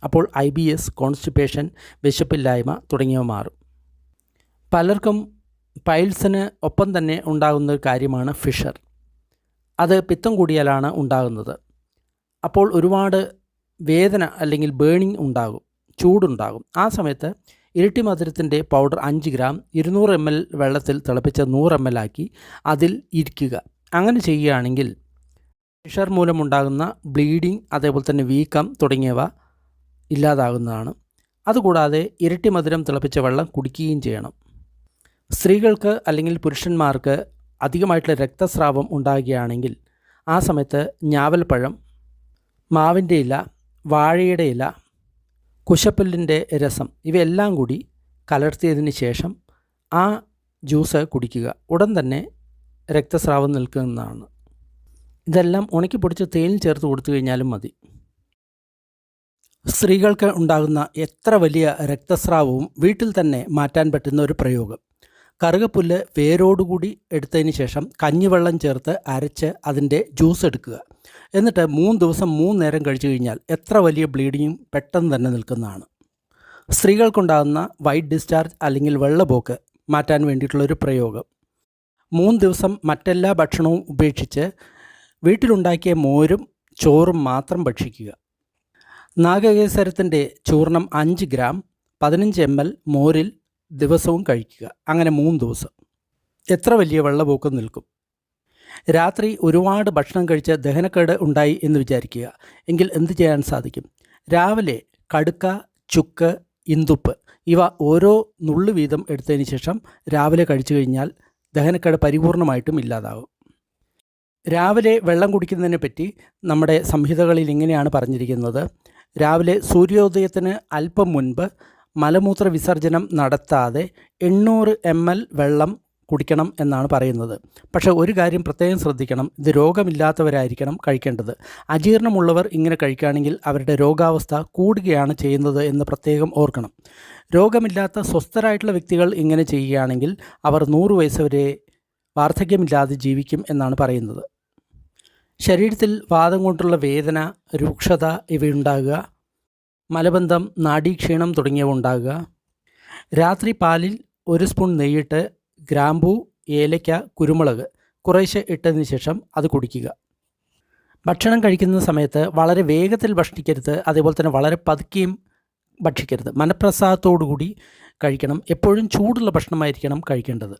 അപ്പോൾ IBS, കോൺസ്റ്റിപ്പേഷൻ, വിശപ്പില്ലായ്മ തുടങ്ങിയവ മാറും. പലർക്കും പൈൽസിന് ഒപ്പം തന്നെ ഉണ്ടാകുന്ന ഒരു കാര്യമാണ് ഫിഷർ. അത് പിത്തം കൂടിയാലാണ് ഉണ്ടാകുന്നത്. അപ്പോൾ ഒരുപാട് വേദന അല്ലെങ്കിൽ ബേണിംഗ് ഉണ്ടാകും, ചൂടുണ്ടാകും. ആ സമയത്ത് ഇരട്ടി മധുരത്തിൻ്റെ പൗഡർ 5 ഗ്രാം 200 ml വെള്ളത്തിൽ തിളപ്പിച്ച് 100 ml ആക്കി അതിൽ ഇരിക്കുക. അങ്ങനെ ചെയ്യുകയാണെങ്കിൽ ഫിഷർ മൂലമുണ്ടാകുന്ന ബ്ലീഡിംഗ്, അതേപോലെ തന്നെ വീക്കം തുടങ്ങിയവ ഇല്ലാതാകുന്നതാണ്. അതുകൂടാതെ ഇരട്ടി മധുരം തിളപ്പിച്ച വെള്ളം കുടിക്കുകയും ചെയ്യണം. സ്ത്രീകൾക്ക് അല്ലെങ്കിൽ പുരുഷന്മാർക്ക് അധികമായിട്ടുള്ള രക്തസ്രാവം ഉണ്ടാകുകയാണെങ്കിൽ ആ സമയത്ത് ഞാവൽപ്പഴം, മാവിൻ്റെ ഇല, വാഴയുടെ ഇല, കുശപ്പുല്ലിൻ്റെ രസം ഇവയെല്ലാം കൂടി കലർത്തിയതിന് ശേഷം ആ ജ്യൂസ് കുടിക്കുക. ഉടൻ തന്നെ രക്തസ്രാവം നിൽക്കുന്നതാണ്. ഇതെല്ലാം ഉണക്കി പൊടിച്ച് തേനിൽ ചേർത്ത് കൊടുത്തു കഴിഞ്ഞാലും മതി. സ്ത്രീകൾക്ക് ഉണ്ടാകുന്ന എത്ര വലിയ രക്തസ്രാവവും വീട്ടിൽ തന്നെ മാറ്റാൻ പറ്റുന്ന ഒരു പ്രയോഗം. കറുകപ്പുല്ല് വേരോടുകൂടി എടുത്തതിന് ശേഷം കഞ്ഞിവെള്ളം ചേർത്ത് അരച്ച് അതിൻ്റെ ജ്യൂസ് എടുക്കുക. എന്നിട്ട് 3 ദിവസം 3 നേരം കഴിച്ചു കഴിഞ്ഞാൽ എത്ര വലിയ ബ്ലീഡിങ്ങും പെട്ടെന്ന് തന്നെ നിൽക്കുന്നതാണ്. സ്ത്രീകൾക്കുണ്ടാകുന്ന വൈറ്റ് ഡിസ്ചാർജ് അല്ലെങ്കിൽ വെള്ളപ്പോക്ക് മാറ്റാൻ വേണ്ടിയിട്ടുള്ളൊരു പ്രയോഗം. 3 ദിവസം മറ്റെല്ലാ ഭക്ഷണവും ഉപേക്ഷിച്ച് വീട്ടിലുണ്ടാക്കിയ മോരും ചോറും മാത്രം ഭക്ഷിക്കുക. നാഗകേസരത്തിൻ്റെ ചൂർണം 5 ഗ്രാം 15 ml മോരിൽ ദിവസവും കഴിക്കുക. അങ്ങനെ 3 ദിവസം എത്ര വലിയ വെള്ളപ്പൊക്കം നിൽക്കും. രാത്രി ഒരുപാട് ഭക്ഷണം കഴിച്ച് ദഹനക്കേട് ഉണ്ടായി എന്ന് വിചാരിക്കുക. എങ്കിൽ എന്ത് ചെയ്യാൻ സാധിക്കും? രാവിലെ കടുക്ക, ചുക്ക്, ഇന്ദുപ്പ് ഇവ ഓരോ നുള്ളു വീതം എടുത്തതിന് ശേഷം രാവിലെ കഴിച്ചു കഴിഞ്ഞാൽ ദഹനക്കേട് പരിപൂർണമായിട്ടും ഇല്ലാതാകും. രാവിലെ വെള്ളം കുടിക്കുന്നതിനെ പറ്റി നമ്മുടെ സംഹിതകളിൽ ഇങ്ങനെയാണ് പറഞ്ഞിരിക്കുന്നത്. രാവിലെ സൂര്യോദയത്തിന് അല്പം മുൻപ് മലമൂത്ര വിസർജനം നടത്താതെ 800 ml വെള്ളം കുടിക്കണം എന്നാണ് പറയുന്നത്. പക്ഷേ ഒരു കാര്യം പ്രത്യേകം ശ്രദ്ധിക്കണം, ഇത് രോഗമില്ലാത്തവരായിരിക്കണം കഴിക്കേണ്ടത്. അജീർണമുള്ളവർ ഇങ്ങനെ കഴിക്കുകയാണെങ്കിൽ അവരുടെ രോഗാവസ്ഥ കൂടുകയാണ് ചെയ്യുന്നത് എന്ന് പ്രത്യേകം ഓർക്കണം. രോഗമില്ലാത്ത സ്വസ്ഥരായിട്ടുള്ള വ്യക്തികൾ ഇങ്ങനെ ചെയ്യുകയാണെങ്കിൽ അവർ 100 വയസ്സ് വരെ വാർദ്ധക്യമില്ലാതെ ജീവിക്കും എന്നാണ് പറയുന്നത്. ശരീരത്തിൽ വാദം കൊണ്ടുള്ള വേദന, രൂക്ഷത ഇവയുണ്ടാകുക, മലബന്ധം, നാഡീക്ഷീണം തുടങ്ങിയവ ഉണ്ടാകുക. രാത്രി പാലിൽ 1 സ്പൂൺ നെയ്യിട്ട് ഗ്രാമ്പൂ, ഏലയ്ക്ക, കുരുമുളക് കുറേശ്ശെ ഇട്ടതിന് ശേഷം അത് കുടിക്കുക. ഭക്ഷണം കഴിക്കുന്ന സമയത്ത് വളരെ വേഗത്തിൽ ഭക്ഷിക്കരുത്, അതേപോലെ തന്നെ വളരെ പതുക്കെയും ഭക്ഷിക്കരുത്. മനഃപ്രസാദത്തോടുകൂടി കഴിക്കണം. എപ്പോഴും ചൂടുള്ള ഭക്ഷണമായിരിക്കണം കഴിക്കേണ്ടത്.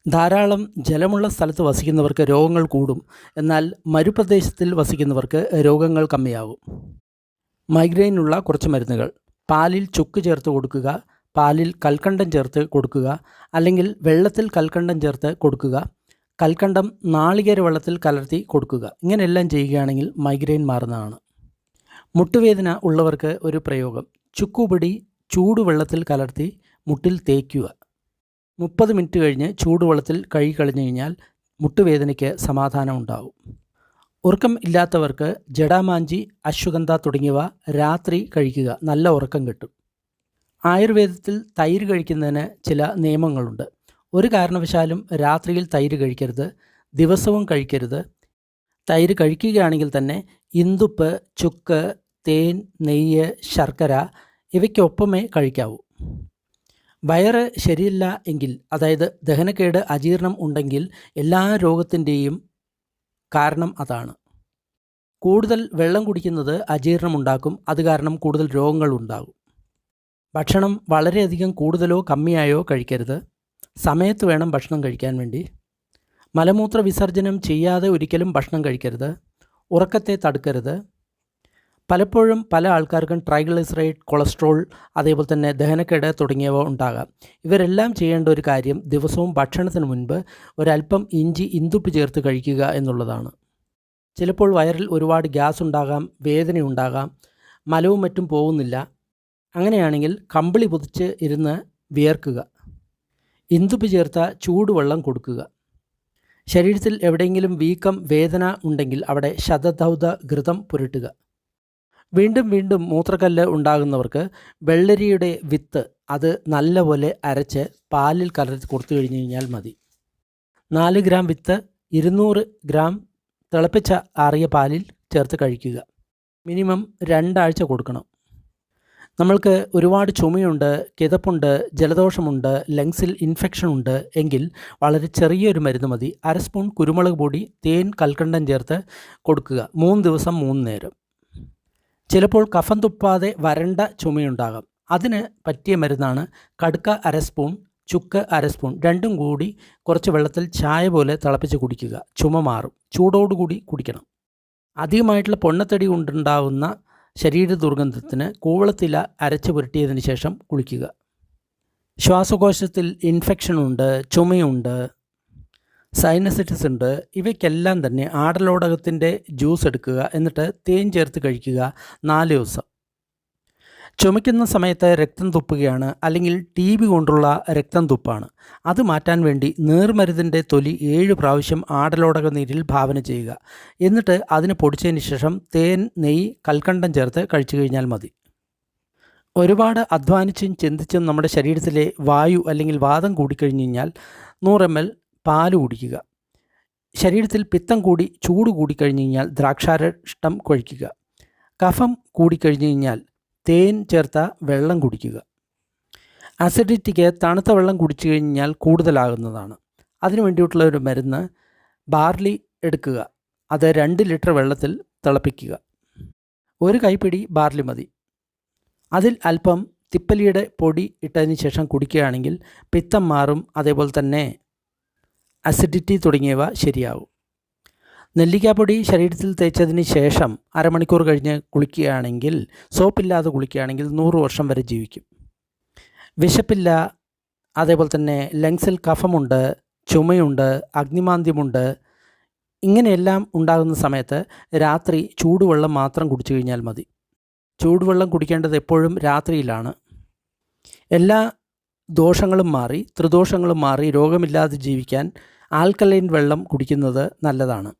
ധാരാളം ജലമുള്ള സ്ഥലത്ത് വസിക്കുന്നവർക്ക് രോഗങ്ങൾ കൂടും, എന്നാൽ മരുപ്രദേശത്തിൽ വസിക്കുന്നവർക്ക് രോഗങ്ങൾ കമ്മിയാകും. മൈഗ്രെയിനുള്ള കുറച്ച് മരുന്നുകൾ: പാലിൽ ചുക്ക് ചേർത്ത് കൊടുക്കുക, പാലിൽ കൽക്കണ്ടം ചേർത്ത് കൊടുക്കുക, അല്ലെങ്കിൽ വെള്ളത്തിൽ കൽക്കണ്ടം ചേർത്ത് കൊടുക്കുക, കൽക്കണ്ടം നാളികേര വെള്ളത്തിൽ കലർത്തി കൊടുക്കുക. ഇങ്ങനെയെല്ലാം ചെയ്യുകയാണെങ്കിൽ മൈഗ്രെയിൻ മാറുന്നതാണ്. മുട്ടുവേദന ഉള്ളവർക്ക് ഒരു പ്രയോഗം: ചുക്കുപൊടി ചൂടുവെള്ളത്തിൽ കലർത്തി മുട്ടിൽ തേക്കുക. 30 മിനിറ്റ് കഴിഞ്ഞ് ചൂടുവെള്ളത്തിൽ കഴുകി കളഞ്ഞു കഴിഞ്ഞാൽ മുട്ടുവേദനയ്ക്ക് സമാധാനം ഉണ്ടാവും. ഉറക്കം ഇല്ലാത്തവർക്ക് ജടാമാഞ്ചി, അശ്വഗന്ധ തുടങ്ങിയവ രാത്രി കഴിക്കുക, നല്ല ഉറക്കം കിട്ടും. ആയുർവേദത്തിൽ തൈര് കഴിക്കുന്നതിന് ചില നിയമങ്ങളുണ്ട്. ഒരു കാരണവശാലും രാത്രിയിൽ തൈര് കഴിക്കരുത്, ദിവസവും കഴിക്കരുത്. തൈര് കഴിക്കുകയാണെങ്കിൽ തന്നെ ഇന്ദുപ്പ്, ചുക്ക്, തേൻ, നെയ്യ്, ശർക്കര ഇവയ്ക്കൊപ്പമേ കഴിക്കാവൂ. വയറ് ശരിയല്ല എങ്കിൽ, അതായത് ദഹനക്കേട്, അജീർണം ഉണ്ടെങ്കിൽ എല്ലാ രോഗത്തിൻ്റെയും കാരണം അതാണ്. കൂടുതൽ വെള്ളം കുടിക്കുന്നത് അജീർണം ഉണ്ടാക്കും, അത് കാരണം കൂടുതൽ രോഗങ്ങൾ ഉണ്ടാകും. ഭക്ഷണം വളരെയധികം കൂടുതലോ കമ്മിയായോ കഴിക്കരുത്. സമയത്ത് വേണം ഭക്ഷണം കഴിക്കാൻ വേണ്ടി. മലമൂത്ര വിസർജനം ചെയ്യാതെ ഒരിക്കലും ഭക്ഷണം കഴിക്കരുത്. ഉറക്കത്തെ തടുക്കരുത്. പലപ്പോഴും പല ആൾക്കാർക്കും ട്രൈഗ്ലിസറൈഡ്, കൊളസ്ട്രോൾ, അതേപോലെ തന്നെ ദഹനക്കേട് തുടങ്ങിയവ ഉണ്ടാകാം. ഇവരെല്ലാം ചെയ്യേണ്ട ഒരു കാര്യം ദിവസവും ഭക്ഷണത്തിന് മുൻപ് ഒരല്പം ഇഞ്ചി, ഇന്ദുപ്പ് ചേർത്ത് കഴിക്കുക എന്നുള്ളതാണ്. ചിലപ്പോൾ വയറിൽ ഒരുപാട് ഗ്യാസ് ഉണ്ടാകാം, വേദനയുണ്ടാകാം, മലവും മറ്റും പോകുന്നില്ല. അങ്ങനെയാണെങ്കിൽ കമ്പിളി പൊതിച്ച് ഇരുന്ന് വിയർക്കുക. ഇന്ദുപ്പ് ചേർത്ത ചൂടുവെള്ളം കൊടുക്കുക. ശരീരത്തിൽ എവിടെയെങ്കിലും വീക്കം, വേദന ഉണ്ടെങ്കിൽ അവിടെ ശതധൗത ഘൃതം പുരട്ടുക. വീണ്ടും വീണ്ടും മൂത്രക്കല്ല് ഉണ്ടാകുന്നവർക്ക് വെള്ളരിയുടെ വിത്ത് അത് നല്ലപോലെ അരച്ച് പാലിൽ കലർത്തി കൊടുത്തു കഴിഞ്ഞ് കഴിഞ്ഞാൽ മതി. 4 ഗ്രാം വിത്ത് 200 ഗ്രാം തിളപ്പിച്ച ആറിയ പാലിൽ ചേർത്ത് കഴിക്കുക. മിനിമം 2 ആഴ്ച കൊടുക്കണം. നമ്മൾക്ക് ഒരുപാട് ചുമയുണ്ട്, കിതപ്പുണ്ട്, ജലദോഷമുണ്ട്, ലങ്സിൽ ഇൻഫെക്ഷൻ ഉണ്ട് എങ്കിൽ വളരെ ചെറിയൊരു മരുന്ന് മതി. 1/2 സ്പൂൺ കുരുമുളക് പൊടി, തേൻ, കൽക്കണ്ടം ചേർത്ത് കൊടുക്കുക. 3 ദിവസം 3 നേരം. ചിലപ്പോൾ കഫം തുപ്പാതെ വരണ്ട ചുമയുണ്ടാകാം. അതിന് പറ്റിയ മരുന്നാണ് കടുക്ക 1/2 സ്പൂൺ, ചുക്ക് 1/2 സ്പൂൺ, രണ്ടും കൂടി കുറച്ച് വെള്ളത്തിൽ ചായ പോലെ തിളപ്പിച്ച് കുടിക്കുക. ചുമ മാറും. ചൂടോടുകൂടി കുടിക്കണം. അധികമായിട്ടുള്ള പൊണ്ണത്തടി കൊണ്ടുണ്ടാകുന്ന ശരീര ദുർഗന്ധത്തിന് കൂവളത്തില അരച്ച് പുരട്ടിയതിന് ശേഷം കുളിക്കുക. ശ്വാസകോശത്തിൽ ഇൻഫെക്ഷനുണ്ട്, ചുമയുണ്ട്, സൈനസൈറ്റിസ് ഉണ്ട്, ഇവയ്ക്കെല്ലാം തന്നെ ആടലോടകത്തിൻ്റെ ജ്യൂസ് എടുക്കുക. എന്നിട്ട് തേൻ ചേർത്ത് കഴിക്കുക 4 ദിവസം. ചുമയ്ക്കുന്ന സമയത്ത് രക്തം തുപ്പുകയാണ്, അല്ലെങ്കിൽ TB കൊണ്ടുള്ള രക്തം തുപ്പാണ്. അത് മാറ്റാൻ വേണ്ടി നീർമരുതിൻ്റെ തൊലി 7 പ്രാവശ്യം ആടലോടക നീരിൽ ഭാവന ചെയ്യുക. എന്നിട്ട് അതിന് പൊടിച്ചതിന് ശേഷം തേൻ, നെയ്യ്, കൽക്കണ്ടം ചേർത്ത് കഴിച്ചു കഴിഞ്ഞാൽ മതി. ഒരുപാട് അധ്വാനിച്ചും ചിന്തിച്ചും നമ്മുടെ ശരീരത്തിലെ വായു അല്ലെങ്കിൽ വാദം കൂടിക്കഴിഞ്ഞ് കഴിഞ്ഞാൽ 100 ml പാല് കുടിക്കുക. ശരീരത്തിൽ പിത്തം കൂടി ചൂട് കൂടിക്കഴിഞ്ഞ് കഴിഞ്ഞാൽ ദ്രാക്ഷാരഷ്ടം കഴിക്കുക. കഫം കൂടിക്കഴിഞ്ഞ് കഴിഞ്ഞാൽ തേൻ ചേർത്ത വെള്ളം കുടിക്കുക. അസിഡിറ്റിക്ക് തണുത്ത വെള്ളം കുടിച്ചു കഴിഞ്ഞാൽ കൂടുതലാകുന്നതാണ്. അതിനു വേണ്ടിയിട്ടുള്ള ഒരു മരുന്ന് ബാർലി എടുക്കുക. അത് 2 ലിറ്റർ വെള്ളത്തിൽ തിളപ്പിക്കുക. 1 കൈപ്പിടി ബാർലി മതി. അതിൽ അല്പം തിപ്പലിയുടെ പൊടി ഇട്ടതിന് ശേഷം കുടിക്കുകയാണെങ്കിൽ പിത്തം മാറും, അതേപോലെ തന്നെ അസിഡിറ്റി തുടങ്ങിയവ ശരിയാവും. നെല്ലിക്കാപ്പൊടി ശരീരത്തിൽ തേച്ചതിന് ശേഷം 1/2 മണിക്കൂർ കഴിഞ്ഞ് കുളിക്കുകയാണെങ്കിൽ, സോപ്പില്ലാതെ കുളിക്കുകയാണെങ്കിൽ 100 വർഷം വരെ ജീവിക്കും. വിശപ്പില്ല, അതേപോലെ തന്നെ ലങ്സിൽ കഫമുണ്ട്, ചുമയുണ്ട്, അഗ്നിമാന്ദ്യമുണ്ട്, ഇങ്ങനെയെല്ലാം ഉണ്ടാകുന്ന സമയത്ത് രാത്രി ചൂടുവെള്ളം മാത്രം കുടിച്ചു കഴിഞ്ഞാൽ മതി. ചൂടുവെള്ളം കുടിക്കേണ്ടത് എപ്പോഴും രാത്രിയിലാണ്. എല്ലാ ദോഷങ്ങളും മാറി, ത്രിദോഷങ്ങളും മാറി രോഗമില്ലാതെ ജീവിക്കാൻ ആൽക്കലൈൻ വെള്ളം കുടിക്കുന്നത് നല്ലതാണ്.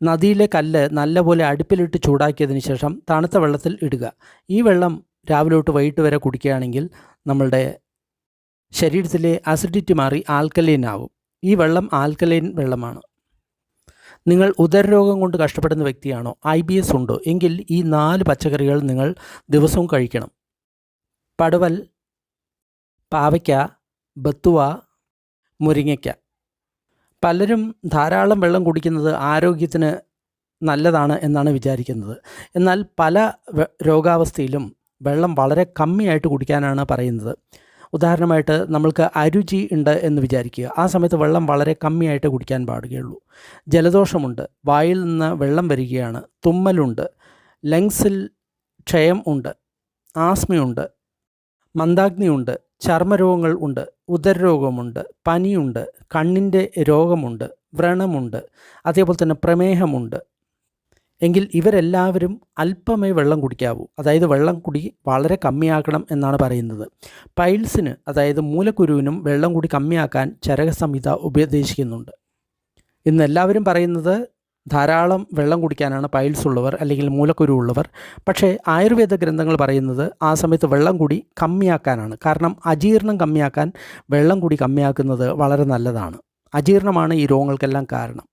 നദിയിലെ കല്ല് നല്ലപോലെ അടുപ്പിലിട്ട് ചൂടാക്കിയതിന് ശേഷം തണുത്ത വെള്ളത്തിൽ ഇടുക. ഈ വെള്ളം രാവിലെ തൊട്ട് വൈകിട്ട് വരെ കുടിക്കുകയാണെങ്കിൽ നമ്മളുടെ ശരീരത്തിലെ അസിഡിറ്റി മാറി ആൽക്കലൈൻ ആവും. ഈ വെള്ളം ആൽക്കലൈൻ വെള്ളമാണ്. നിങ്ങൾ ഉദരരോഗം കൊണ്ട് കഷ്ടപ്പെടുന്ന വ്യക്തിയാണോ, IBS ഉണ്ടോ എങ്കിൽ ഈ 4 പച്ചക്കറികൾ നിങ്ങൾ ദിവസവും കഴിക്കണം. പടവൽ, പാവയ്ക്ക, ബത്തുവ, മുരിങ്ങയ്ക്ക. പലരും ധാരാളം വെള്ളം കുടിക്കുന്നത് ആരോഗ്യത്തിന് നല്ലതാണ് എന്നാണ് വിചാരിക്കുന്നത്. എന്നാൽ പല രോഗാവസ്ഥയിലും വെള്ളം വളരെ കമ്മിയായിട്ട് കുടിക്കാനാണ് പറയുന്നത്. ഉദാഹരണമായിട്ട് നമ്മൾക്ക് അരുചി ഉണ്ട് എന്ന് വിചാരിക്കുക. ആ സമയത്ത് വെള്ളം വളരെ കമ്മിയായിട്ട് കുടിക്കാൻ പാടുകയുള്ളൂ. ജലദോഷമുണ്ട്, വായിൽ നിന്ന് വെള്ളം വരികയാണ്, തുമ്മലുണ്ട്, ലങ്സിൽ ക്ഷയം ഉണ്ട്, ആസ്മയുണ്ട്, മന്ദാഗ്നിയുണ്ട്, ചർമ്മരോഗങ്ങൾ ഉണ്ട്, ഉദരരോഗമുണ്ട്, പനിയുണ്ട്, കണ്ണിൻ്റെ രോഗമുണ്ട്, വ്രണമുണ്ട്, അതേപോലെ തന്നെ പ്രമേഹമുണ്ട് എങ്കിൽ ഇവരെല്ലാവരും അല്പമേ വെള്ളം കുടിക്കാവൂ. അതായത് വെള്ളം കുടി വളരെ കമ്മിയാക്കണം എന്നാണ് പറയുന്നത്. പൈൽസിന്, അതായത് മൂലക്കുരുവിനും വെള്ളം കൂടി കമ്മിയാക്കാൻ ചരകസംഹിത ഉപദേശിക്കുന്നുണ്ട്. ഇന്ന് എല്ലാവരും പറയുന്നത് ധാരാളം വെള്ളം കുടിക്കാനാണ് പൈൽസ് ഉള്ളവർ അല്ലെങ്കിൽ മൂലക്കുരു ഉള്ളവർ. പക്ഷേ ആയുർവേദ ഗ്രന്ഥങ്ങൾ പറയുന്നത് ആ സമയത്ത് വെള്ളം കൂടി കമ്മിയാക്കാനാണ്. കാരണം അജീർണം കമ്മിയാക്കാൻ വെള്ളം കൂടി കമ്മിയാക്കുന്നത് വളരെ നല്ലതാണ്. അജീർണമാണ് ഈ രോഗങ്ങൾക്കെല്ലാം കാരണം.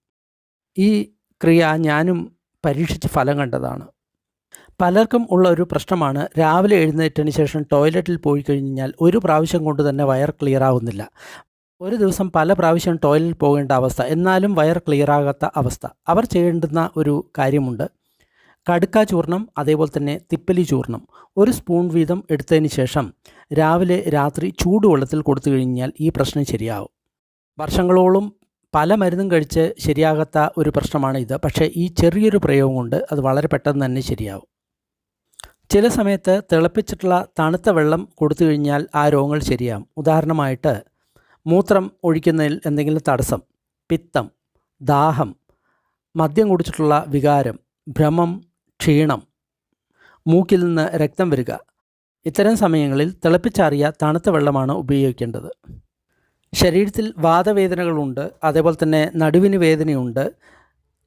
ഈ ക്രിയ ഞാനും പരീക്ഷിച്ച് ഫലം കണ്ടതാണ്. പലർക്കും ഉള്ള ഒരു പ്രശ്നമാണ്, രാവിലെ എഴുന്നേറ്റതിന് ശേഷം ടോയ്ലറ്റിൽ പോയി കഴിഞ്ഞാൽ ഒരു പ്രാവശ്യം കൊണ്ട് തന്നെ വയർ ക്ലിയർ ആവുന്നില്ല. ഒരു ദിവസം പല പ്രാവശ്യം ടോയ്ലറ്റിൽ പോകേണ്ട അവസ്ഥ, എന്നാലും വയർ ക്ലിയറാകാത്ത അവസ്ഥ. അവർ ചെയ്യേണ്ടുന്ന ഒരു കാര്യമുണ്ട്. കടുക്ക ചൂർണം, അതേപോലെ തന്നെ തിപ്പലി ചൂർണം 1 സ്പൂൺ വീതം എടുത്തതിന് ശേഷം രാവിലെ രാത്രി ചൂടുവെള്ളത്തിൽ കൊടുത്തു കഴിഞ്ഞാൽ ഈ പ്രശ്നം ശരിയാവും. വർഷങ്ങളോളം പല മരുന്നും കഴിച്ച് ശരിയാകാത്ത ഒരു പ്രശ്നമാണ് ഇത്. പക്ഷേ ഈ ചെറിയൊരു പ്രയോഗം കൊണ്ട് അത് വളരെ പെട്ടെന്ന് തന്നെ ശരിയാവും. ചില സമയത്ത് തിളപ്പിച്ചിട്ടുള്ള തണുത്ത വെള്ളം കൊടുത്തു കഴിഞ്ഞാൽ ആ രോഗങ്ങൾ ശരിയാവും. ഉദാഹരണമായിട്ട് മൂത്രം ഒഴിക്കുന്നതിൽ എന്തെങ്കിലും തടസ്സം, പിത്തം, ദാഹം, മദ്യം കുടിച്ചിട്ടുള്ള വികാരം, ഭ്രമം, ക്ഷീണം, മൂക്കിൽ നിന്ന് രക്തം വരിക, ഇത്തരം സമയങ്ങളിൽ തിളപ്പിച്ചാറിയ തണുത്ത വെള്ളമാണ് ഉപയോഗിക്കേണ്ടത്. ശരീരത്തിൽ വാതവേദനകളുണ്ട്, അതേപോലെ തന്നെ നടുവിന് വേദനയുണ്ട്.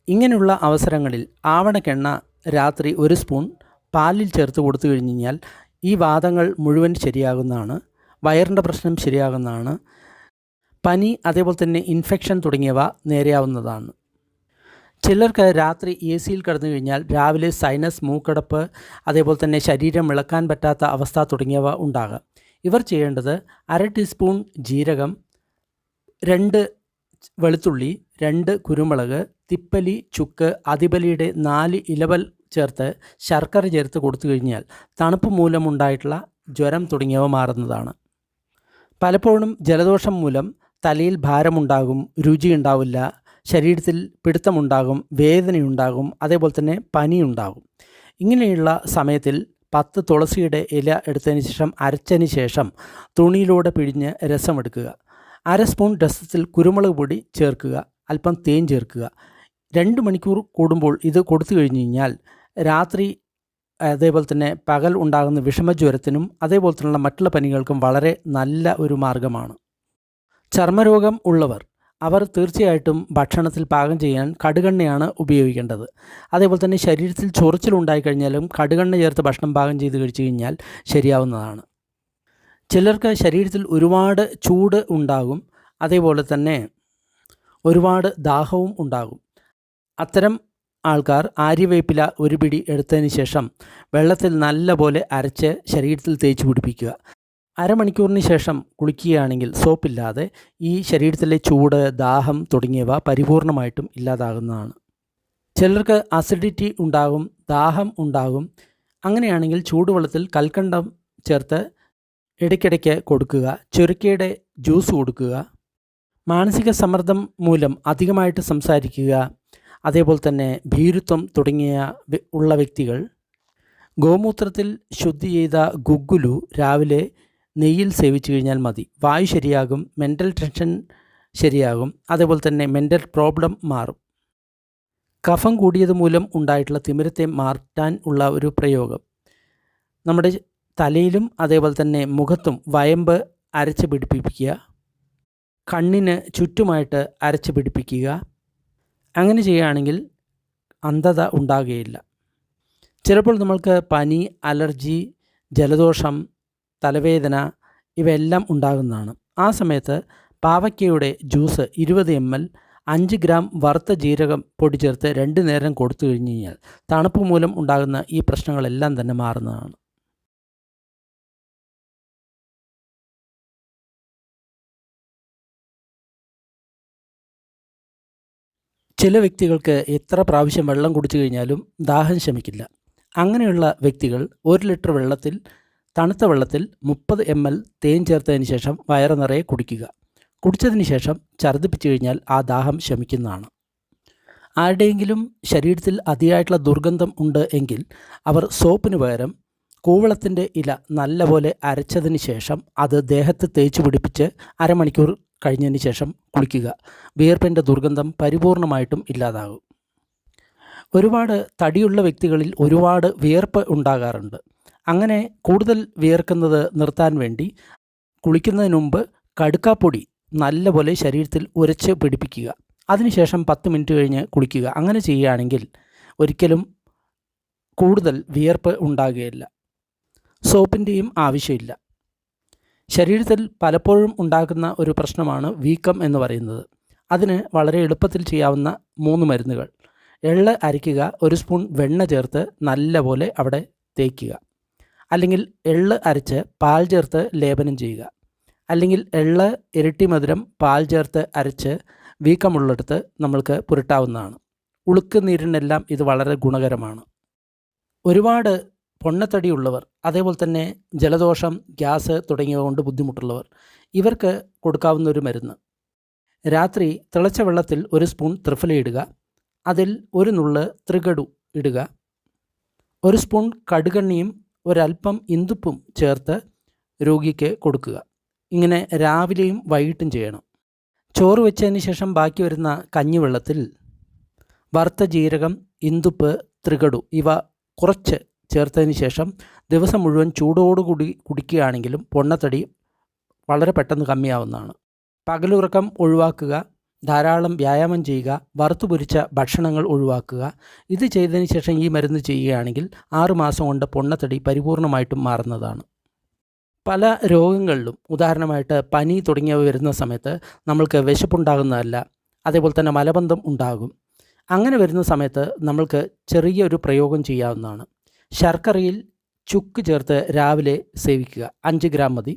ഇങ്ങനെയുള്ള അവസരങ്ങളിൽ ആവണക്കെണ്ണ രാത്രി 1 സ്പൂൺ പാലിൽ ചേർത്ത് കൊടുത്തു കഴിഞ്ഞാൽ ഈ വാദങ്ങൾ മുഴുവൻ ശരിയാകുന്നതാണ്. വയറിൻ്റെ പ്രശ്നം ശരിയാകുന്നതാണ്. പനി, അതേപോലെ തന്നെ ഇൻഫെക്ഷൻ തുടങ്ങിയവ നേരെയാവുന്നതാണ്. ചിലർക്ക് രാത്രി AC-യിൽ കിടന്നു കഴിഞ്ഞാൽ രാവിലെ സൈനസ്, മൂക്കടപ്പ്, അതേപോലെ തന്നെ ശരീരം ഇളക്കാൻ പറ്റാത്ത അവസ്ഥ തുടങ്ങിയവ ഉണ്ടാകാം. ഇവർ ചെയ്യേണ്ടത് 1/2 ടീസ്പൂൺ ജീരകം, 2 വെളുത്തുള്ളി, 2 കുരുമുളക്, തിപ്പലി, ചുക്ക്, അതിബലിയുടെ 4 ഇലവൽ ചേർത്ത് ശർക്കര ചേർത്ത് കൊടുത്തു കഴിഞ്ഞാൽ തണുപ്പ് മൂലമുണ്ടായിട്ടുള്ള ജ്വരം തുടങ്ങിയവ മാറുന്നതാണ്. പലപ്പോഴും ജലദോഷം മൂലം തലയിൽ ഭാരമുണ്ടാകും, രുചിയുണ്ടാവില്ല, ശരീരത്തിൽ പിടുത്തമുണ്ടാകും, വേദനയുണ്ടാകും, അതേപോലെ തന്നെ പനിയുണ്ടാകും. ഇങ്ങനെയുള്ള സമയത്തിൽ 10 തുളസിയുടെ ഇല എടുത്തതിന് ശേഷം അരച്ചതിന് ശേഷം തുണിയിലൂടെ പിഴിഞ്ഞ് രസമെടുക്കുക. 1/2 സ്പൂൺ രസത്തിൽ കുരുമുളക് പൊടി ചേർക്കുക, അല്പം തേൻ ചേർക്കുക. 2 മണിക്കൂർ കൂടുമ്പോൾ ഇത് കൊടുത്തു കഴിഞ്ഞ് കഴിഞ്ഞാൽ രാത്രി, അതേപോലെ തന്നെ പകൽ ഉണ്ടാകുന്ന വിഷമജ്വരത്തിനും അതേപോലെ തന്നെയുള്ള മറ്റുള്ള പനികൾക്കും വളരെ നല്ല ഒരു മാർഗമാണ്. ചർമ്മരോഗം ഉള്ളവർ അവർ തീർച്ചയായിട്ടും ഭക്ഷണത്തിൽ പാകം ചെയ്യാൻ കടുകെണ്ണയാണ് ഉപയോഗിക്കേണ്ടത്. അതേപോലെ തന്നെ ശരീരത്തിൽ ചൊറിച്ചിലുണ്ടായിക്കഴിഞ്ഞാലും കടുകെണ്ണ ചേർത്ത് ഭക്ഷണം പാകം ചെയ്ത് കഴിച്ചു കഴിഞ്ഞാൽ ശരിയാവുന്നതാണ്. ചിലർക്ക് ശരീരത്തിൽ ഒരുപാട് ചൂട് ഉണ്ടാകും, അതേപോലെ തന്നെ ഒരുപാട് ദാഹവും ഉണ്ടാകും. അത്തരം ആൾക്കാർ ആര്യവേപ്പില 1 പിടി എടുത്തതിന് ശേഷം വെള്ളത്തിൽ നല്ലപോലെ അരച്ച് ശരീരത്തിൽ തേച്ച് പിടിപ്പിക്കുക. അരമണിക്കൂറിന് ശേഷം കുളിക്കുകയാണെങ്കിൽ സോപ്പില്ലാതെ ഈ ശരീരത്തിലെ ചൂട്, ദാഹം തുടങ്ങിയവ പരിപൂർണമായിട്ടും ഇല്ലാതാകുന്നതാണ്. ചിലർക്ക് അസിഡിറ്റി ഉണ്ടാകും, ദാഹം ഉണ്ടാകും. അങ്ങനെയാണെങ്കിൽ ചൂടുവെള്ളത്തിൽ കൽക്കണ്ടം ചേർത്ത് ഇടയ്ക്കിടയ്ക്ക് കൊടുക്കുക. ചുരുക്കയുടെ ജ്യൂസ് കൊടുക്കുക. മാനസിക സമ്മർദ്ദം മൂലം അധികമായിട്ട് സംസാരിക്കുക, അതേപോലെ തന്നെ ഭീരുത്വം തുടങ്ങിയ ഉള്ള വ്യക്തികൾ ഗോമൂത്രത്തിൽ ശുദ്ധി ചെയ്ത ഗുഗ്ഗുലു രാവിലെ നെയ്യിൽ സേവിച്ചു കഴിഞ്ഞാൽ മതി. വായു ശരിയാകും, മെൻ്റൽ ടെൻഷൻ ശരിയാകും, അതേപോലെ തന്നെ മെൻ്റൽ പ്രോബ്ലം മാറും. കഫം കൂടിയത് മൂലം ഉണ്ടായിട്ടുള്ള തിമിരത്തെ മാറ്റാൻ ഉള്ള ഒരു പ്രയോഗം. നമ്മുടെ തലയിലും അതേപോലെ തന്നെ മുഖത്തും വയമ്പ് അരച്ച് പിടിപ്പിക്കുക, കണ്ണിന് ചുറ്റുമായിട്ട് അരച്ച് പിടിപ്പിക്കുക. അങ്ങനെ ചെയ്യുകയാണെങ്കിൽ അന്ധത ഉണ്ടാകുകയില്ല. ചിലപ്പോൾ നമ്മൾക്ക് പനി, അലർജി, ജലദോഷം, തലവേദന ഇവയെല്ലാം ഉണ്ടാകുന്നതാണ്. ആ സമയത്ത് പാവയ്ക്കയുടെ ജ്യൂസ് 20 ml 5 ഗ്രാം വറുത്ത ജീരകം പൊടി ചേർത്ത് 2 നേരം കൊടുത്തു കഴിഞ്ഞ് കഴിഞ്ഞാൽ തണുപ്പ് മൂലം ഉണ്ടാകുന്ന ഈ പ്രശ്നങ്ങളെല്ലാം തന്നെ മാറുന്നതാണ്. ചില വ്യക്തികൾക്ക് എത്ര പ്രാവശ്യം വെള്ളം കുടിച്ചു കഴിഞ്ഞാലും ദാഹം ശമിക്കില്ല. അങ്ങനെയുള്ള വ്യക്തികൾ 1 ലിറ്റർ വെള്ളത്തിൽ, തണുത്ത വെള്ളത്തിൽ 30 ml തേൻ ചേർത്തതിന് ശേഷം വയറ് നിറയെ കുടിക്കുക. കുടിച്ചതിന് ശേഷം ഛർദ്ദിപ്പിച്ചു കഴിഞ്ഞാൽ ആ ദാഹം ശമിക്കുന്നതാണ്. ആരുടെയെങ്കിലും ശരീരത്തിൽ അതിയായിട്ടുള്ള ദുർഗന്ധം ഉണ്ട് എങ്കിൽ അവർ സോപ്പിന് പകരം കൂവളത്തിൻ്റെ ഇല നല്ലപോലെ അരച്ചതിന് ശേഷം അത് ദേഹത്ത് തേച്ച് പിടിപ്പിച്ച് അരമണിക്കൂർ കഴിഞ്ഞതിന് ശേഷം കുളിക്കുക. വിയർപ്പിൻ്റെ ദുർഗന്ധം പരിപൂർണമായിട്ടും ഇല്ലാതാകും. ഒരുപാട് തടിയുള്ള വ്യക്തികളിൽ ഒരുപാട് വിയർപ്പ് ഉണ്ടാകാറുണ്ട്. അങ്ങനെ കൂടുതൽ വിയർക്കുന്നത് നിർത്താൻ വേണ്ടി കുളിക്കുന്നതിന് മുമ്പ് കടുക്കാപ്പൊടി നല്ലപോലെ ശരീരത്തിൽ ഉരച്ച് പിടിപ്പിക്കുക. അതിനുശേഷം 10 മിനിറ്റ് കഴിഞ്ഞ് കുളിക്കുക. അങ്ങനെ ചെയ്യുകയാണെങ്കിൽ ഒരിക്കലും കൂടുതൽ വിയർപ്പ് ഉണ്ടാകുകയില്ല. സോപ്പിൻ്റെയും ആവശ്യമില്ല. ശരീരത്തിൽ പലപ്പോഴും ഉണ്ടാകുന്ന ഒരു പ്രശ്നമാണ് വീക്കം എന്ന് പറയുന്നത്. അതിന് വളരെ എളുപ്പത്തിൽ ചെയ്യാവുന്ന 3 മരുന്നുകൾ. എള്ള് അരയ്ക്കുക, 1 സ്പൂൺ വെണ്ണ ചേർത്ത് നല്ലപോലെ അവിടെ തേക്കുക. അല്ലെങ്കിൽ എള്ള് അരച്ച് പാൽ ചേർത്ത് ലേപനം ചെയ്യുക. അല്ലെങ്കിൽ എള്ള്, ഇരട്ടി മധുരം, പാൽ ചേർത്ത് അരച്ച് വീക്കമുള്ളിടത്ത് നമ്മൾക്ക് പുരട്ടാവുന്നതാണ്. ഉളുക്ക് നീരിനെല്ലാം ഇത് വളരെ ഗുണകരമാണ്. ഒരുപാട് പൊണ്ണത്തടിയുള്ളവർ, അതേപോലെ തന്നെ ജലദോഷം, ഗ്യാസ് തുടങ്ങിയവ കൊണ്ട് ബുദ്ധിമുട്ടുള്ളവർ, ഇവർക്ക് കൊടുക്കാവുന്ന ഒരു മരുന്ന്. രാത്രി തിളച്ച വെള്ളത്തിൽ 1 സ്പൂൺ ത്രിഫല ഇടുക. അതിൽ 1 നുള്ള് ത്രികടു ഇടുക. 1 സ്പൂൺ കടുകെണ്ണയും ഒരൽപ്പം ഇന്ദുപ്പും ചേർത്ത് രോഗിക്ക് കൊടുക്കുക. ഇങ്ങനെ രാവിലെയും വൈകിട്ടും ചെയ്യണം. ചോറ് വെച്ചതിന് ശേഷം ബാക്കി വരുന്ന കഞ്ഞിവെള്ളത്തിൽ വറുത്ത ജീരകം, ഇന്ദുപ്പ്, ത്രികടു ഇവ കുറച്ച് ചേർത്തതിന് ശേഷം ദിവസം മുഴുവൻ ചൂടോടുകൂടി കുടിക്കുകയാണെങ്കിലും പൊണ്ണത്തടി വളരെ പെട്ടെന്ന് കമ്മിയാവുന്നതാണ്. പകലുറക്കം ഒഴിവാക്കുക, ധാരാളം വ്യായാമം ചെയ്യുക, വറുത്തു പൊരിച്ച ഭക്ഷണങ്ങൾ ഒഴിവാക്കുക. ഇത് ചെയ്തതിന് ശേഷം ഈ മരുന്ന് ചെയ്യുകയാണെങ്കിൽ 6 മാസം കൊണ്ട് പൊണ്ണത്തടി പരിപൂർണമായിട്ടും മാറുന്നതാണ്. പല രോഗങ്ങളിലും, ഉദാഹരണമായിട്ട് പനി തുടങ്ങിയവ വരുന്ന സമയത്ത് നമ്മൾക്ക് വിശപ്പുണ്ടാകുന്നതല്ല, അതേപോലെ തന്നെ മലബന്ധം ഉണ്ടാകും. അങ്ങനെ വരുന്ന സമയത്ത് നമ്മൾക്ക് ചെറിയൊരു പ്രയോഗം ചെയ്യാവുന്നതാണ്. ശർക്കരയിൽ ചുക്ക് ചേർത്ത് രാവിലെ സേവിക്കുക, 5 ഗ്രാം മതി.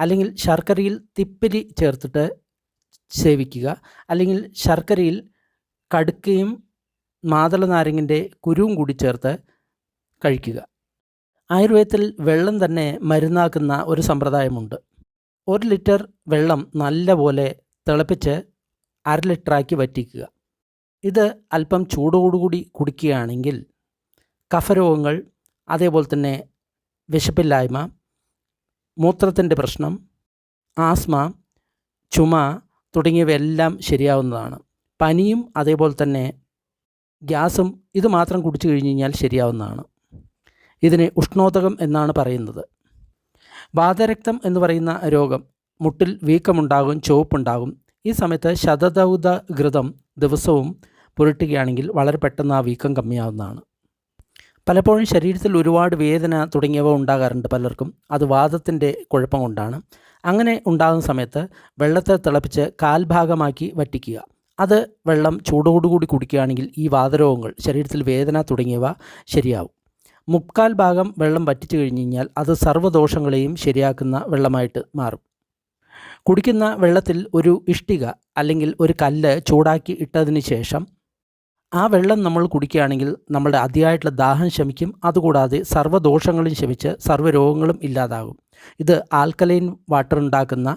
അല്ലെങ്കിൽ ശർക്കരയിൽ തിപ്പിലി ചേർത്തിട്ട് സേവിക്കുക. അല്ലെങ്കിൽ ശർക്കരയിൽ കടുക്കയും മാതള നാരങ്ങിൻ്റെ കുരുവും കൂടി ചേർത്ത് കഴിക്കുക. ആയുർവേദത്തിൽ വെള്ളം തന്നെ മരുന്നാക്കുന്ന ഒരു സമ്പ്രദായമുണ്ട്. 1 ലിറ്റർ വെള്ളം നല്ലപോലെ തിളപ്പിച്ച് 1/2 ലിറ്ററാക്കി വറ്റിക്കുക. ഇത് അല്പം ചൂടോടുകൂടി കുടിക്കുകയാണെങ്കിൽ കഫരോഗങ്ങൾ, അതേപോലെ തന്നെ വിശപ്പില്ലായ്മ, മൂത്രത്തിൻ്റെ പ്രശ്നം, ആസ്മ, ചുമ തുടങ്ങിയവയെല്ലാം ശരിയാവുന്നതാണ്. പനിയും അതേപോലെ തന്നെ ഗ്യാസും ഇത് മാത്രം കുടിച്ചു കഴിഞ്ഞ് കഴിഞ്ഞാൽ ശരിയാവുന്നതാണ്. ഇതിന് ഉഷ്ണോദകം എന്നാണ് പറയുന്നത്. വാതരക്തം എന്ന് പറയുന്ന രോഗം, മുട്ടിൽ വീക്കമുണ്ടാകും, ചുവപ്പുണ്ടാകും. ഈ സമയത്ത് ശതദൗത ഘൃതം ദിവസവും പുരട്ടുകയാണെങ്കിൽ വളരെ പെട്ടെന്ന് ആ വീക്കം കമ്മിയാവുന്നതാണ്. പലപ്പോഴും ശരീരത്തിൽ ഒരുപാട് വേദന തുടങ്ങിയവ ഉണ്ടാകാറുണ്ട് പലർക്കും. അത് വാതത്തിൻ്റെ കുഴപ്പം കൊണ്ടാണ്. അങ്ങനെ ഉണ്ടാകുന്ന സമയത്ത് വെള്ളത്തെ തിളപ്പിച്ച് 1/4 ഭാഗമാക്കി വറ്റിക്കുക. അത് വെള്ളം ചൂടോടുകൂടി കുടിക്കുകയാണെങ്കിൽ ഈ വാതരോഗങ്ങൾ, ശരീരത്തിൽ വേദന തുടങ്ങിയവ ശരിയാവും. 3/4 ഭാഗം വെള്ളം വറ്റിച്ചു കഴിഞ്ഞ് കഴിഞ്ഞാൽ അത് സർവ്വദോഷങ്ങളെയും ശരിയാക്കുന്ന വെള്ളമായിട്ട് മാറും. കുടിക്കുന്ന വെള്ളത്തിൽ ഒരു ഇഷ്ടിക അല്ലെങ്കിൽ ഒരു കല്ല് ചൂടാക്കി ഇട്ടതിന് ശേഷം ആ വെള്ളം നമ്മൾ കുടിക്കുകയാണെങ്കിൽ നമ്മുടെ അതിയായിട്ടുള്ള ദാഹം ശമിക്കും. അതുകൂടാതെ സർവ്വദോഷങ്ങളും ശമിച്ച് സർവ്വരോഗങ്ങളും ഇല്ലാതാകും. ഇത് ആൽക്കലൈൻ വാട്ടർ ഉണ്ടാക്കുന്ന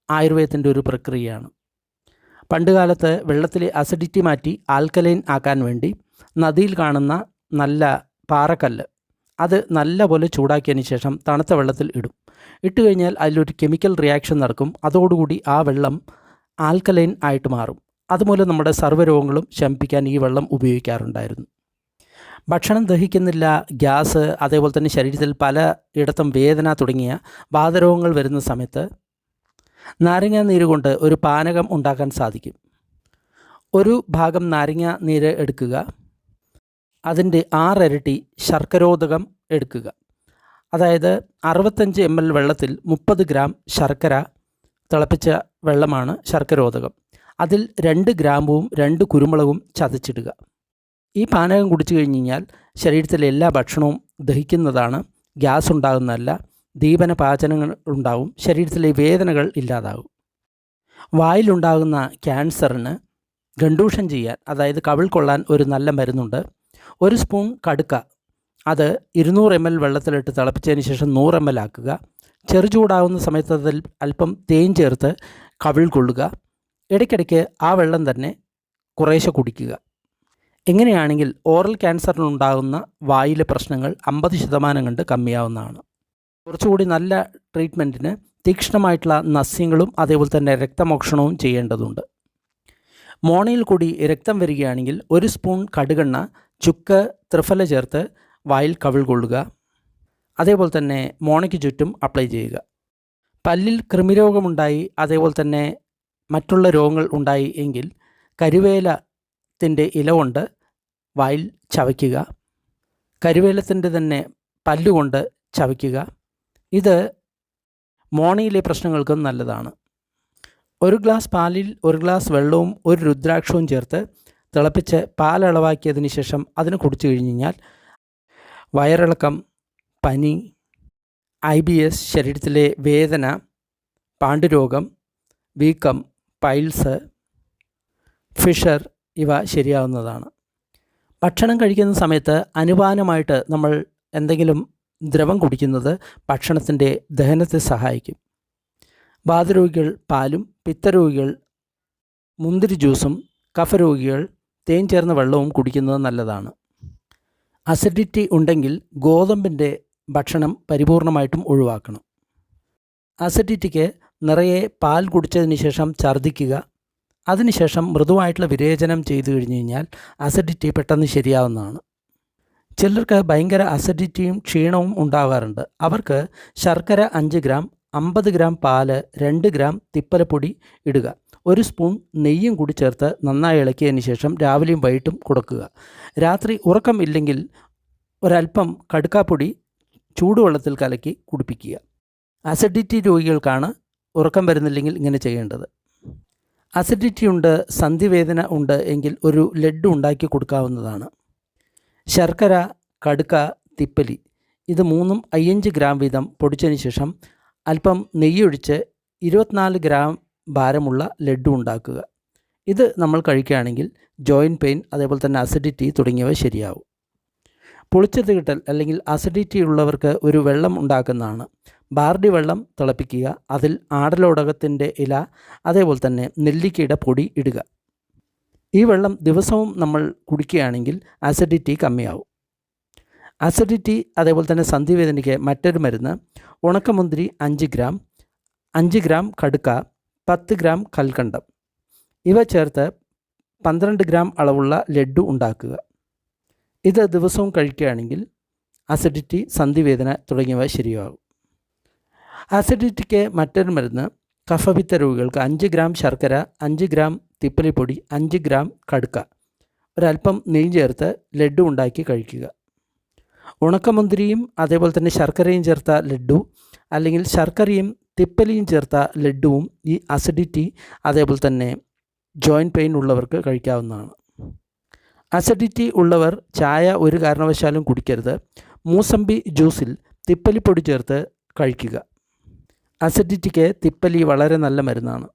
ആയുർവേദത്തിൻ്റെ ഒരു പ്രക്രിയയാണ്. പണ്ടുകാലത്ത് വെള്ളത്തിലെ അസിഡിറ്റി മാറ്റി ആൽക്കലൈൻ ആക്കാൻ വേണ്ടി നദിയിൽ കാണുന്ന നല്ല പാറക്കല്ല് അത് നല്ലപോലെ ചൂടാക്കിയതിന് ശേഷം തണുത്ത വെള്ളത്തിൽ ഇടും. ഇട്ട് കഴിഞ്ഞാൽ അതിലൊരു കെമിക്കൽ റിയാക്ഷൻ നടക്കും. അതോടുകൂടി ആ വെള്ളം ആൽക്കലൈൻ ആയിട്ട് മാറും. അതുമൂലം നമ്മുടെ സർവ്വരോഗങ്ങളും ശമിപ്പിക്കാൻ ഈ വെള്ളം ഉപയോഗിക്കാറുണ്ടായിരുന്നു. ഭക്ഷണം ദഹിക്കുന്നില്ല, ഗ്യാസ്, അതേപോലെ തന്നെ ശരീരത്തിൽ പലയിടത്തും വേദന തുടങ്ങിയ വാതരോഗങ്ങൾ വരുന്ന സമയത്ത് നാരങ്ങാ നീര് കൊണ്ട് ഒരു പാനകം ഉണ്ടാക്കാൻ സാധിക്കും. ഒരു ഭാഗം നാരങ്ങ നീര് എടുക്കുക, അതിൻ്റെ 6 ഇരട്ടി ശർക്കരോദകം എടുക്കുക. അതായത് 65 ml വെള്ളത്തിൽ 30 ഗ്രാം ശർക്കര, തിളപ്പിച്ച വെള്ളമാണ് ശർക്കരോദകം. അതിൽ 2 ഗ്രാമ്പുവും 2 കുരുമുളകും ചതച്ചിടുക. ഈ പാനകം കുടിച്ചു കഴിഞ്ഞാൽ ശരീരത്തിലെ എല്ലാ ഭക്ഷണവും ദഹിക്കുന്നതാണ്, ഗ്യാസ് ഉണ്ടാകുന്നതല്ല, ദീപന പാചനങ്ങൾ ഉണ്ടാവും, ശരീരത്തിലെ വേദനകൾ ഇല്ലാതാകും. വായിലുണ്ടാകുന്ന ക്യാൻസറിന് ഗണ്ടൂഷൻ ചെയ്യാൻ, അതായത് കവിൾ കൊള്ളാൻ ഒരു നല്ല മരുന്നുണ്ട്. 1 സ്പൂൺ കടുക്ക, അത് 200 ml വെള്ളത്തിലിട്ട് തിളപ്പിച്ചതിന് ശേഷം 100 ml ആക്കുക. ചെറുചൂടാകുന്ന സമയത്ത് അതിൽ അല്പം തേൻ ചേർത്ത് കവിൾ കൊള്ളുക. ഇടയ്ക്കിടയ്ക്ക് ആ വെള്ളം തന്നെ കുറേശ്ശെ കുടിക്കുക. എങ്ങനെയാണെങ്കിൽ ഓറൽ ക്യാൻസറിനുണ്ടാകുന്ന വായിലെ പ്രശ്നങ്ങൾ 50% കണ്ട് കമ്മിയാവുന്നതാണ്. കുറച്ചുകൂടി നല്ല ട്രീറ്റ്മെൻറ്റിന് തീക്ഷ്ണമായിട്ടുള്ള നസ്യങ്ങളും അതേപോലെ തന്നെ രക്തമോക്ഷണവും ചെയ്യേണ്ടതുണ്ട്. മോണയിൽ കൂടി രക്തം വരികയാണെങ്കിൽ 1 സ്പൂൺ കടുകെണ്ണ, ചുക്ക്, ത്രിഫല ചേർത്ത് വായിൽ കവിൾ കൊള്ളുക. അതേപോലെ തന്നെ മോണയ്ക്ക് ചുറ്റും അപ്ലൈ ചെയ്യുക. പല്ലിൽ കൃമിരോഗമുണ്ടായി, അതേപോലെ തന്നെ മറ്റുള്ള രോഗങ്ങൾ ഉണ്ടായി എങ്കിൽ കരിവേലത്തിൻ്റെ ഇല കൊണ്ട് വായിൽ ചവയ്ക്കുക. കരിവേലത്തിൻ്റെ തന്നെ പല്ലുകൊണ്ട് ചവയ്ക്കുക. ഇത് മോണയിലെ പ്രശ്നങ്ങൾക്കും നല്ലതാണ്. 1 ഗ്ലാസ് പാലിൽ 1 ഗ്ലാസ് വെള്ളവും 1 രുദ്രാക്ഷവും ചേർത്ത് തിളപ്പിച്ച് പാലളവാക്കിയതിന് ശേഷം അതിന് കുടിച്ചു കഴിഞ്ഞാൽ വയറിളക്കം, പനി, IBS, ശരീരത്തിലെ വേദന, പാണ്ഡുരോഗം, വീക്കം, പൈൽസ്, ഫിഷർ ഇവ ശരിയാവുന്നതാണ്. ഭക്ഷണം കഴിക്കുന്ന സമയത്ത് അനുപാനമായിട്ട് നമ്മൾ എന്തെങ്കിലും ദ്രവം കുടിക്കുന്നത് ഭക്ഷണത്തിൻ്റെ ദഹനത്തെ സഹായിക്കും. വാതരോഗികൾ പാലും, പിത്തരോഗികൾ മുന്തിരി ജ്യൂസും, കഫരോഗികൾ തേൻ ചേർന്ന വെള്ളവും കുടിക്കുന്നത് നല്ലതാണ്. അസിഡിറ്റി ഉണ്ടെങ്കിൽ ഗോതമ്പിൻ്റെ ഭക്ഷണം പരിപൂർണമായിട്ടും ഒഴിവാക്കണം. അസിഡിറ്റിക്ക് നിറയെ പാൽ കുടിച്ചതിന് ശേഷം ഛർദ്ദിക്കുക. അതിനുശേഷം മൃദുവായിട്ടുള്ള വിരേചനം ചെയ്തു കഴിഞ്ഞ് കഴിഞ്ഞാൽ അസിഡിറ്റി പെട്ടെന്ന് ശരിയാവുന്നതാണ്. ചിലർക്ക് ഭയങ്കര അസിഡിറ്റിയും ക്ഷീണവും ഉണ്ടാകാറുണ്ട്. അവർക്ക് ശർക്കര 5 ഗ്രാം, 50 ഗ്രാം പാല്, 2 ഗ്രാം തിപ്പലപ്പൊടി ഇടുക. 1 സ്പൂൺ നെയ്യും കൂടി ചേർത്ത് നന്നായി ഇളക്കിയതിന് ശേഷം രാവിലെയും വൈകിട്ടും കൊടുക്കുക. രാത്രി ഉറക്കം ഇല്ലെങ്കിൽ ഒരല്പം കടുക്കാപ്പൊടി ചൂടുവെള്ളത്തിൽ കലക്കി കുടിപ്പിക്കുക. അസിഡിറ്റി രോഗികൾക്കാണ് ഉറക്കം വരുന്നില്ലെങ്കിൽ ഇങ്ങനെ ചെയ്യേണ്ടത്. അസിഡിറ്റി ഉണ്ട്, സന്ധിവേദന ഉണ്ട് എങ്കിൽ ഒരു ലഡ്ഡു ഉണ്ടാക്കി കൊടുക്കാവുന്നതാണ്. ശർക്കര, കടുക്ക, തിപ്പലി ഇത് 3ഉം 5 ഗ്രാം വീതം പൊടിച്ചതിന് ശേഷം അല്പം നെയ്യൊഴിച്ച് 24 ഗ്രാം ഭാരമുള്ള ലഡ്ഡു ഉണ്ടാക്കുക. ഇത് നമ്മൾ കഴിക്കുകയാണെങ്കിൽ ജോയിൻറ്റ് പെയിൻ, അതേപോലെ തന്നെ അസിഡിറ്റി തുടങ്ങിയവ ശരിയാവും. പുളിച്ചത് കിട്ടൽ അല്ലെങ്കിൽ അസിഡിറ്റി ഉള്ളവർക്ക് ഒരു വെള്ളം ഉണ്ടാക്കുന്നതാണ്. ബാർലി വെള്ളം തിളപ്പിക്കുക, അതിൽ ആടലോടകത്തിൻ്റെ ഇല, അതേപോലെ തന്നെ നെല്ലിക്കയുടെ പൊടി ഇടുക. ഈ വെള്ളം ദിവസവും നമ്മൾ കുടിക്കുകയാണെങ്കിൽ അസിഡിറ്റി കമ്മിയാവും. അസിഡിറ്റി അതേപോലെ തന്നെ സന്ധിവേദനയ്ക്ക് മറ്റൊരു മരുന്ന് ഉണക്കമുന്തിരി 5 ഗ്രാം, 5 ഗ്രാം കടുക്ക, 10 ഗ്രാം കൽക്കണ്ടം ഇവ ചേർത്ത് 12 ഗ്രാം അളവുള്ള ലഡ്ഡു ഉണ്ടാക്കുക. ഇത് ദിവസവും കഴിക്കുകയാണെങ്കിൽ അസിഡിറ്റി, സന്ധിവേദന തുടങ്ങിയവ ശരിയാകും. അസിഡിറ്റിക്ക് മറ്റൊരു മരുന്ന് കഫപിത്ത രോഗികൾക്ക് 5 ഗ്രാം ശർക്കര, 5 ഗ്രാം തിപ്പലിപ്പൊടി, 5 ഗ്രാം കടുക്ക, ഒരല്പം നെയ്യ് ചേർത്ത് ലഡ്ഡു ഉണ്ടാക്കി കഴിക്കുക. ഉണക്കമുന്തിരിയും അതേപോലെ തന്നെ ശർക്കരയും ചേർത്ത ലഡ്ഡു അല്ലെങ്കിൽ ശർക്കരയും തിപ്പലിയും ചേർത്ത ലഡ്ഡുവും ഈ അസിഡിറ്റി അതേപോലെ തന്നെ ജോയിൻറ്റ് പെയിൻ ഉള്ളവർക്ക് കഴിക്കാവുന്നതാണ്. അസിഡിറ്റി ഉള്ളവർ ചായ ഒരു കാരണവശാലും കുടിക്കരുത്. മൂസമ്പി ജ്യൂസിൽ തിപ്പലിപ്പൊടി ചേർത്ത് കഴിക്കുക. അസിഡിറ്റിക്ക് തിപ്പലി വളരെ നല്ല മരുന്നാണ്.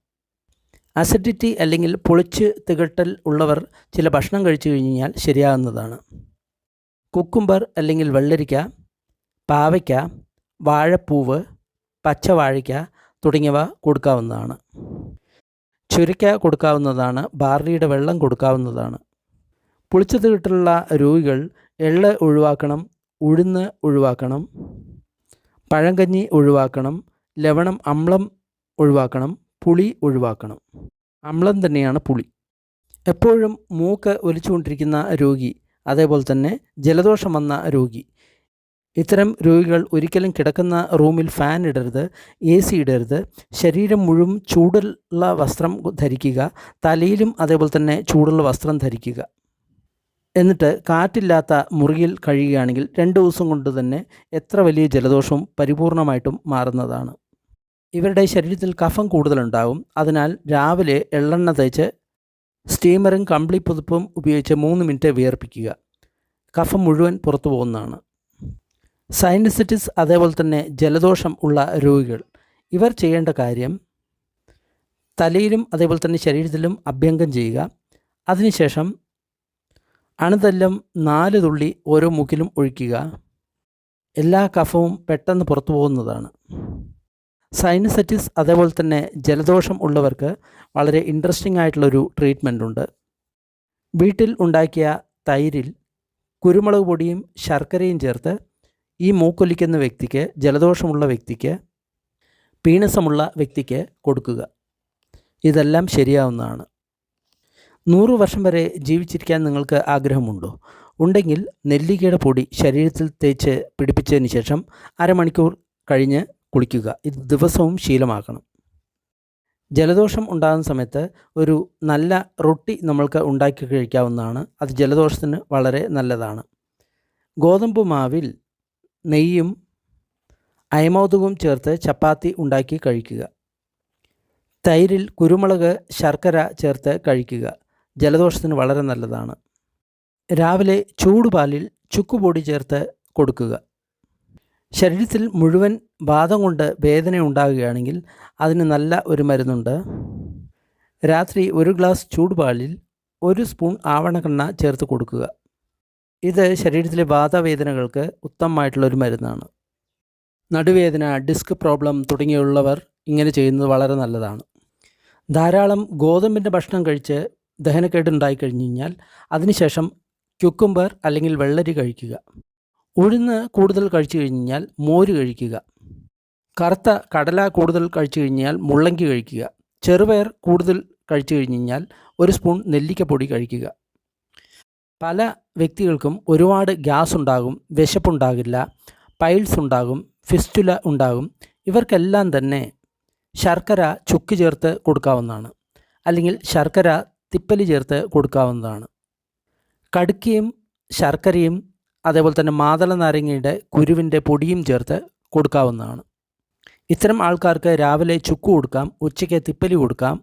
അസിഡിറ്റി അല്ലെങ്കിൽ പുളിച്ച് തികട്ടൽ ഉള്ളവർ ചില ഭക്ഷണം കഴിച്ചു കഴിഞ്ഞാൽ ശരിയാകുന്നതാണ്. കുക്കുംബർ അല്ലെങ്കിൽ വെള്ളരിക്ക, പാവയ്ക്ക, വാഴപ്പൂവ്, പച്ചവാഴയ്ക്ക തുടങ്ങിയവ കൊടുക്കാവുന്നതാണ്. ചുരയ്ക്ക കൊടുക്കാവുന്നതാണ്. ബാർലിയുടെ വെള്ളം കൊടുക്കാവുന്നതാണ്. പുളിച്ച തികട്ടലുള്ള രോഗികൾ എള്ള് ഒഴിവാക്കണം, ഉഴുന്ന് ഒഴിവാക്കണം, പഴങ്കഞ്ഞി ഒഴിവാക്കണം, ലവണം അമ്ലം ഒഴിവാക്കണം, പുളി ഒഴിവാക്കണം. അമ്ലം തന്നെയാണ് പുളി. എപ്പോഴും മൂക്ക് ഒലിച്ചുകൊണ്ടിരിക്കുന്ന രോഗി, അതേപോലെ തന്നെ ജലദോഷം വന്ന രോഗി, ഇത്തരം രോഗികൾ ഒരിക്കലും കിടക്കുന്ന റൂമിൽ ഫാൻ ഇടരുത്, AC ഇടരുത്. ശരീരം മുഴുവൻ ചൂടുള്ള വസ്ത്രം ധരിക്കുക, തലയിലും അതേപോലെ തന്നെ ചൂടുള്ള വസ്ത്രം ധരിക്കുക. എന്നിട്ട് കാറ്റില്ലാത്ത മുറിയിൽ കഴിയുകയാണെങ്കിൽ 2 ദിവസം കൊണ്ട് തന്നെ എത്ര വലിയ ജലദോഷവും പരിപൂർണമായിട്ടും മാറുന്നതാണ്. ഇവരുടെ ശരീരത്തിൽ കഫം കൂടുതലുണ്ടാകും. അതിനാൽ രാവിലെ എള്ളെണ്ണ തേച്ച് സ്റ്റീമറും കമ്പിളി പുതപ്പും ഉപയോഗിച്ച് 3 മിനിറ്റ് വിയർപ്പിക്കുക. കഫം മുഴുവൻ പുറത്തു പോകുന്നതാണ്. സൈനസൈറ്റിസ് അതേപോലെ തന്നെ ജലദോഷം ഉള്ള രോഗികൾ, ഇവർ ചെയ്യേണ്ട കാര്യം തലയിലും അതേപോലെ തന്നെ ശരീരത്തിലും അഭ്യംഗം ചെയ്യുക. അതിനുശേഷം അണുതല്ലം 4 തുള്ളി ഓരോ മൂക്കിലും ഒഴിക്കുക. എല്ലാ കഫവും പെട്ടെന്ന് പുറത്തു പോകുന്നതാണ്. സൈനസൈറ്റിസ് അതേപോലെ തന്നെ ജലദോഷം ഉള്ളവർക്ക് വളരെ ഇൻട്രസ്റ്റിംഗ് ആയിട്ടുള്ളൊരു ട്രീറ്റ്മെൻ്റ് ഉണ്ട്. വീട്ടിൽ ഉണ്ടാക്കിയ തൈരിൽ കുരുമുളക് പൊടിയും ശർക്കരയും ചേർത്ത് ഈ മൂക്കൊലിക്കുന്ന വ്യക്തിക്ക്, ജലദോഷമുള്ള വ്യക്തിക്ക്, പീനസമുള്ള വ്യക്തിക്ക് കൊടുക്കുക. ഇതെല്ലാം ശരിയാവുന്നതാണ്. 100 വർഷം വരെ ജീവിച്ചിരിക്കാൻ നിങ്ങൾക്ക് ആഗ്രഹമുണ്ടോ? ഉണ്ടെങ്കിൽ നെല്ലിക്കയുടെ പൊടി ശരീരത്തിൽ തേച്ച് പിടിപ്പിച്ചതിന് ശേഷം അരമണിക്കൂർ കഴിഞ്ഞ് കുളിക്കുക. ഇത് ദിവസവും ശീലമാക്കണം. ജലദോഷം ഉണ്ടാകുന്ന സമയത്ത് ഒരു നല്ല റൊട്ടി നമ്മൾക്ക് ഉണ്ടാക്കി കഴിക്കാവുന്നതാണ്. അത് ജലദോഷത്തിന് വളരെ നല്ലതാണ്. ഗോതമ്പ് മാവിൽ നെയ്യും അയമോദകവും ചേർത്ത് ചപ്പാത്തി ഉണ്ടാക്കി കഴിക്കുക. തൈരിൽ കുരുമുളക്, ശർക്കര ചേർത്ത് കഴിക്കുക. ജലദോഷത്തിന് വളരെ നല്ലതാണ്. രാവിലെ ചൂടുപാലിൽ ചുക്കുപൊടി ചേർത്ത് കൊടുക്കുക. ശരീരത്തിൽ മുഴുവൻ വാതം കൊണ്ട് വേദന ഉണ്ടാകുകയാണെങ്കിൽ അതിന് നല്ല ഒരു മരുന്നുണ്ട്. രാത്രി 1 ഗ്ലാസ് ചൂടുപാലിൽ 1 സ്പൂൺ ആവണക്കെണ്ണ ചേർത്ത് കൊടുക്കുക. ഇത് ശരീരത്തിലെ വാതവേദനകൾക്ക് ഉത്തമമായിട്ടുള്ളൊരു മരുന്നാണ്. നടുവേദന, ഡിസ്ക് പ്രോബ്ലം തുടങ്ങിയുള്ളവർ ഇങ്ങനെ ചെയ്യുന്നത് വളരെ നല്ലതാണ്. ധാരാളം ഗോതമ്പിൻ്റെ ഭക്ഷണം കഴിച്ച് ദഹനക്കേട് ഉണ്ടായിക്കഴിഞ്ഞ് കഴിഞ്ഞാൽ അതിനുശേഷം ക്യുക്കുംബർ അല്ലെങ്കിൽ വെള്ളരി കഴിക്കുക. ഉഴുന്ന് കൂടുതൽ കഴിച്ചു കഴിഞ്ഞാൽ മോര് കഴിക്കുക. കറുത്ത കടല കൂടുതൽ കഴിച്ചു കഴിഞ്ഞാൽ മുള്ളങ്കി കഴിക്കുക. ചെറുപയർ കൂടുതൽ കഴിച്ചു കഴിഞ്ഞാൽ 1 സ്പൂൺ നെല്ലിക്കപ്പൊടി കഴിക്കുക. പല വ്യക്തികൾക്കും ഒരുപാട് ഗ്യാസ് ഉണ്ടാകും, വിശപ്പുണ്ടാകില്ല, പൈൽസ് ഉണ്ടാകും, ഫിസ്റ്റുല ഉണ്ടാകും. ഇവർക്കെല്ലാം തന്നെ ശർക്കര ചുക്ക് ചേർത്ത് കൊടുക്കാവുന്നതാണ്, അല്ലെങ്കിൽ ശർക്കര തിപ്പലി ചേർത്ത് കൊടുക്കാവുന്നതാണ്. കടുക്കയും ശർക്കരയും അതേപോലെ തന്നെ മാതള നാരങ്ങയുടെ കുരുവിൻ്റെ പൊടിയും ചേർത്ത് കൊടുക്കാവുന്നതാണ്. ഇത്തരം ആൾക്കാർക്ക് രാവിലെ ചുക്ക് കൊടുക്കാം, ഉച്ചയ്ക്ക് തിപ്പലി കൊടുക്കാം,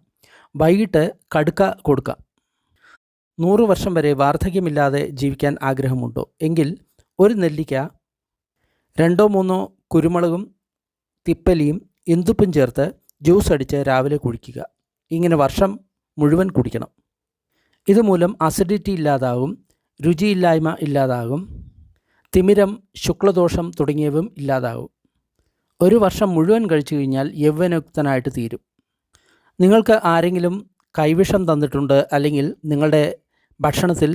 വൈകിട്ട് കടുക്ക കൊടുക്കാം. 100 വർഷം വരെ വാർദ്ധക്യമില്ലാതെ ജീവിക്കാൻ ആഗ്രഹമുണ്ടോ എങ്കിൽ 1 നെല്ലിക്ക, 2-3 കുരുമുളകും തിപ്പലിയും ഇന്ദുപ്പും ചേർത്ത് ജ്യൂസ് അടിച്ച് രാവിലെ കുടിക്കുക. ഇങ്ങനെ വർഷം മുഴുവൻ കുടിക്കണം. ഇതുമൂലം അസിഡിറ്റി ഇല്ലാതാകും, രുചിയില്ലായ്മ ഇല്ലാതാകും, തിമിരം, ശുക്ലദോഷം തുടങ്ങിയവയും ഇല്ലാതാകും. 1 വർഷം മുഴുവൻ കഴിച്ചു കഴിഞ്ഞാൽ യൗവനയുക്തനായിട്ട് തീരും. നിങ്ങൾക്ക് ആരെങ്കിലും കൈവിഷം തന്നിട്ടുണ്ട്, അല്ലെങ്കിൽ നിങ്ങളുടെ ഭക്ഷണത്തിൽ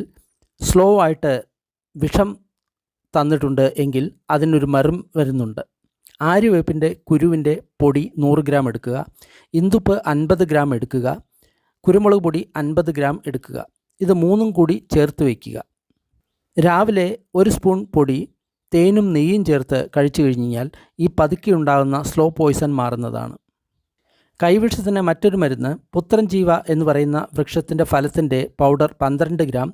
സ്ലോ ആയിട്ട് വിഷം തന്നിട്ടുണ്ട് എങ്കിൽ അതിനൊരു മരുന്ന് വരുന്നുണ്ട്. ആര്യവേപ്പിൻ്റെ കുരുവിൻ്റെ പൊടി 100 ഗ്രാം എടുക്കുക, ഇന്ദുപ്പ് 50 ഗ്രാം എടുക്കുക, കുരുമുളക് പൊടി 50 ഗ്രാം എടുക്കുക. ഇത് 3ഉം കൂടി ചേർത്ത് വയ്ക്കുക. രാവിലെ 1 സ്പൂൺ പൊടി തേനും നെയ്യും ചേർത്ത് കഴിച്ചു കഴിഞ്ഞാൽ ഈ പതുക്കെ ഉണ്ടാകുന്ന സ്ലോ പോയ്സൺ മാറുന്നതാണ്. കൈവിഷത്തിന് മറ്റൊരു മരുന്ന് പുത്രൻജീവ എന്ന് പറയുന്ന വൃക്ഷത്തിൻ്റെ ഫലത്തിൻ്റെ പൗഡർ 12 ഗ്രാം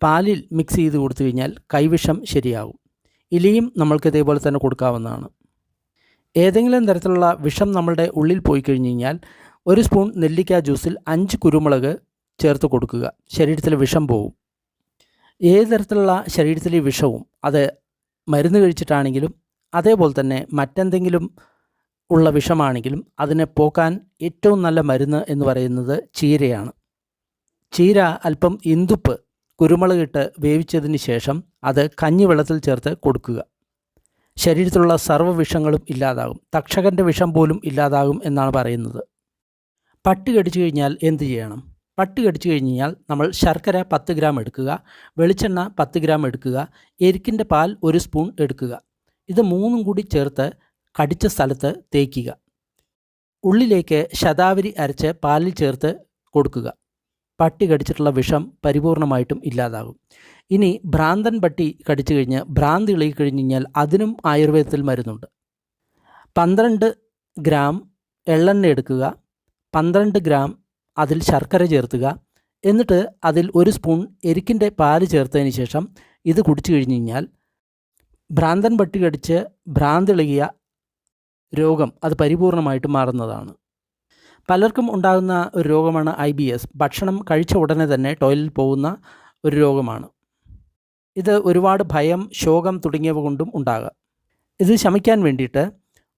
പാലിൽ മിക്സ് ചെയ്ത് കൊടുത്തു കഴിഞ്ഞാൽ കൈവിഷം ശരിയാകും. ഇലിയും നമ്മൾക്ക് ഇതേപോലെ തന്നെ കൊടുക്കാവുന്നതാണ്. ഏതെങ്കിലും തരത്തിലുള്ള വിഷം നമ്മളുടെ ഉള്ളിൽ പോയി കഴിഞ്ഞ് കഴിഞ്ഞാൽ 1 സ്പൂൺ നെല്ലിക്ക ജ്യൂസിൽ 5 കുരുമുളക് ചേർത്ത് കൊടുക്കുക. ശരീരത്തിലെ വിഷം പോകും. ഏത് തരത്തിലുള്ള ശരീരത്തിലെ വിഷവും, അത് മരുന്ന് കഴിച്ചിട്ടാണെങ്കിലും അതേപോലെ തന്നെ മറ്റെന്തെങ്കിലും ഉള്ള വിഷമാണെങ്കിലും അതിനെ പോക്കാൻ ഏറ്റവും നല്ല മരുന്ന് എന്ന് പറയുന്നത് ചീരയാണ്. ചീര അല്പം ഇന്ദുപ്പ് കുരുമുളകിട്ട് വേവിച്ചതിന് ശേഷം അത് കഞ്ഞിവെള്ളത്തിൽ ചേർത്ത് കൊടുക്കുക. ശരീരത്തിലുള്ള സർവ്വ വിഷങ്ങളും ഇല്ലാതാകും. തക്ഷകൻ്റെ വിഷം പോലും ഇല്ലാതാകും എന്നാണ് പറയുന്നത്. പട്ടി കടിച്ചു കഴിഞ്ഞാൽ എന്ത് ചെയ്യണം? പട്ടി കടിച്ചു കഴിഞ്ഞാൽ നമ്മൾ ശർക്കര 10 ഗ്രാം എടുക്കുക, വെളിച്ചെണ്ണ 10 ഗ്രാം എടുക്കുക, എരിക്കിൻ്റെ പാൽ 1 സ്പൂൺ എടുക്കുക. ഇത് 3ഉം കൂടി ചേർത്ത് കടിച്ച സ്ഥലത്ത് തേക്കുക. ഉള്ളിലേക്ക് ശതാവരി അരച്ച് പാലിൽ ചേർത്ത് കൊടുക്കുക. പട്ടി കടിച്ചിട്ടുള്ള വിഷം പരിപൂർണമായിട്ടും ഇല്ലാതാകും. ഇനി ഭ്രാന്തൻ പട്ടി കടിച്ചു കഴിഞ്ഞ് ഭ്രാന്തി ഇളകി കഴിഞ്ഞ് കഴിഞ്ഞാൽ അതിനും ആയുർവേദത്തിൽ മരുന്നുണ്ട്. 12 ഗ്രാം എള്ളെണ്ണ എടുക്കുക, 12 ഗ്രാം അതിൽ ശർക്കര ചേർത്തുക, എന്നിട്ട് അതിൽ 1 സ്പൂൺ എരിക്കിൻ്റെ പാല് ചേർത്തതിന് ശേഷം ഇത് കുടിച്ചു കഴിഞ്ഞ് കഴിഞ്ഞാൽ ഭ്രാന്തൻ പട്ടി കടിച്ച് ഭ്രാന്തിളകിയ രോഗം അത് പരിപൂർണമായിട്ട് മാറുന്നതാണ്. പലർക്കും ഉണ്ടാകുന്ന ഒരു രോഗമാണ് IBS. ഭക്ഷണം കഴിച്ച ഉടനെ തന്നെ ടോയ്ലറ്റിൽ പോകുന്ന ഒരു രോഗമാണ്. ഇത് ഒരുപാട് ഭയം, ശോകം തുടങ്ങിയവ കൊണ്ടും ഉണ്ടാകാം. ഇത് ശമിക്കാൻ വേണ്ടിയിട്ട്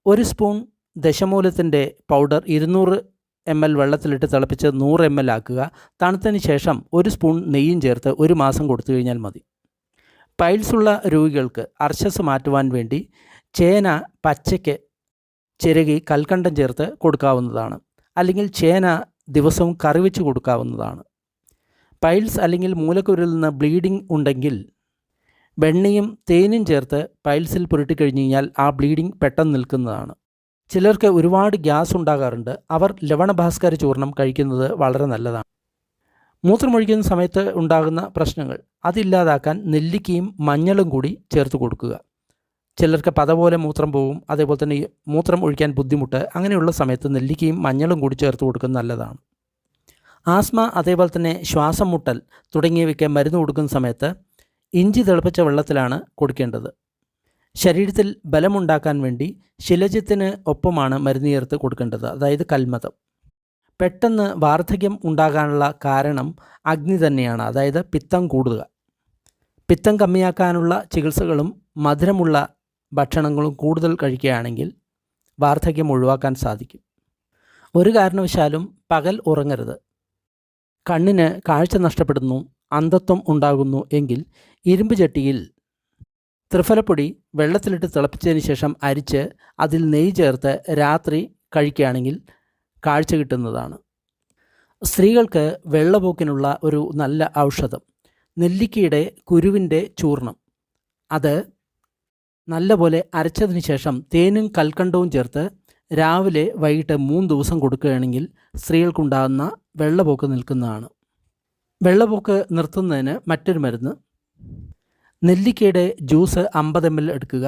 1 സ്പൂൺ ദശമൂലത്തിൻ്റെ പൗഡർ 200 ml വെള്ളത്തിലിട്ട് തിളപ്പിച്ച് 100 ml ആക്കുക. തണുത്തതിന് ശേഷം 1 സ്പൂൺ നെയ്യും ചേർത്ത് 1 മാസം കൊടുത്തു കഴിഞ്ഞാൽ മതി. പൈൽസുള്ള രോഗികൾക്ക് അർശസ് മാറ്റുവാൻ വേണ്ടി ചേന പച്ചയ്ക്ക് ചിരകി കൽക്കണ്ടം ചേർത്ത് കൊടുക്കാവുന്നതാണ്. അല്ലെങ്കിൽ ചേന ദിവസവും കറി വെച്ച് കൊടുക്കാവുന്നതാണ്. പൈൽസ് അല്ലെങ്കിൽ മൂലക്കുരുവിൽ നിന്ന് ബ്ലീഡിംഗ് ഉണ്ടെങ്കിൽ വെണ്ണയും തേനും ചേർത്ത് പൈൽസിൽ പുരട്ടിക്കഴിഞ്ഞ് കഴിഞ്ഞാൽ ആ ബ്ലീഡിംഗ് പെട്ടെന്ന് നിൽക്കുന്നതാണ്. ചിലർക്ക് ഒരുപാട് ഗ്യാസ് ഉണ്ടാകാറുണ്ട്. അവർ ലവണഭാസ്കര ചൂർണം കഴിക്കുന്നത് വളരെ നല്ലതാണ്. മൂത്രമൊഴിക്കുന്ന സമയത്ത് ഉണ്ടാകുന്ന പ്രശ്നങ്ങൾ അതില്ലാതാക്കാൻ നെല്ലിക്കയും മഞ്ഞളും കൂടി ചേർത്ത് കൊടുക്കുക. ചിലർക്ക് പത പോലെ മൂത്രം പോകും, അതേപോലെ തന്നെ മൂത്രം ഒഴിക്കാൻ ബുദ്ധിമുട്ട്, അങ്ങനെയുള്ള സമയത്ത് നെല്ലിക്കയും മഞ്ഞളും കൂടി ചേർത്ത് കൊടുക്കുന്നത് നല്ലതാണ്. ആസ്മ, അതേപോലെ തന്നെ ശ്വാസം മുട്ടൽ തുടങ്ങിയവയ്ക്ക് മരുന്ന് കൊടുക്കുന്ന സമയത്ത് ഇഞ്ചി തിളപ്പിച്ച വെള്ളത്തിലാണ് കൊടുക്കേണ്ടത്. ശരീരത്തിൽ ബലമുണ്ടാക്കാൻ വേണ്ടി ശിലജിത്തിന് ഒപ്പമാണ് മരുന്ന് ചേർത്ത് കൊടുക്കേണ്ടത്, അതായത് കൽമതം. പെട്ടെന്ന് വാർദ്ധക്യം ഉണ്ടാകാനുള്ള കാരണം അഗ്നി തന്നെയാണ്, അതായത് പിത്തം കൂടുക. പിത്തം കമ്മിയാക്കാനുള്ള ചികിത്സകളും മധുരമുള്ള ഭക്ഷണങ്ങളും കൂടുതൽ കഴിക്കുകയാണെങ്കിൽ വാർദ്ധക്യം ഒഴിവാക്കാൻ സാധിക്കും. ഒരു കാരണവശാലും പകൽ ഉറങ്ങരുത്. കണ്ണിന് കാഴ്ച നഷ്ടപ്പെടുന്നു, അന്ധത്വം ഉണ്ടാകുന്നു എങ്കിൽ ഇരുമ്പ് ചട്ടിയിൽ ത്രിഫലപ്പൊടി വെള്ളത്തിലിട്ട് തിളപ്പിച്ചതിന് ശേഷം അരിച്ച് അതിൽ നെയ്യ് ചേർത്ത് രാത്രി കഴിക്കുകയാണെങ്കിൽ കാഴ്ച കിട്ടുന്നതാണ്. സ്ത്രീകൾക്ക് വെള്ളപോക്കിനുള്ള ഒരു നല്ല ഔഷധം നെല്ലിക്കയുടെ കുരുവിൻ്റെ ചൂർണം. അത് നല്ലപോലെ അരച്ചതിന് ശേഷം തേനും കൽക്കണ്ടവും ചേർത്ത് രാവിലെ വൈകിട്ട് 3 ദിവസം കൊടുക്കുകയാണെങ്കിൽ സ്ത്രീകൾക്കുണ്ടാകുന്ന വെള്ളപോക്ക് നിൽക്കുന്നതാണ്. വെള്ളപോക്ക് നിർത്തുന്നതിന് മറ്റൊരു മരുന്ന്, നെല്ലിക്കയുടെ ജ്യൂസ് 50 ml എടുക്കുക.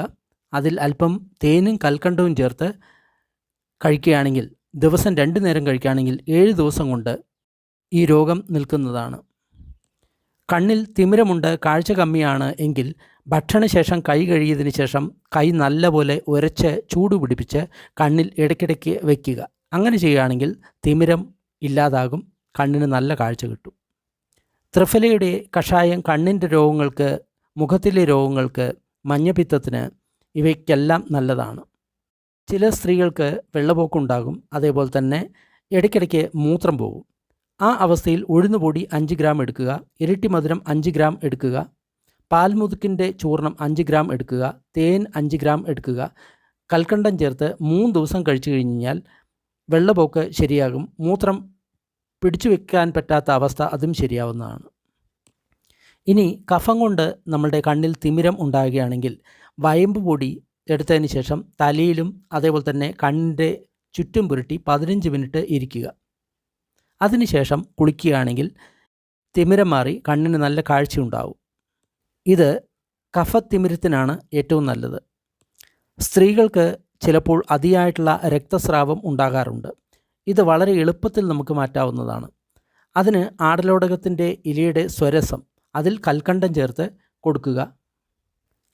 അതിൽ അല്പം തേനും കൽക്കണ്ടവും ചേർത്ത് കഴിക്കുകയാണെങ്കിൽ, ദിവസം 2 നേരം കഴിക്കുകയാണെങ്കിൽ 7 ദിവസം കൊണ്ട് ഈ രോഗം നിൽക്കുന്നതാണ്. കണ്ണിൽ തിമിരമുണ്ട്, കാഴ്ച കമ്മിയാണ് എങ്കിൽ ഭക്ഷണശേഷം കൈ കഴുകിയതിന് ശേഷം കൈ നല്ലപോലെ ഉരച്ച് ചൂട് പിടിപ്പിച്ച് കണ്ണിൽ ഇടയ്ക്കിടയ്ക്ക് വയ്ക്കുക. അങ്ങനെ ചെയ്യുകയാണെങ്കിൽ തിമിരം ഇല്ലാതാകും, കണ്ണിന് നല്ല കാഴ്ച കിട്ടും. ത്രിഫലയുടെ കഷായം കണ്ണിൻ്റെ രോഗങ്ങൾക്ക്, മുഖത്തിലെ രോഗങ്ങൾക്ക്, മഞ്ഞപ്പിത്തത്തിന്, ഇവയ്ക്കെല്ലാം നല്ലതാണ്. ചില സ്ത്രീകൾക്ക് വെള്ളപോക്കുണ്ടാകും, അതേപോലെ തന്നെ ഇടയ്ക്കിടയ്ക്ക് മൂത്രം പോകും. ആ അവസ്ഥയിൽ ഉഴുന്നുപൊടി 5 ഗ്രാം എടുക്കുക, ഇരട്ടി മധുരം 5 ഗ്രാം എടുക്കുക, പാൽമുതുക്കിൻ്റെ ചൂർണം 5 ഗ്രാം എടുക്കുക, തേൻ 5 ഗ്രാം എടുക്കുക, കൽക്കണ്ടം ചേർത്ത് 3 ദിവസം കഴിച്ചു കഴിഞ്ഞാൽ വെള്ളപോക്ക് ശരിയാകും. മൂത്രം പിടിച്ചു വെക്കാൻ പറ്റാത്ത അവസ്ഥ അതും ശരിയാവുന്നതാണ്. ഇനി കഫം കൊണ്ട് നമ്മളുടെ കണ്ണിൽ തിമിരം ഉണ്ടാകുകയാണെങ്കിൽ വയമ്പ് പൊടി എടുത്തതിന് ശേഷം തലയിലും അതേപോലെ തന്നെ കണ്ണിൻ്റെ ചുറ്റും പുരട്ടി 15 മിനിറ്റ് ഇരിക്കുക. അതിനുശേഷം കുളിക്കുകയാണെങ്കിൽ തിമിരം മാറി കണ്ണിന് നല്ല കാഴ്ചയുണ്ടാവും. ഇത് കഫത്തിമിരത്തിനാണ് ഏറ്റവും നല്ലത്. സ്ത്രീകൾക്ക് ചിലപ്പോൾ അതിയായിട്ടുള്ള രക്തസ്രാവം ഉണ്ടാകാറുണ്ട്. ഇത് വളരെ എളുപ്പത്തിൽ നമുക്ക് മാറ്റാവുന്നതാണ്. അതിന് ആടലോടകത്തിൻ്റെ ഇലയുടെ സ്വരസം അതിൽ കൽക്കണ്ടം ചേർത്ത് കൊടുക്കുക.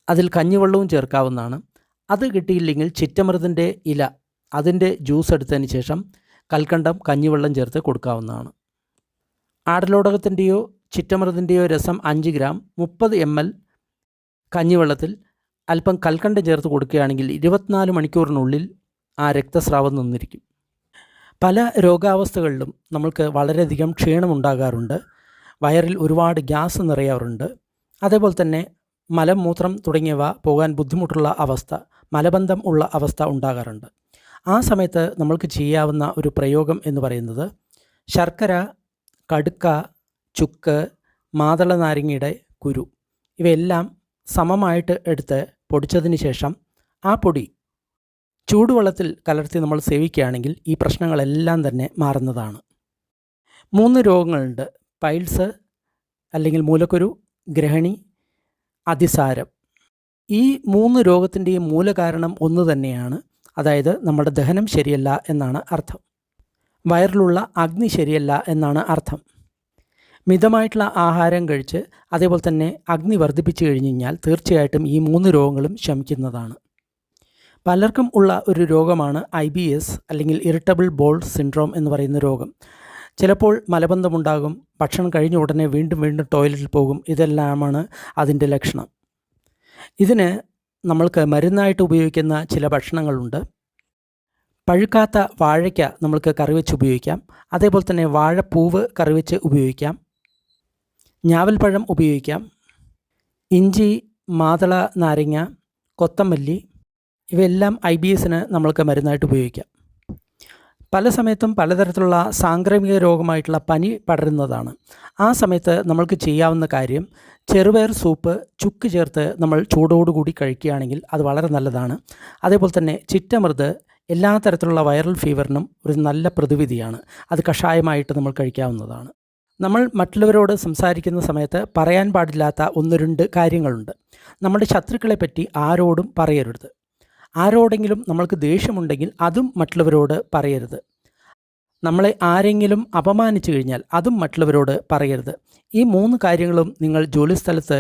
അതിൽ കഞ്ഞിവെള്ളവും ചേർക്കാവുന്നതാണ്. അത് കിട്ടിയില്ലെങ്കിൽ ചിറ്റമൃതിൻ്റെ ഇല അതിൻ്റെ ജ്യൂസ് എടുത്തതിന് ശേഷം കൽക്കണ്ടം കഞ്ഞിവെള്ളം ചേർത്ത് കൊടുക്കാവുന്നതാണ്. ആടലോടകത്തിൻ്റെയോ ചിറ്റമൃതിൻ്റെയോ രസം 5 ഗ്രാം 30 ml കഞ്ഞിവെള്ളത്തിൽ അല്പം കൽക്കണ്ടം ചേർത്ത് കൊടുക്കുകയാണെങ്കിൽ 24 മണിക്കൂറിനുള്ളിൽ ആ രക്തസ്രാവം നിന്നിരിക്കും. പല രോഗാവസ്ഥകളിലും നമ്മൾക്ക് വളരെയധികം ക്ഷീണമുണ്ടാകാറുണ്ട്. വയറിൽ ഒരുപാട് ഗ്യാസ് നിറയാറുണ്ട്. അതേപോലെ തന്നെ മലം, മൂത്രം തുടങ്ങിയവ പോകാൻ ബുദ്ധിമുട്ടുള്ള അവസ്ഥ, മലബന്ധം ഉള്ള അവസ്ഥ ഉണ്ടാകാറുണ്ട്. ആ സമയത്ത് നമ്മൾക്ക് ചെയ്യാവുന്ന ഒരു പ്രയോഗം എന്ന് പറയുന്നത് ശർക്കര, കടുക്ക, ചുക്ക്, മാതള നാരങ്ങയുടെ കുരു ഇവയെല്ലാം സമമായിട്ട് എടുത്ത് പൊടിച്ചതിന് ശേഷം ആ പൊടി ചൂടുവെള്ളത്തിൽ കലർത്തി നമ്മൾ സേവിക്കുകയാണെങ്കിൽ ഈ പ്രശ്നങ്ങളെല്ലാം തന്നെ മാറുന്നതാണ്. 3 രോഗങ്ങളുണ്ട്: പൈൽസ് അല്ലെങ്കിൽ മൂലക്കുരു, ഗ്രഹണി, അതിസാരം. ഈ 3 രോഗത്തിൻ്റെയും മൂലകാരണം ഒന്ന് തന്നെയാണ്. അതായത് നമ്മുടെ ദഹനം ശരിയല്ല എന്നാണ് അർത്ഥം. വയറിലുള്ള അഗ്നി ശരിയല്ല എന്നാണ് അർത്ഥം. മിതമായിട്ടുള്ള ആഹാരം കഴിച്ച് അതേപോലെ തന്നെ അഗ്നി വർദ്ധിപ്പിച്ചു കഴിഞ്ഞ് കഴിഞ്ഞാൽ തീർച്ചയായിട്ടും ഈ 3 രോഗങ്ങളും ശമിക്കുന്നതാണ്. പലർക്കും ഉള്ള ഒരു രോഗമാണ് IBS അല്ലെങ്കിൽ ഇറിറ്റബിൾ ബോൾ സിൻഡ്രോം എന്ന് പറയുന്ന രോഗം. ചിലപ്പോൾ മലബന്ധമുണ്ടാകും, ഭക്ഷണം കഴിഞ്ഞ ഉടനെ വീണ്ടും ടോയ്ലറ്റിൽ പോകും. ഇതെല്ലാമാണ് അതിൻ്റെ ലക്ഷണം. ഇതിന് നമ്മൾക്ക് മരുന്നായിട്ട് ഉപയോഗിക്കുന്ന ചില ഭക്ഷണങ്ങളുണ്ട്. പഴുക്കാത്ത വാഴയ്ക്ക നമ്മൾക്ക് കറിവെച്ച് ഉപയോഗിക്കാം. അതേപോലെ തന്നെ വാഴപ്പൂവ് കറിവെച്ച് ഉപയോഗിക്കാം. ഞാവൽപ്പഴം ഉപയോഗിക്കാം. ഇഞ്ചി, മാതള നാരങ്ങ, കൊത്തമല്ലി ഇവയെല്ലാം IBSന് നമ്മൾക്ക് മരുന്നായിട്ട് ഉപയോഗിക്കാം. പല സമയത്തും പലതരത്തിലുള്ള സാംക്രമിക രോഗമായിട്ടുള്ള പനി പടരുന്നതാണ്. ആ സമയത്ത് നമ്മൾക്ക് ചെയ്യാവുന്ന കാര്യം ചെറുപയർ സൂപ്പ് ചുക്ക് ചേർത്ത് നമ്മൾ ചൂടോടുകൂടി കഴിക്കുകയാണെങ്കിൽ അത് വളരെ നല്ലതാണ്. അതേപോലെ തന്നെ ചിറ്റമൃത് എല്ലാ തരത്തിലുള്ള വൈറൽ ഫീവറിനും ഒരു നല്ല പ്രതിവിധിയാണ്. അത് കഷായമായിട്ട് നമ്മൾ കഴിക്കാവുന്നതാണ്. നമ്മൾ മറ്റുള്ളവരോട് സംസാരിക്കുന്ന സമയത്ത് പറയാൻ പാടില്ലാത്ത 1-2 കാര്യങ്ങളുണ്ട്. നമ്മുടെ ശത്രുക്കളെപ്പറ്റി ആരോടും പറയരുത്. ആരോടെങ്കിലും നമ്മൾക്ക് ദേഷ്യമുണ്ടെങ്കിൽ അതും മറ്റുള്ളവരോട് പറയരുത്. നമ്മളെ ആരെങ്കിലും അപമാനിച്ചു കഴിഞ്ഞാൽ അതും മറ്റുള്ളവരോട് പറയരുത്. ഈ 3 കാര്യങ്ങളും നിങ്ങൾ ജോലിസ്ഥലത്ത്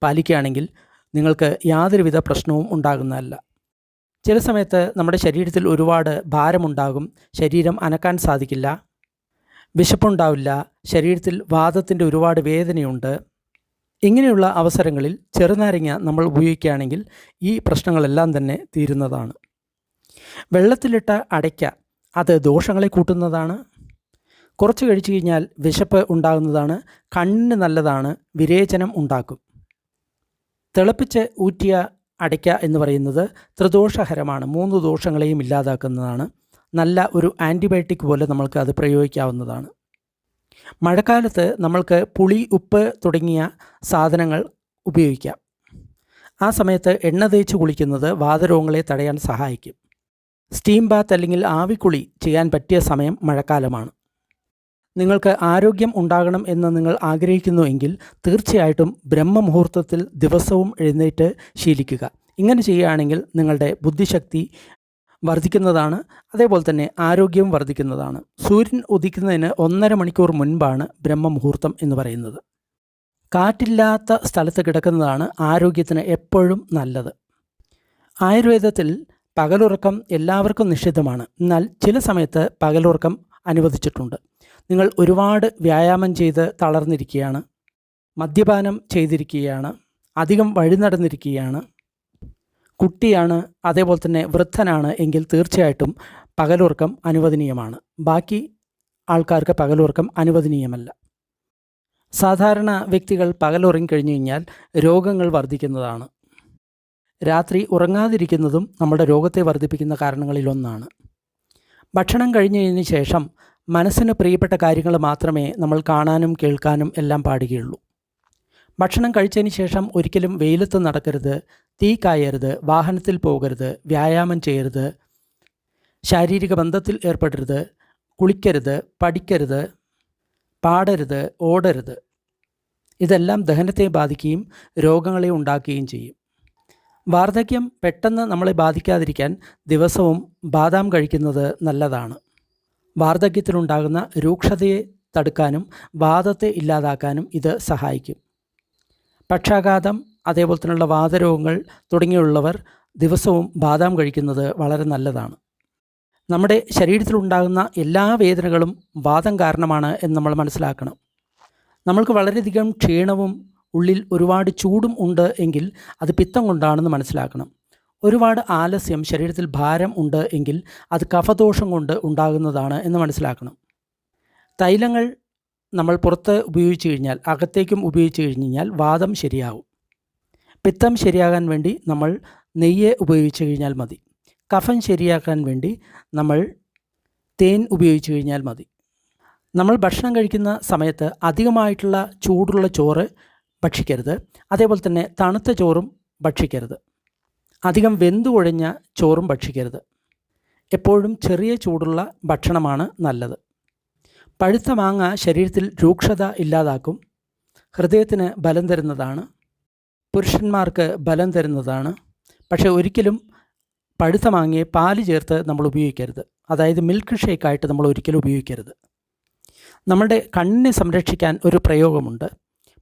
പാലിക്കുകയാണെങ്കിൽ നിങ്ങൾക്ക് യാതൊരുവിധ പ്രശ്നവും ഉണ്ടാകുന്നതല്ല. ചില സമയത്ത് നമ്മുടെ ശരീരത്തിൽ ഒരുപാട് ഭാരമുണ്ടാകും, ശരീരം അനക്കാൻ സാധിക്കില്ല, വിശപ്പുണ്ടാവില്ല, ശരീരത്തിൽ വാതത്തിൻ്റെ ഒരുപാട് വേദനയുണ്ട്. ഇങ്ങനെയുള്ള അവസരങ്ങളിൽ ചെറുനാരങ്ങ നമ്മൾ ഉപയോഗിക്കുകയാണെങ്കിൽ ഈ പ്രശ്നങ്ങളെല്ലാം തന്നെ തീരുന്നതാണ്. വെള്ളത്തിലിട്ട അടയ്ക്ക അത് ദോഷങ്ങളെ കൂട്ടുന്നതാണ്. കുറച്ച് കഴിച്ചു കഴിഞ്ഞാൽ വിശപ്പ് ഉണ്ടാകുന്നതാണ്, കണ്ണിന് നല്ലതാണ്, വിരേചനം ഉണ്ടാക്കും. തിളപ്പിച്ച് ഊറ്റിയ അടയ്ക്ക എന്ന് പറയുന്നത് ത്രിദോഷഹരമാണ്. 3 ദോഷങ്ങളെയും ഇല്ലാതാക്കുന്നതാണ്. നല്ല ഒരു ആൻറ്റിബയോട്ടിക് പോലെ നമ്മൾക്ക് അത് പ്രയോഗിക്കാവുന്നതാണ്. മഴക്കാലത്ത് നമ്മൾക്ക് പുളി, ഉപ്പ് തുടങ്ങിയ സാധനങ്ങൾ ഉപയോഗിക്കാം. ആ സമയത്ത് എണ്ണ തേച്ച് കുളിക്കുന്നത് വാതരോഗങ്ങളെ തടയാൻ സഹായിക്കും. സ്റ്റീം ബാത്ത് അല്ലെങ്കിൽ ആവിക്കുളി ചെയ്യാൻ പറ്റിയ സമയം മഴക്കാലമാണ്. നിങ്ങൾക്ക് ആരോഗ്യം ഉണ്ടാകണം എന്ന് നിങ്ങൾ ആഗ്രഹിക്കുന്നുവെങ്കിൽ തീർച്ചയായിട്ടും ബ്രഹ്മമുഹൂർത്തത്തിൽ ദിവസവും എഴുന്നേറ്റ് ശീലിക്കുക. ഇങ്ങനെ ചെയ്യുകയാണെങ്കിൽ നിങ്ങളുടെ ബുദ്ധിശക്തി വർദ്ധിക്കുന്നതാണ്. അതേപോലെ തന്നെ ആരോഗ്യവും വർദ്ധിക്കുന്നതാണ്. സൂര്യൻ ഉദിക്കുന്നതിന് 1.5 മണിക്കൂർ മുൻപാണ് ബ്രഹ്മമുഹൂർത്തം എന്ന് പറയുന്നത്. കാറ്റില്ലാത്ത സ്ഥലത്ത് കിടക്കുന്നതാണ് ആരോഗ്യത്തിന് എപ്പോഴും നല്ലത്. ആയുർവേദത്തിൽ പകലുറക്കം എല്ലാവർക്കും നിഷിദ്ധമാണ്. എന്നാൽ ചില സമയത്ത് പകലുറക്കം അനുവദിച്ചിട്ടുണ്ട്. നിങ്ങൾ ഒരുപാട് വ്യായാമം ചെയ്ത് തളർന്നിരിക്കുകയാണ്, മദ്യപാനം ചെയ്തിരിക്കുകയാണ്, അധികം വഴി നടന്നിരിക്കുകയാണ്, കുട്ടിയാണ്, അതേപോലെ തന്നെ വൃദ്ധനാണ് എങ്കിൽ തീർച്ചയായിട്ടും പകലുറക്കം അനുവദനീയമാണ്. ബാക്കി ആൾക്കാർക്ക് പകലുറക്കം അനുവദനീയമല്ല. സാധാരണ വ്യക്തികൾ പകലുറങ്ങിക്കഴിഞ്ഞു കഴിഞ്ഞാൽ രോഗങ്ങൾ വർദ്ധിക്കുന്നതാണ്. രാത്രി ഉറങ്ങാതിരിക്കുന്നതും നമ്മുടെ രോഗത്തെ വർദ്ധിപ്പിക്കുന്ന കാരണങ്ങളിലൊന്നാണ്. ഭക്ഷണം കഴിഞ്ഞതിന് ശേഷം മനസ്സിന് പ്രിയപ്പെട്ട കാര്യങ്ങൾ മാത്രമേ നമ്മൾ കാണാനും കേൾക്കാനും എല്ലാം പാടുകയുള്ളൂ. ഭക്ഷണം കഴിച്ചതിന് ശേഷം ഒരിക്കലും വെയിലത്ത് നടക്കരുത്, തീ കായരുത്, വാഹനത്തിൽ പോകരുത്, വ്യായാമം ചെയ്യരുത്, ശാരീരിക ബന്ധത്തിൽ ഏർപ്പെടരുത്, കുളിക്കരുത്, പഠിക്കരുത്, പാടരുത്, ഓടരുത്. ഇതെല്ലാം ദഹനത്തെ ബാധിക്കുകയും രോഗങ്ങളെ ഉണ്ടാക്കുകയും ചെയ്യും. വാർദ്ധക്യം പെട്ടെന്ന് നമ്മളെ ബാധിക്കാതിരിക്കാൻ ദിവസവും ബാദാം കഴിക്കുന്നത് നല്ലതാണ്. വാർദ്ധക്യത്തിലുണ്ടാകുന്ന രൂക്ഷതയെ തടുക്കാനും വാതത്തെ ഇല്ലാതാക്കാനും ഇത് സഹായിക്കും. പക്ഷാഘാതം, അതേപോലെ തന്നെയുള്ള വാതരോഗങ്ങൾ തുടങ്ങിയുള്ളവർ ദിവസവും ബാദാം കഴിക്കുന്നത് വളരെ നല്ലതാണ്. നമ്മുടെ ശരീരത്തിലുണ്ടാകുന്ന എല്ലാ വേദനകളും വാതം കാരണമാണ് എന്ന് നമ്മൾ മനസ്സിലാക്കണം. നമ്മൾക്ക് വളരെയധികം ക്ഷീണവും ഉള്ളിൽ ഒരുപാട് ചൂടും ഉണ്ട് എങ്കിൽ അത് പിത്തം കൊണ്ടാണെന്ന് മനസ്സിലാക്കണം. ഒരുപാട് ആലസ്യം, ശരീരത്തിൽ ഭാരം ഉണ്ട് എങ്കിൽ അത് കഫദോഷം കൊണ്ട് ഉണ്ടാകുന്നതാണ് എന്ന് മനസ്സിലാക്കണം. തൈലങ്ങൾ നമ്മൾ പുറത്ത് ഉപയോഗിച്ച് കഴിഞ്ഞാൽ, അകത്തേക്കും ഉപയോഗിച്ച് കഴിഞ്ഞാൽ വാതം ശരിയാവും. പിത്തം ശരിയാകാൻ വേണ്ടി നമ്മൾ നെയ്യ് ഉപയോഗിച്ച് കഴിഞ്ഞാൽ മതി. കഫം ശരിയാക്കാൻ വേണ്ടി നമ്മൾ തേൻ ഉപയോഗിച്ച് കഴിഞ്ഞാൽ മതി. നമ്മൾ ഭക്ഷണം കഴിക്കുന്ന സമയത്ത് അധികമായിട്ടുള്ള ചൂടുള്ള ചോറ് ഭക്ഷിക്കരുത്. അതേപോലെ തന്നെ തണുത്ത ചോറും ഭക്ഷിക്കരുത്. അധികം വെന്തു കുഴഞ്ഞ ചോറും ഭക്ഷിക്കരുത്. എപ്പോഴും ചെറിയ ചൂടുള്ള ഭക്ഷണമാണ് നല്ലത്. പഴുത്ത മാങ്ങ ശരീരത്തിൽ രൂക്ഷത ഇല്ലാതാക്കും, ഹൃദയത്തിന് ബലം തരുന്നതാണ്, പുരുഷന്മാർക്ക് ബലം തരുന്നതാണ്. പക്ഷേ ഒരിക്കലും പഴുത്ത മാങ്ങയെ പാല് ചേർത്ത് നമ്മൾ ഉപയോഗിക്കരുത്. അതായത് മിൽക്ക് ഷേക്കായിട്ട് നമ്മൾ ഒരിക്കലും ഉപയോഗിക്കരുത്. നമ്മുടെ കണ്ണിനെ സംരക്ഷിക്കാൻ ഒരു പ്രയോഗമുണ്ട്.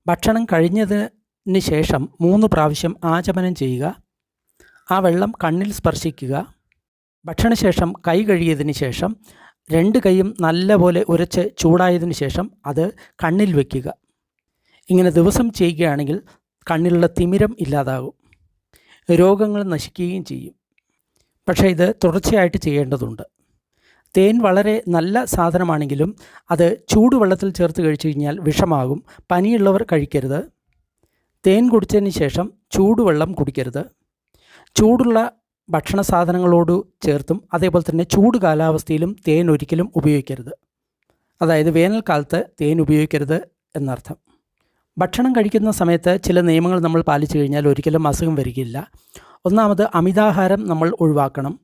ഭക്ഷണം കഴിഞ്ഞതിന് ശേഷം 3 പ്രാവശ്യം ആചമനം ചെയ്യുക. ആ വെള്ളം കണ്ണിൽ സ്പർശിക്കുക. ഭക്ഷണശേഷം കൈ കഴുകിയതിന് ശേഷം 2 കൈയും നല്ലപോലെ ഉരച്ച് ചൂടായതിനു ശേഷം അത് കണ്ണിൽ വയ്ക്കുക. ഇങ്ങനെ ദിവസം ചെയ്യുകയാണെങ്കിൽ കണ്ണിലുള്ള തിമിരം ഇല്ലാതാകും, രോഗങ്ങൾ നശിക്കുകയും ചെയ്യും. പക്ഷേ ഇത് തുടർച്ചയായിട്ട് ചെയ്യേണ്ടതുണ്ട്. തേൻ വളരെ നല്ല സാധനമാണെങ്കിലും അത് ചൂടുവെള്ളത്തിൽ ചേർത്ത് കഴിച്ചു കഴിഞ്ഞാൽ വിഷമാകും. പനിയുള്ളവർ കഴിക്കരുത്. തേൻ കുടിച്ചതിന് ശേഷം ചൂടുവെള്ളം കുടിക്കരുത്. ചൂടുള്ള ഭക്ഷണ സാധനങ്ങളോട് ചേർത്തും അതേപോലെ തന്നെ ചൂട് കാലാവസ്ഥയിലും തേൻ ഒരിക്കലും ഉപയോഗിക്കരുത്. അതായത് വേനൽക്കാലത്ത് തേൻ ഉപയോഗിക്കരുത് എന്നർത്ഥം. ഭക്ഷണം കഴിക്കുന്ന സമയത്ത് ചില നിയമങ്ങൾ നമ്മൾ പാലിച്ചു കഴിഞ്ഞാൽ ഒരിക്കലും അസുഖം വരികയില്ല. ഒന്നാമത്, അമിതാഹാരം നമ്മൾ ഒഴിവാക്കണം.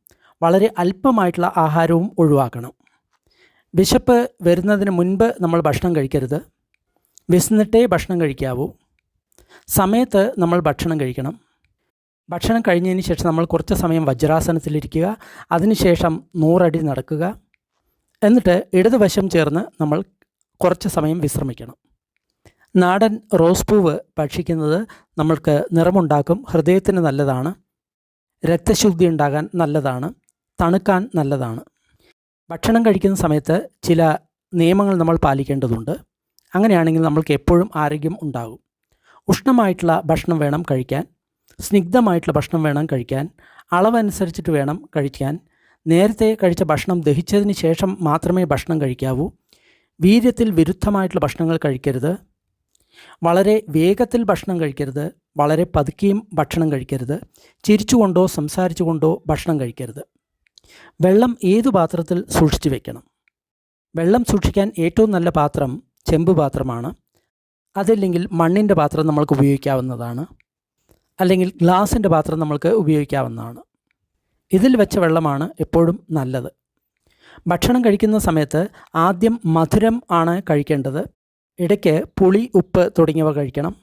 വളരെ അല്പമായിട്ടുള്ള ആഹാരവും ഒഴിവാക്കണം. വിശപ്പ് വരുന്നതിന് മുൻപ് നമ്മൾ ഭക്ഷണം കഴിക്കരുത്. വിശന്നിട്ടേ ഭക്ഷണം കഴിക്കാവൂ. സമയത്ത് നമ്മൾ ഭക്ഷണം കഴിക്കണം. ഭക്ഷണം കഴിഞ്ഞതിന് ശേഷം നമ്മൾ കുറച്ച് സമയം വജ്രാസനത്തിലിരിക്കുക. അതിനുശേഷം 100 അടി നടക്കുക. എന്നിട്ട് ഇടതുവശം ചേർന്ന് നമ്മൾ കുറച്ച് സമയം വിശ്രമിക്കണം. നാടൻ റോസ് പൂവ് ഭക്ഷിക്കുന്നത് നമ്മൾക്ക് നിറമുണ്ടാക്കും, ഹൃദയത്തിന് നല്ലതാണ്, രക്തശുദ്ധി ഉണ്ടാകാൻ നല്ലതാണ്, തണുക്കാൻ നല്ലതാണ്. ഭക്ഷണം കഴിക്കുന്ന സമയത്ത് ചില നിയമങ്ങൾ നമ്മൾ പാലിക്കേണ്ടതുണ്ട്. അങ്ങനെയാണെങ്കിൽ നമ്മൾക്ക് എപ്പോഴും ആരോഗ്യം ഉണ്ടാകും. ഉഷ്ണമായിട്ടുള്ള ഭക്ഷണം വേണം കഴിക്കാൻ, സ്നിഗ്ധമായിട്ടുള്ള ഭക്ഷണം വേണം കഴിക്കാൻ, അളവനുസരിച്ചിട്ട് വേണം കഴിക്കാൻ. നേരത്തെ കഴിച്ച ഭക്ഷണം ദഹിച്ചതിന് ശേഷം മാത്രമേ ഭക്ഷണം കഴിക്കാവൂ. വീര്യത്തിൽ വിരുദ്ധമായിട്ടുള്ള ഭക്ഷണങ്ങൾ കഴിക്കരുത്. വളരെ വേഗത്തിൽ ഭക്ഷണം കഴിക്കരുത്. വളരെ പതുക്കിയും ഭക്ഷണം കഴിക്കരുത്. ചിരിച്ചുകൊണ്ടോ സംസാരിച്ചുകൊണ്ടോ ഭക്ഷണം കഴിക്കരുത്. വെള്ളം ഏതു പാത്രത്തിൽ സൂക്ഷിച്ചു വെക്കണം? വെള്ളം സൂക്ഷിക്കാൻ ഏറ്റവും നല്ല പാത്രം ചെമ്പ് പാത്രമാണ്. അതല്ലെങ്കിൽ മണ്ണിൻ്റെ പാത്രം നമ്മൾക്ക് ഉപയോഗിക്കാവുന്നതാണ്. അല്ലെങ്കിൽ ഗ്ലാസിൻ്റെ പാത്രം നമ്മൾക്ക് ഉപയോഗിക്കാവുന്നതാണ്. ഇതിൽ വെച്ച വെള്ളമാണ് എപ്പോഴും നല്ലത്. ഭക്ഷണം കഴിക്കുന്ന സമയത്ത് ആദ്യം മധുരം ആണ് കഴിക്കേണ്ടത്. ഇടയ്ക്ക് പുളി, ഉപ്പ് തുടങ്ങിയവ കഴിക്കണം.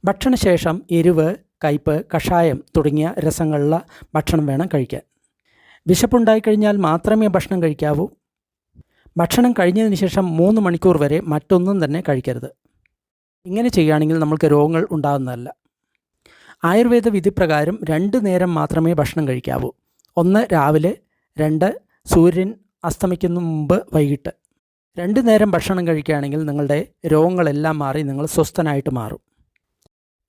ഭക്ഷണശേഷം എരിവ്, കയ്പ്, കഷായം തുടങ്ങിയ രസങ്ങളുള്ള ഭക്ഷണം വേണം കഴിക്കാൻ. വിശപ്പുണ്ടായിക്കഴിഞ്ഞാൽ മാത്രമേ ഭക്ഷണം കഴിക്കാവൂ. ഭക്ഷണം കഴിഞ്ഞതിന് ശേഷം 3 മണിക്കൂർ വരെ മറ്റൊന്നും തന്നെ കഴിക്കരുത്. ഇങ്ങനെ ചെയ്യുകയാണെങ്കിൽ നമ്മൾക്ക് രോഗങ്ങൾ ഉണ്ടാകുന്നതല്ല. ആയുർവേദ വിധിപ്രകാരം 2 നേരം മാത്രമേ ഭക്ഷണം കഴിക്കാവൂ. 1 രാവിലെ, 2 സൂര്യൻ അസ്തമിക്കുന്ന മുമ്പ് വൈകിട്ട്. 2 നേരം ഭക്ഷണം കഴിക്കുകയാണെങ്കിൽ നിങ്ങളുടെ രോഗങ്ങളെല്ലാം മാറി നിങ്ങൾ സ്വസ്ഥനായിട്ട് മാറും.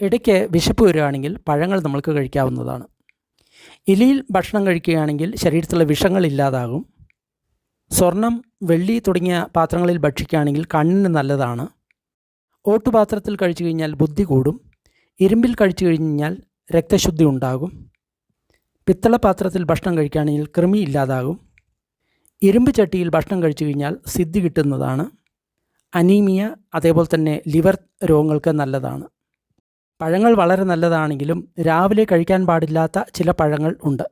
ഇടയ്ക്ക് വിശപ്പ് വരികയാണെങ്കിൽ പഴങ്ങൾ നമ്മൾക്ക് കഴിക്കാവുന്നതാണ്. ഇലയിൽ ഭക്ഷണം കഴിക്കുകയാണെങ്കിൽ ശരീരത്തിലുള്ള വിഷങ്ങൾ ഇല്ലാതാകും. സ്വർണം, വെള്ളി തുടങ്ങിയ പാത്രങ്ങളിൽ ഭക്ഷിക്കുകയാണെങ്കിൽ കണ്ണിന് നല്ലതാണ്. ഓട്ടുപാത്രത്തിൽ കഴിച്ചു കഴിഞ്ഞാൽ ബുദ്ധി കൂടും. ഇരുമ്പിൽ കഴിച്ചു കഴിഞ്ഞാൽ രക്തശുദ്ധി ഉണ്ടാകും. പിത്തള പാത്രത്തിൽ ഭക്ഷണം കഴിക്കുകയാണെങ്കിൽ കൃമി ഇല്ലാതാകും. ഇരുമ്പ് ചട്ടിയിൽ ഭക്ഷണം കഴിച്ചു കഴിഞ്ഞാൽ സിദ്ധി കിട്ടുന്നതാണ്. അനീമിയ, അതേപോലെ തന്നെ ലിവർ രോഗങ്ങൾക്ക് നല്ലതാണ്. പഴങ്ങൾ വളരെ നല്ലതാണെങ്കിലും രാവിലെ കഴിക്കാൻ പാടില്ലാത്ത ചില പഴങ്ങൾ ഉണ്ട്.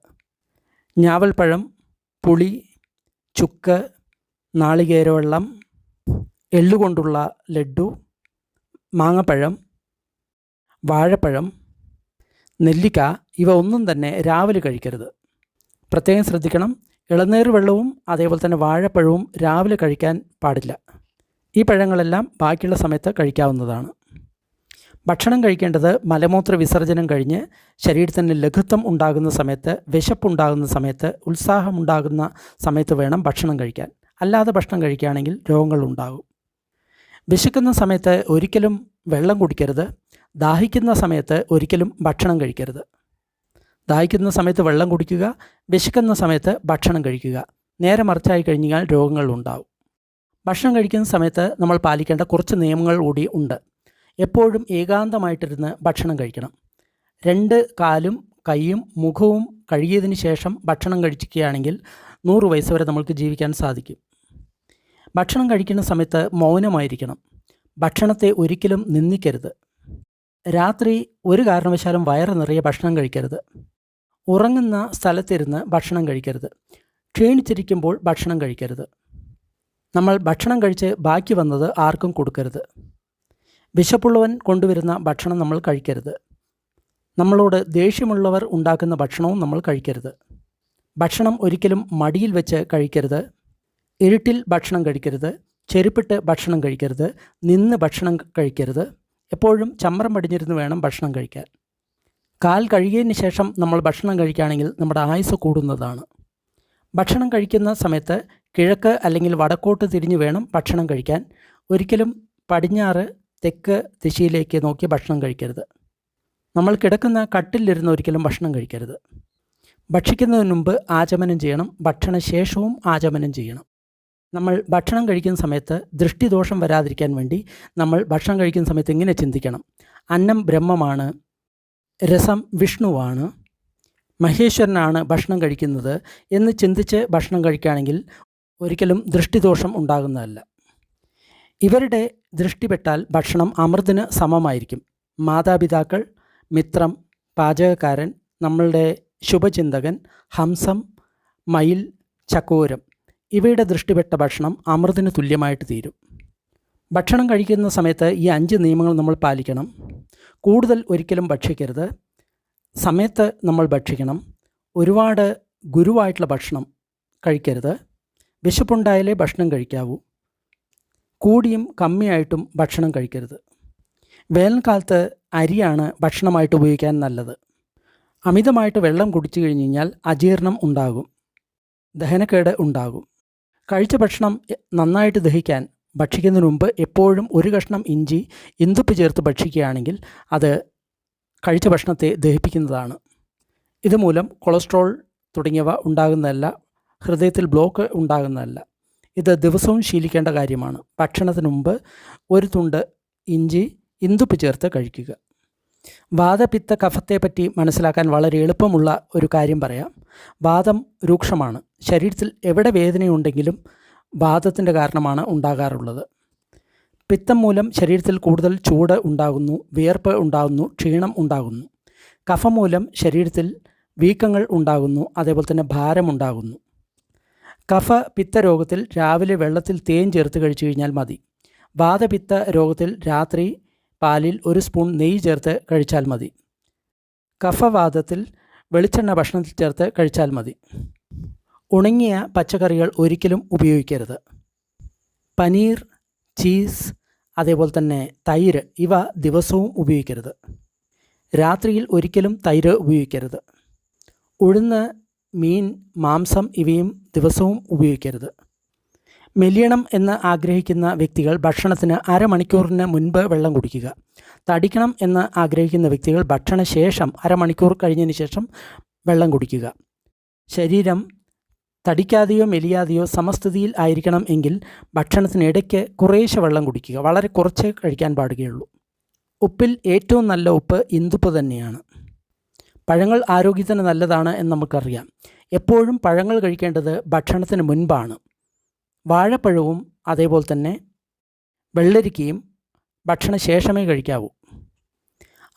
ഞാവൽപ്പഴം, പുളി, ചുക്ക്, നാളികേരവെള്ളം, എള്ളുകൊണ്ടുള്ള ലഡ്ഡു, മാങ്ങപ്പഴം, വാഴപ്പഴം, നെല്ലിക്ക ഇവ ഒന്നും തന്നെ രാവിലെ കഴിക്കരുത്. പ്രത്യേകം ശ്രദ്ധിക്കണം. ഇളനീർ വെള്ളവും അതേപോലെ തന്നെ വാഴപ്പഴവും രാവിലെ കഴിക്കാൻ പാടില്ല. ഈ പഴങ്ങളെല്ലാം ബാക്കിയുള്ള സമയത്ത് കഴിക്കാവുന്നതാണ്. ഭക്ഷണം കഴിക്കേണ്ടത് മലമൂത്ര വിസർജനം കഴിഞ്ഞ് ശരീരത്തിന് ലഘുത്വം ഉണ്ടാകുന്ന സമയത്ത്, വിശപ്പുണ്ടാകുന്ന സമയത്ത്, ഉത്സാഹമുണ്ടാകുന്ന സമയത്ത് വേണം ഭക്ഷണം കഴിക്കാൻ. അല്ലാതെ ഭക്ഷണം കഴിക്കുകയാണെങ്കിൽ രോഗങ്ങൾ ഉണ്ടാകും. വിശക്കുന്ന സമയത്ത് ഒരിക്കലും വെള്ളം കുടിക്കരുത്. ദാഹിക്കുന്ന സമയത്ത് ഒരിക്കലും ഭക്ഷണം കഴിക്കരുത്. ദാഹിക്കുന്ന സമയത്ത് വെള്ളം കുടിക്കുക, വിശക്കുന്ന സമയത്ത് ഭക്ഷണം കഴിക്കുക. നേരെ മറിച്ചായി കഴിഞ്ഞാൽ രോഗങ്ങൾ ഉണ്ടാവും. ഭക്ഷണം കഴിക്കുന്ന സമയത്ത് നമ്മൾ പാലിക്കേണ്ട കുറച്ച് നിയമങ്ങൾ കൂടി ഉണ്ട്. എപ്പോഴും ഏകാന്തമായിട്ടിരുന്ന് ഭക്ഷണം കഴിക്കണം. 2 കാലും കൈയും മുഖവും കഴുകിയതിന് ശേഷം ഭക്ഷണം കഴിക്കുകയാണെങ്കിൽ 100 വയസ്സ് വരെ നമുക്ക് ജീവിക്കാൻ സാധിക്കും. ഭക്ഷണം കഴിക്കുന്ന സമയത്ത് മൗനമായിരിക്കണം. ഭക്ഷണത്തെ ഒരിക്കലും നിന്ദിക്കരുത്. രാത്രി ഒരു കാരണവശാലും വയറ് നിറയെ ഭക്ഷണം കഴിക്കരുത്. ഉറങ്ങുന്ന സ്ഥലത്തിരുന്ന് ഭക്ഷണം കഴിക്കരുത്. ക്ഷീണിച്ചിരിക്കുമ്പോൾ ഭക്ഷണം കഴിക്കരുത്. നമ്മൾ ഭക്ഷണം കഴിച്ച് ബാക്കി വന്നത് ആർക്കും കൊടുക്കരുത്. വിശപ്പുള്ളവൻ കൊണ്ടുവരുന്ന ഭക്ഷണം നമ്മൾ കഴിക്കരുത്. നമ്മളോട് ദേഷ്യമുള്ളവർ ഉണ്ടാക്കുന്ന ഭക്ഷണവും നമ്മൾ കഴിക്കരുത്. ഭക്ഷണം ഒരിക്കലും മടിയിൽ വെച്ച് കഴിക്കരുത്. ഇരുട്ടിൽ ഭക്ഷണം കഴിക്കരുത്. ചെരുപ്പിട്ട് ഭക്ഷണം കഴിക്കരുത്. നിന്ന് ഭക്ഷണം കഴിക്കരുത്. എപ്പോഴും ചമ്രം പടിഞ്ഞിരുന്ന് വേണം ഭക്ഷണം കഴിക്കാൻ. കാൽ കഴുകിയതിന് ശേഷം നമ്മൾ ഭക്ഷണം കഴിക്കുകയാണെങ്കിൽ നമ്മുടെ ആയുസ്സ് കൂടുന്നതാണ്. ഭക്ഷണം കഴിക്കുന്ന സമയത്ത് കിഴക്ക് അല്ലെങ്കിൽ വടക്കോട്ട് തിരിഞ്ഞ് വേണം ഭക്ഷണം കഴിക്കാൻ. ഒരിക്കലും പടിഞ്ഞാറ് തെക്ക് ദിശയിലേക്ക് നോക്കി ഭക്ഷണം കഴിക്കരുത്. നമ്മൾ കിടക്കുന്ന കട്ടിലിരുന്ന് ഒരിക്കലും ഭക്ഷണം കഴിക്കരുത്. ഭക്ഷിക്കുന്നതിന് മുമ്പ് ആചമനം ചെയ്യണം. ഭക്ഷണശേഷവും ആചമനം ചെയ്യണം. നമ്മൾ ഭക്ഷണം കഴിക്കുന്ന സമയത്ത് ദൃഷ്ടിദോഷം വരാതിരിക്കാൻ വേണ്ടി നമ്മൾ ഭക്ഷണം കഴിക്കുന്ന സമയത്ത് ഇങ്ങനെ ചിന്തിക്കണം: അന്നം ബ്രഹ്മമാണ്, രസം വിഷ്ണുവാണ്, മഹേശ്വരനാണ് ഭക്ഷണം കഴിക്കുന്നത് എന്ന് ചിന്തിച്ച് ഭക്ഷണം കഴിക്കുകയാണെങ്കിൽ ഒരിക്കലും ദൃഷ്ടിദോഷം ഉണ്ടാകുന്നതല്ല. ഇവരുടെ ദൃഷ്ടിപ്പെട്ടാൽ ഭക്ഷണം അമൃതിന് സമമായിരിക്കും. മാതാപിതാക്കൾ, മിത്രം, പാചകക്കാരൻ, നമ്മളുടെ ശുഭചിന്തകൻ, ഹംസം, മയിൽ, ചക്കോരം ഇവയുടെ ദൃഷ്ടിപ്പെട്ട ഭക്ഷണം അമൃതിന് തുല്യമായിട്ട് തീരും. ഭക്ഷണം കഴിക്കുന്ന സമയത്ത് ഈ 5 നിയമങ്ങൾ നമ്മൾ പാലിക്കണം. കൂടുതൽ ഒരിക്കലും ഭക്ഷിക്കരുത്. സമയത്ത് നമ്മൾ ഭക്ഷിക്കണം. ഒരുപാട് ഗുരുവായിട്ടുള്ള ഭക്ഷണം കഴിക്കരുത്. വിശപ്പുണ്ടായാലേ ഭക്ഷണം കഴിക്കാവൂ. കൂടിയും കമ്മിയായിട്ടും ഭക്ഷണം കഴിക്കരുത്. വേനൽക്കാലത്ത് അരിയാണ് ഭക്ഷണമായിട്ട് ഉപയോഗിക്കാൻ നല്ലത്. അമിതമായിട്ട് വെള്ളം കുടിച്ചു കഴിഞ്ഞ് കഴിഞ്ഞാൽ അജീർണം ഉണ്ടാകും, ദഹനക്കേട് ഉണ്ടാകും. കഴിച്ച ഭക്ഷണം നന്നായിട്ട് ദഹിക്കാൻ ഭക്ഷിക്കുന്നതിന് മുമ്പ് എപ്പോഴും ഒരു കഷ്ണം ഇഞ്ചി ഇന്ദുപ്പ് ചേർത്ത് ഭക്ഷിക്കുകയാണെങ്കിൽ അത് കഴിച്ച ഭക്ഷണത്തെ ദഹിപ്പിക്കുന്നതാണ്. ഇതുമൂലം കൊളസ്ട്രോൾ തുടങ്ങിയവ ഉണ്ടാകുന്നതല്ല, ഹൃദയത്തിൽ ബ്ലോക്ക് ഉണ്ടാകുന്നതല്ല. ഇത് ദിവസവും ശീലിക്കേണ്ട കാര്യമാണ്. ഭക്ഷണത്തിന് മുമ്പ് ഒരു തുണ്ട് ഇഞ്ചി ഇന്ദുപ്പ് ചേർത്ത് കഴിക്കുക. വാതപിത്ത കഫത്തെപ്പറ്റി മനസ്സിലാക്കാൻ വളരെ എളുപ്പമുള്ള ഒരു കാര്യം പറയാം. വാതം രൂക്ഷമാണ്. ശരീരത്തിൽ എവിടെ വേദനയുണ്ടെങ്കിലും വാതത്തിൻ്റെ കാരണമാണ് ഉണ്ടാകാറുള്ളത്. പിത്തം മൂലം ശരീരത്തിൽ കൂടുതൽ ചൂട് ഉണ്ടാകുന്നു, വിയർപ്പ് ഉണ്ടാകുന്നു, ക്ഷീണം ഉണ്ടാകുന്നു. കഫം മൂലം ശരീരത്തിൽ വീക്കങ്ങൾ ഉണ്ടാകുന്നു, അതേപോലെ തന്നെ ഭാരമുണ്ടാകുന്നു. കഫ പിത്ത രോഗത്തിൽ രാവിലെ വെള്ളത്തിൽ തേൻ ചേർത്ത് കഴിച്ചു കഴിഞ്ഞാൽ മതി. വാതപിത്ത രോഗത്തിൽ രാത്രി പാലിൽ 1 സ്പൂൺ നെയ്യ് ചേർത്ത് കഴിച്ചാൽ മതി. കഫവാതത്തിൽ വെളിച്ചെണ്ണ ഭക്ഷണത്തിൽ ചേർത്ത് കഴിച്ചാൽ മതി. ഉണങ്ങിയ പച്ചക്കറികൾ ഒരിക്കലും ഉപയോഗിക്കരുത്. പനീർ, ചീസ്, അതേപോലെ തന്നെ തൈര് ഇവ ദിവസവും ഉപയോഗിക്കരുത്. രാത്രിയിൽ ഒരിക്കലും തൈര് ഉപയോഗിക്കരുത്. ഉഴുന്ന്, മീൻ, മാംസം ഇവയും ദിവസവും ഉപയോഗിക്കരുത്. മെലിയണം എന്ന് ആഗ്രഹിക്കുന്ന വ്യക്തികൾ ഭക്ഷണത്തിന് അരമണിക്കൂറിന് മുൻപ് വെള്ളം കുടിക്കുക. തടിക്കണം എന്ന് ആഗ്രഹിക്കുന്ന വ്യക്തികൾ ഭക്ഷണശേഷം അരമണിക്കൂർ കഴിഞ്ഞതിന് ശേഷം വെള്ളം കുടിക്കുക. ശരീരം തടിക്കാതെയോ മെലിയാതെയോ സമസ്ഥിതിയിൽ ആയിരിക്കണം എങ്കിൽ ഭക്ഷണത്തിനിടയ്ക്ക് കുറേശ്ശെ വെള്ളം കുടിക്കുക. വളരെ കുറച്ചേ കഴിക്കാൻ പാടുകയുള്ളൂ. ഉപ്പിൽ ഏറ്റവും നല്ല ഉപ്പ് ഇന്ദുപ്പ് തന്നെയാണ്. പഴങ്ങൾ ആരോഗ്യത്തിന് നല്ലതാണ് എന്ന് നമുക്കറിയാം. എപ്പോഴും പഴങ്ങൾ കഴിക്കേണ്ടത് ഭക്ഷണത്തിന് മുൻപാണ്. വാഴപ്പഴവും അതേപോലെ തന്നെ വെള്ളരിക്കയും ഭക്ഷണശേഷമേ കഴിക്കാവൂ.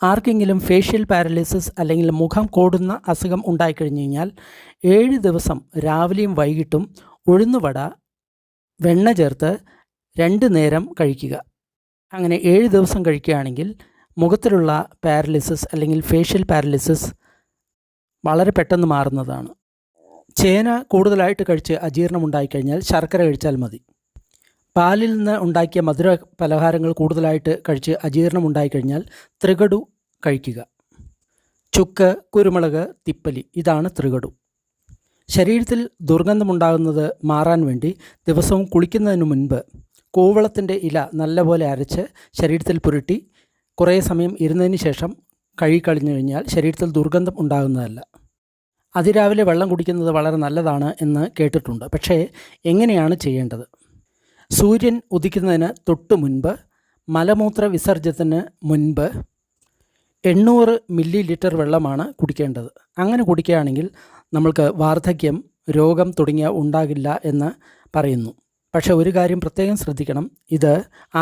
ആർക്കെങ്കിലും ഫേഷ്യൽ പാരലിസിസ് അല്ലെങ്കിൽ മുഖം കോടുന്ന അസുഖം ഉണ്ടായിക്കഴിഞ്ഞ് കഴിഞ്ഞാൽ 7 ദിവസം രാവിലെയും വൈകിട്ടും ഉഴുന്നുവട വെണ്ണ ചേർത്ത് 2 നേരം കഴിക്കുക. അങ്ങനെ 7 ദിവസം കഴിക്കുകയാണെങ്കിൽ മുഖത്തിലുള്ള പാരലിസിസ് അല്ലെങ്കിൽ ഫേഷ്യൽ പാരലിസിസ് വളരെ പെട്ടെന്ന് മാറുന്നതാണ്. ചേന കൂടുതലായിട്ട് കഴിച്ച് അജീർണം ഉണ്ടായിക്കഴിഞ്ഞാൽ ശർക്കര കഴിച്ചാൽ മതി. പാലിൽ നിന്ന് ഉണ്ടാക്കിയ മധുര പലഹാരങ്ങൾ കൂടുതലായിട്ട് കഴിച്ച് അജീർണം ഉണ്ടായിക്കഴിഞ്ഞാൽ ത്രികടു കഴിക്കുക. ചുക്ക്, കുരുമുളക്, തിപ്പലി ഇതാണ് ത്രികടു. ശരീരത്തിൽ ദുർഗന്ധമുണ്ടാകുന്നത് മാറാൻ വേണ്ടി ദിവസവും കുളിക്കുന്നതിന് മുൻപ് കൂവളത്തിൻ്റെ ഇല നല്ലപോലെ അരച്ച് ശരീരത്തിൽ പുരട്ടി കുറേ സമയം ഇരുന്നതിന് ശേഷം കഴുകിക്കളഞ്ഞു കഴിഞ്ഞാൽ ശരീരത്തിൽ ദുർഗന്ധം ഉണ്ടാകുന്നതല്ല. അതിരാവിലെ വെള്ളം കുടിക്കുന്നത് വളരെ നല്ലതാണ് എന്ന് കേട്ടിട്ടുണ്ട്. പക്ഷേ എങ്ങനെയാണ് ചെയ്യേണ്ടത്? സൂര്യൻ ഉദിക്കുന്നതിന് തൊട്ട് മുൻപ്, മലമൂത്ര വിസർജ്യത്തിന് മുൻപ് 800 മില്ലി ലിറ്റർ വെള്ളമാണ് കുടിക്കേണ്ടത്. അങ്ങനെ കുടിക്കുകയാണെങ്കിൽ നമ്മൾക്ക് വാർദ്ധക്യം, രോഗം തുടങ്ങിയ ഉണ്ടാകില്ല എന്ന് പറയുന്നു. പക്ഷേ ഒരു കാര്യം പ്രത്യേകം ശ്രദ്ധിക്കണം, ഇത്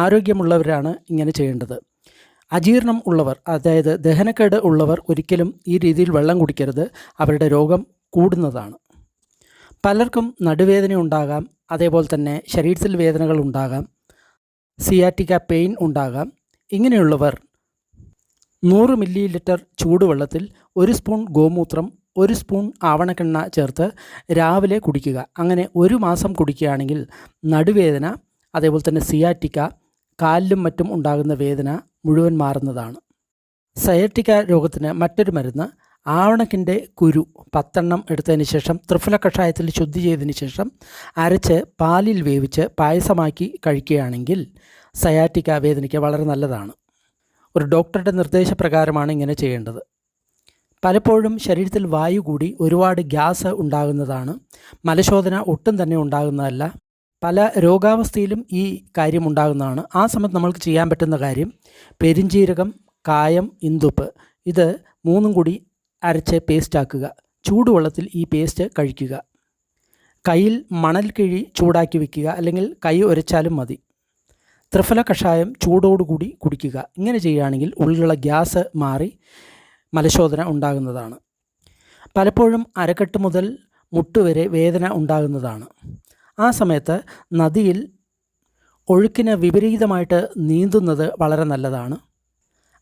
ആരോഗ്യമുള്ളവരാണ് ഇങ്ങനെ ചെയ്യേണ്ടത്. അജീർണം ഉള്ളവർ, അതായത് ദഹനക്കേട് ഉള്ളവർ ഒരിക്കലും ഈ രീതിയിൽ വെള്ളം കുടിക്കരുത്. അവരുടെ രോഗം കൂടുന്നതാണ്. പലർക്കും നടുവേദന ഉണ്ടാകാം, അതേപോലെ തന്നെ ശരീരത്തിൽ വേദനകൾ ഉണ്ടാകാം, സിയാറ്റിക്ക പെയിൻ ഉണ്ടാകാം. ഇങ്ങനെയുള്ളവർ 100 മില്ലി ലിറ്റർ ചൂടുവെള്ളത്തിൽ 1 സ്പൂൺ ഗോമൂത്രം 1 സ്പൂൺ ആവണക്കെണ്ണ ചേർത്ത് രാവിലെ കുടിക്കുക. അങ്ങനെ 1 മാസം കുടിക്കുകയാണെങ്കിൽ നടുവേദന, അതേപോലെ തന്നെ സിയാറ്റിക്ക, കാലിലും മറ്റും ഉണ്ടാകുന്ന വേദന മുഴുവൻ മാറുന്നതാണ്. സയാറ്റിക്ക രോഗത്തിന് മറ്റൊരു മരുന്ന് ആവണക്കിൻ്റെ കുരു 10 എണ്ണം എടുത്തതിന് ശേഷം ത്രിഫല കഷായത്തിൽ ശുദ്ധി ചെയ്തതിന് ശേഷം അരച്ച് പാലിൽ വേവിച്ച് പായസമാക്കി കഴിക്കുകയാണെങ്കിൽ സയാറ്റിക്ക വേദനയ്ക്ക് വളരെ നല്ലതാണ്. ഒരു ഡോക്ടറുടെ നിർദ്ദേശപ്രകാരമാണ് ഇങ്ങനെ ചെയ്യേണ്ടത്. പലപ്പോഴും ശരീരത്തിൽ വായു കൂടി ഒരുപാട് ഗ്യാസ് ഉണ്ടാകുന്നതാണ്. മലശോധന ഒട്ടും തന്നെ ഉണ്ടാകുന്നതല്ല. പല രോഗാവസ്ഥയിലും ഈ കാര്യം ഉണ്ടാകുന്നതാണ്. ആ സമയത്ത് നമ്മൾക്ക് ചെയ്യാൻ പറ്റുന്ന കാര്യം പെരിഞ്ജീരകം, കായം, ഇന്ദുപ്പ് ഇത് 3 കൂടി അരച്ച് പേസ്റ്റാക്കുക. ചൂടുവെള്ളത്തിൽ ഈ പേസ്റ്റ് കഴിക്കുക. കയ്യിൽ മണൽ കിഴി ചൂടാക്കി വയ്ക്കുക, അല്ലെങ്കിൽ കൈ ഉരച്ചാലും മതി. ത്രിഫല കഷായം ചൂടോടുകൂടി കുടിക്കുക. ഇങ്ങനെ ചെയ്യുകയാണെങ്കിൽ ഉള്ളിലുള്ള ഗ്യാസ് മാറി മലശോധന ഉണ്ടാകുന്നതാണ്. പലപ്പോഴും അരക്കെട്ട് മുതൽ മുട്ടുവരെ വേദന ഉണ്ടാകുന്നതാണ്. ആ സമയത്ത് നദിയിൽ ഒഴുക്കിന് വിപരീതമായിട്ട് നീന്തുന്നത് വളരെ നല്ലതാണ്.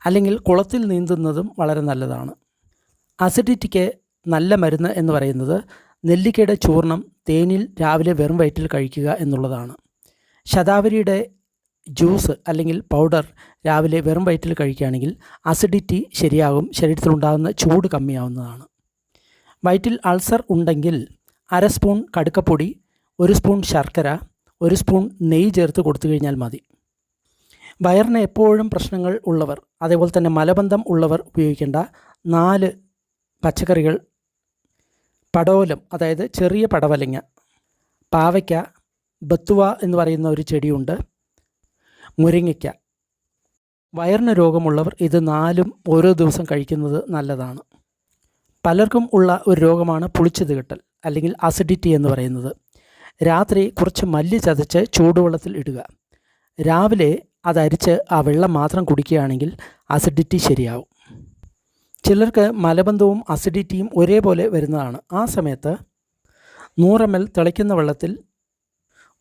അല്ലെങ്കിൽ കുളത്തിൽ നീന്തുന്നതും വളരെ നല്ലതാണ്. അസിഡിറ്റിക്ക് നല്ല മരുന്ന് എന്ന് പറയുന്നത് നെല്ലിക്കയുടെ ചൂർണം തേനിൽ രാവിലെ വെറും വയറ്റിൽ കഴിക്കുക എന്നുള്ളതാണ്. ശതാവരിയുടെ ജ്യൂസ് അല്ലെങ്കിൽ പൗഡർ രാവിലെ വെറും വയറ്റിൽ കഴിക്കുകയാണെങ്കിൽ അസിഡിറ്റി ശരിയാകും, ശരീരത്തിലുണ്ടാകുന്ന ചൂട് കമ്മിയാവുന്നതാണ്. വയറ്റിൽ അൾസർ ഉണ്ടെങ്കിൽ 1/2 സ്പൂൺ കടുക്കപ്പൊടി, 1 സ്പൂൺ ശർക്കര, 1 സ്പൂൺ നെയ്യ് ചേർത്ത് കൊടുത്തു കഴിഞ്ഞാൽ മതി. വയറിന് എപ്പോഴും പ്രശ്നങ്ങൾ ഉള്ളവർ, അതേപോലെ തന്നെ മലബന്ധം ഉള്ളവർ ഉപയോഗിക്കേണ്ട 4 പച്ചക്കറികൾ: പടോലം, അതായത് ചെറിയ പടവലങ്ങ, പാവയ്ക്ക, ബത്തുവ എന്ന് പറയുന്ന ഒരു ചെടിയുണ്ട്, മുരിങ്ങയ്ക്ക. വയറിന് രോഗമുള്ളവർ ഇത് 4ഉം ഓരോ ദിവസം കഴിക്കുന്നത് നല്ലതാണ്. പലർക്കും ഉള്ള ഒരു രോഗമാണ് പുളിച്ചത് കെട്ടൽ അല്ലെങ്കിൽ അസിഡിറ്റി എന്ന് പറയുന്നത്. രാത്രി കുറച്ച് മല്ലി ചതച്ച് ചൂടുവെള്ളത്തിൽ ഇടുക. രാവിലെ അതരിച്ച് ആ വെള്ളം മാത്രം കുടിക്കുകയാണെങ്കിൽ അസിഡിറ്റി ശരിയാവും. ചിലർക്ക് മലബന്ധവും അസിഡിറ്റിയും ഒരേപോലെ വരുന്നതാണ്. ആ സമയത്ത് 100 ml തിളയ്ക്കുന്ന വെള്ളത്തിൽ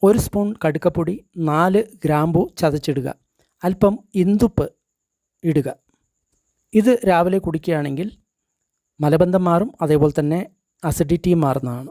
1 സ്പൂൺ കടുക്കപ്പൊടി, 4 ഗ്രാമ്പു ചതച്ചിടുക, അല്പം ഇന്ദുപ്പ് ഇടുക. ഇത് രാവിലെ കുടിക്കുകയാണെങ്കിൽ മലബന്ധം മാറും, അതേപോലെ തന്നെ അസിഡിറ്റിയും മാറുന്നതാണ്.